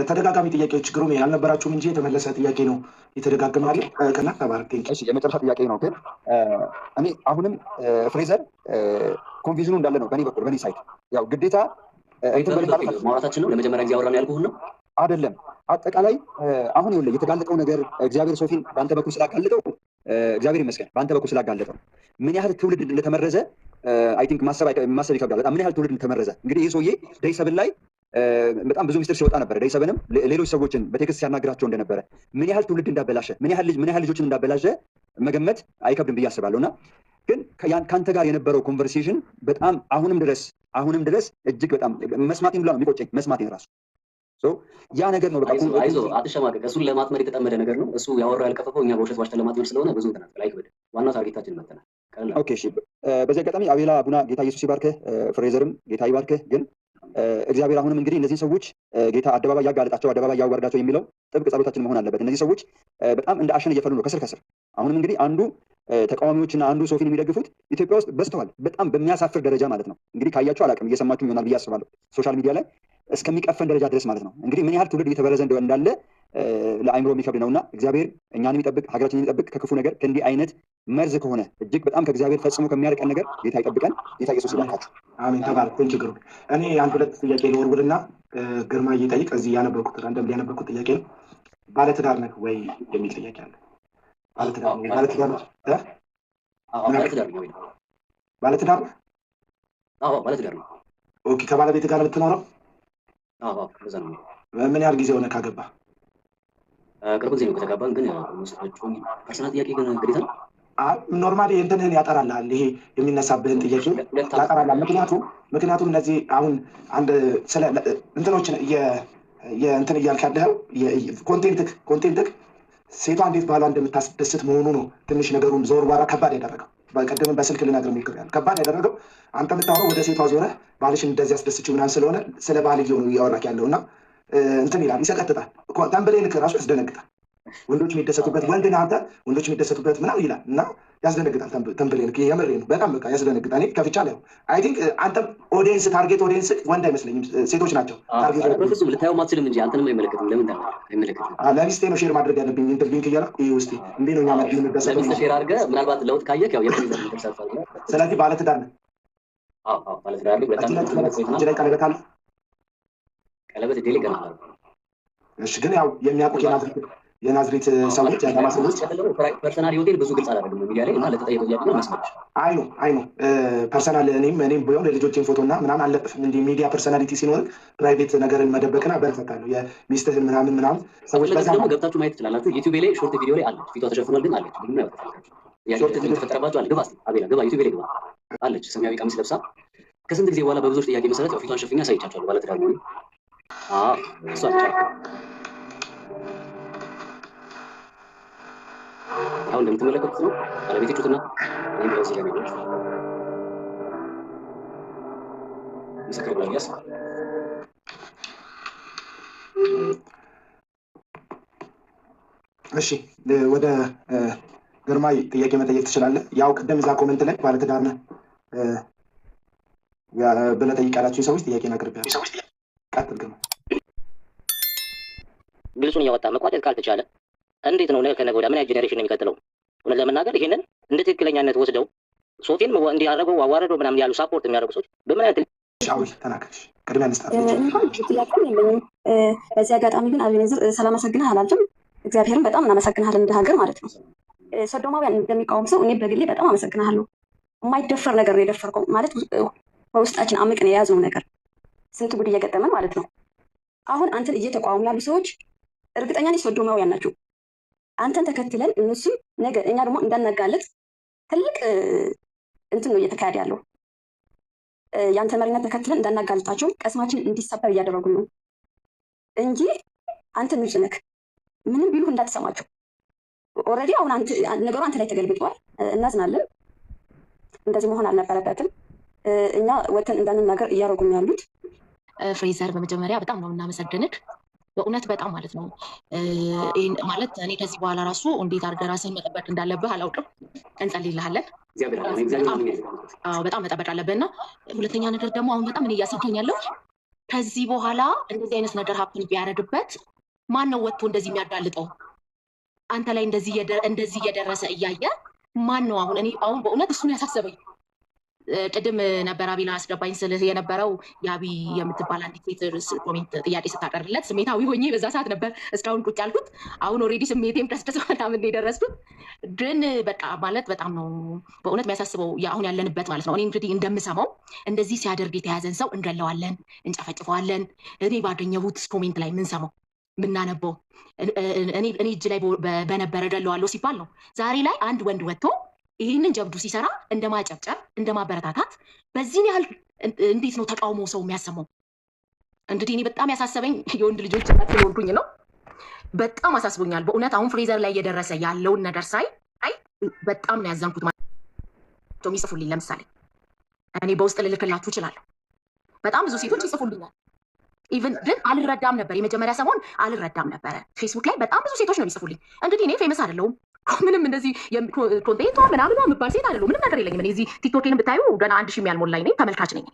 ተደጋጋሚ ጥያቄዎች ግሩም ያልነበራችሁም እንጂ የተመለሰ ጥያቄ ነው የተደጋገመ ያለ ቀና ተባረክ። እሺ የመጨረሻ ጥያቄ ነው። ግን እኔ አሁንም ፍሬዘር ኮንፊውዥኑ እንዳለ ነው በእኔ በኩል በእኔ ሳይት ያው ግዴታ ማውራታችን ነው ለመጀመሪያ ጊዜ አወራን ያልኩህን ነው አይደለም። አጠቃላይ አሁን ይኸውልህ የተጋለጠው ነገር እግዚአብሔር ሶፊን በአንተ በኩል ስላጋለጠው እግዚአብሔር ይመስገን በአንተ በኩል ስላጋለጠው ምን ያህል ትውልድ እንደተመረዘ አይ ቲንክ ማሰብ ይከብዳል። በጣም ምን ያህል ትውልድ እንደተመረዘ እንግዲህ ይህ ሰውዬ ደይሰብን ላይ በጣም ብዙ ሚስጥር ሲወጣ ነበረ። ደይሰብንም ሌሎች ሰዎችን በቴክስት ሲያናግራቸው እንደነበረ ምን ያህል ትውልድ እንዳበላሸ ምን ያህል ልጆችን እንዳበላሸ መገመት አይከብድም ብዬ አስባለሁ። እና ግን ከአንተ ጋር የነበረው ኮንቨርሴሽን በጣም አሁንም ድረስ እጅግ በጣም መስማቴን ሁላ ነው የሚቆጨኝ መስማቴን ራሱ ያ ነገር ነው። በቃ አይዞህ አትሸማቀቅ። እሱን ለማጥመር የተጠመደ ነገር ነው። እሱ ያወራው ያልቀፈፈው እኛ በውሸት ዋሽተን ለማጥመር ስለሆነ ብዙ ተናገር አይክብድ። ዋናው ታርጌታችን መተናል። ኦኬ እሺ። በዚህ አጋጣሚ አቤላ ቡና ጌታ ኢየሱስ ይባርክህ፣ ፍሬዘርም ጌታ ይባርክህ። ግን እግዚአብሔር አሁንም እንግዲህ እነዚህን ሰዎች ጌታ አደባባይ ያጋለጣቸው አደባባይ ያዋርዳቸው የሚለው ጥብቅ ጸሎታችን መሆን አለበት። እነዚህ ሰዎች በጣም እንደ አሸን እየፈሉ ነው ከስር። አሁንም እንግዲህ አንዱ ተቃዋሚዎችና አንዱ ሶፊን የሚደግፉት ኢትዮጵያ ውስጥ በዝተዋል፣ በጣም በሚያሳፍር ደረጃ ማለት ነው። እንግዲህ ካያችሁ አላውቅም፣ እየሰማችሁ ይሆናል ብዬ አስባለሁ ሶሻል ሚዲያ ላይ እስከሚቀፈን ደረጃ ድረስ ማለት ነው። እንግዲህ ምን ያህል ትውልድ እየተበረዘ እንዳለ ለአይምሮ የሚከብድ ነውና እግዚአብሔር እኛን የሚጠብቅ ሀገራችን የሚጠብቅ ከክፉ ነገር ከእንዲህ አይነት መርዝ ከሆነ እጅግ በጣም ከእግዚአብሔር ፈጽሞ ከሚያርቀን ነገር ጌታ ይጠብቀን። ጌታ ኢየሱስ ይባርካችሁ። አሜን። ተባረክ። ችግሩ እኔ አንድ ሁለት ጥያቄ ልወርውርና ግርማ እየጠይቅ እዚህ ያነበብኩት ጥያቄ ነው። ባለትዳር ነህ ወይ የሚል ጥያቄ አለ። ባለትዳር ነው? ባለትዳር ነው? ኦኬ። ከባለቤት ጋር የምትኖረው? ምን ያህል ጊዜ ሆነ ካገባ? ቅርብ ጊዜ ነው ከተጋባን። ግን ፐርሰናል ጥያቄ ግን ግዴታ ነው? ኖርማሊ እንትንህን ያጠራልሃል። ይሄ የሚነሳብህን ጥያቄ ያጠራልሃል። ምክንያቱም እነዚህ አሁን አንድ ስለ እንትኖችን እንትን እያልክ ያለኸው ኮንቴንትክ ሴቷ እንዴት ባሏ እንደምታስደስት መሆኑ ነው ትንሽ ነገሩን ዞር ባራ ከባድ ያደረገው። በቀደምም በስልክ ልነግርህ ሞክሬያለሁ። ከባድ ያደረገው አንተ የምታወራው ወደ ሴቷ ዞረህ ባልሽን እንደዚህ አስደስችው ምናምን ስለሆነ ስለ ባልየው ነው እያወራክ ያለው እና እንትን ይላል፣ ይሰቀጥጣል። ተንብሌልክ ራሱ ያስደነግጣል። ወንዶች የሚደሰቱበት ወንድን አንተ ወንዶች የሚደሰቱበት ምናምን ይላል እና ያስደነግጣል። ተንብሌልክ የምሬ ነው። በጣም በቃ ያስደነግጣል። እኔ ከፍቻለሁ። አይ ቲንክ አንተም ኦዲየንስ ታርጌት ኦዲየንስ ወንድ አይመስለኝም፣ ሴቶች ናቸው። በፍጹም ልታየው ማትችልም እንጂ አንተንም አይመለከትም። ለምን አይመለከትም? ለሚስቴ ነው ሼር ማድረግ ያለብኝ ሊንክ እያልኩ ይህ ውስጥ እንዴ ነው እኛ የምንደሰተው። ለሚስት ሼር አድርገህ ምናልባት ለውጥ ካየህ ያው የፕሪዘር ነገር ሰርፋል። ስለዚህ ባለትዳር ነህ? ባለትዳር ነኝ። እጅ ላይ ቀለበት አለ? ቀለበት እጄ ላይ ገና አለ። እሺ። ግን ያው የሚያውቁት የናዝሬት ሰዎች የአዳማ ሰዎች ፐርሰናል ህይወቴን ብዙ ግልጽ አላደረግም ሚዲያ ላይ እና ለተጠየቀው ጥያቄ ነው መስመር አይ ነው ፐርሰናል እኔም ቢሆን ለልጆቼን ፎቶና ምናምን አለጥፍም። እንዲህ ሚዲያ ፐርሰናሊቲ ሲኖር ፕራይቬት ነገርን መደበቅና በረፈታለሁ። የሚስትህን ምናምን ሰዎች ደግሞ ገብታችሁ ማየት ትችላላችሁ። ዩቲዩብ ላይ ሾርት ቪዲዮ ላይ አለች። ፊቷ ተሸፍኗል ግን አለች። ብዙ ነው ሾርት ቪዲዮ ተፈጠረባችኋል። ግባ እስኪ አቤላ ግባ፣ ዩቲዩብ ላይ ግባ አለች። ሰማያዊ ቀሚስ ለብሳ ከስንት ጊዜ በኋላ በብዙዎች ጥያቄ መሰረት ፊቷን ሸፍኛ አሳይቻችኋለሁ። ባለትዳር ነው እሷ አሁን እንደምትመለከቱት ነው ባለቤቶቹና ወይም በዚህ ላይ ነው ምስክር ብላ ያስባል። እሺ ወደ ግርማይ ጥያቄ መጠየቅ ትችላለህ። ያው ቅድም እዛ ኮሜንት ላይ ባለትዳር ነህ ብለህ ጠይቃላችሁ ሰዎች ጥያቄ አቅርቤያለሁ። ቀጥል ግርማ። ግልጹን እያወጣ መቋጨት ካልተቻለ እንዴት ነው ከነገ ወዲያ ምን አይነት ጄኔሬሽን ነው የሚቀጥለው? እውነት ለመናገር ይሄንን እንደ ትክክለኛነት ወስደው ሶፊን እንዲያደርገው አዋረደው ምናምን ያሉ ሳፖርት የሚያደርጉ ሰዎች በምን አይነት ተናገርሽ? ቅድሚያ ልስጣት። እንኳን ጥያቄ የለኝም። በዚህ አጋጣሚ ግን አቤኔዘር ሳላመሰግንህ አላልፍም። እግዚአብሔርን በጣም እናመሰግንሃለን እንደ ሀገር ማለት ነው። ሶዶማውያን እንደሚቃወም ሰው እኔ በግሌ በጣም አመሰግንሃለሁ። የማይደፈር ነገር ነው የደፈርከው ማለት በውስጣችን አምቅን የያዝነው ነገር ስንት ጉድ እየገጠመን ማለት ነው። አሁን አንተን እየተቃወሙ ያሉ ሰዎች እርግጠኛ ነኝ ሶዶማውያን ናቸው። አንተን ተከትለን እነሱም ነገ እኛ ደግሞ እንዳናጋለጥ ትልቅ እንትን ነው እየተካሄደ ያለው። የአንተ መሪነት ተከትለን እንዳናጋልጣቸው ቀስማችን እንዲሰበር እያደረጉን ነው እንጂ አንተ ንጹህ ነህ። ምንም ቢሉ እንዳትሰማቸው። ኦልሬዲ አሁን ነገሩ አንተ ላይ ተገልብጧል። እናዝናለን። እንደዚህ መሆን አልነበረበትም። እኛ ወተን እንዳንናገር እያደረጉን ያሉት። ፍሬዘር በመጀመሪያ በጣም ነው እናመሰግንክ። በእውነት በጣም ማለት ነው ማለት እኔ ከዚህ በኋላ ራሱ እንዴት አድርገህ ራስህን መጠበቅ እንዳለብህ አላውቅም። እንጸልይልሃለን። በጣም መጠበቅ አለብህ እና ሁለተኛ ነገር ደግሞ አሁን በጣም እኔ እያሰብከኝ ያለው ከዚህ በኋላ እንደዚህ አይነት ነገር ሀፕን ቢያደርግበት ማን ነው ወጥቶ እንደዚህ የሚያጋልጠው? አንተ ላይ እንደዚህ እየደረሰ እያየ ማን ነው አሁን? እኔ አሁን በእውነት እሱን ያሳሰበኝ ቅድም ነበር አቢላ አስገባኝ ስልህ የነበረው የአቢ የምትባል አንዲት ሴት ኮሜንት ጥያቄ ስታቀርብለት ስሜታዊ ሆኜ በዛ ሰዓት ነበር እስካሁን ቁጭ ያልኩት። አሁን ኦልሬዲ ስሜቴም ቀስቀስ ምናምን የደረስኩት ግን በቃ ማለት በጣም ነው በእውነት የሚያሳስበው አሁን ያለንበት ማለት ነው። እኔ እንግዲህ እንደምሰማው እንደዚህ ሲያደርግ የተያዘን ሰው እንገለዋለን፣ እንጨፈጭፈዋለን። እኔ ባገኘሁት ኮሜንት ላይ የምንሰማው ምናነበው እኔ እጅ ላይ በነበረ ገለዋለሁ ሲባል ነው። ዛሬ ላይ አንድ ወንድ ወጥቶ ይህንን ጀብዱ ሲሰራ እንደማጨብጨብ እንደማበረታታት በዚህን ያህል እንዴት ነው ተቃውሞ ሰው የሚያሰማው? እንግዲህ እኔ በጣም ያሳሰበኝ የወንድ ልጆች እናት ስለሆንኩኝ ነው። በጣም አሳስቦኛል በእውነት። አሁን ፍሬዘር ላይ እየደረሰ ያለውን ነገር ሳይ በጣም ነው ያዘንኩት። የሚጽፉልኝ ለምሳሌ እኔ በውስጥ ልልክላችሁ እችላለሁ። በጣም ብዙ ሴቶች ይጽፉልኛል። ኢቭን ግን አልረዳም ነበር። የመጀመሪያ ሰሞን አልረዳም ነበረ። ፌስቡክ ላይ በጣም ብዙ ሴቶች ነው የሚጽፉልኝ። እንግዲህ እኔ ፌመስ አይደለሁም፣ ምንም እንደዚህ ኮንቴንቷ ምናምን የምባል ሴት አይደለሁም። ምንም ነገር የለኝም። እኔ እዚህ ቲክቶኬን ብታዩ ገና 1000 ያልሞላኝ ነኝ፣ ተመልካች ነኝ።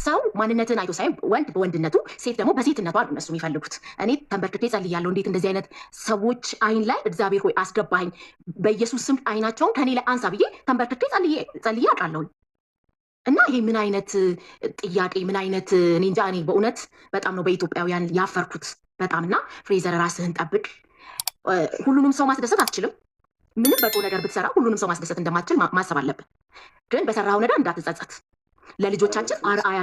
ሰው ማንነትን አይቶ ሳይሆን ወንድ በወንድነቱ ሴት ደግሞ በሴትነቷ ነው እነሱ የሚፈልጉት። እኔ ተንበርክኬ ጸልያለሁ። እንዴት እንደዚህ አይነት ሰዎች አይን ላይ እግዚአብሔር ሆይ አስገባኝ፣ በኢየሱስ ስም አይናቸውን ከኔ ላይ አንሳ ብዬ ተንበርክኬ ጸልዬ አውቃለሁኝ። እና ይሄ ምን አይነት ጥያቄ ምን አይነት እኔ እንጃ። እኔ በእውነት በጣም ነው በኢትዮጵያውያን ያፈርኩት በጣም። እና ፍሬዘር ራስህን ጠብቅ። ሁሉንም ሰው ማስደሰት አትችልም። ምንም በጎ ነገር ብትሰራ ሁሉንም ሰው ማስደሰት እንደማትችል ማሰብ አለብን። ግን በሰራው ነገር እንዳትጸጸት። ለልጆቻችን አርአያ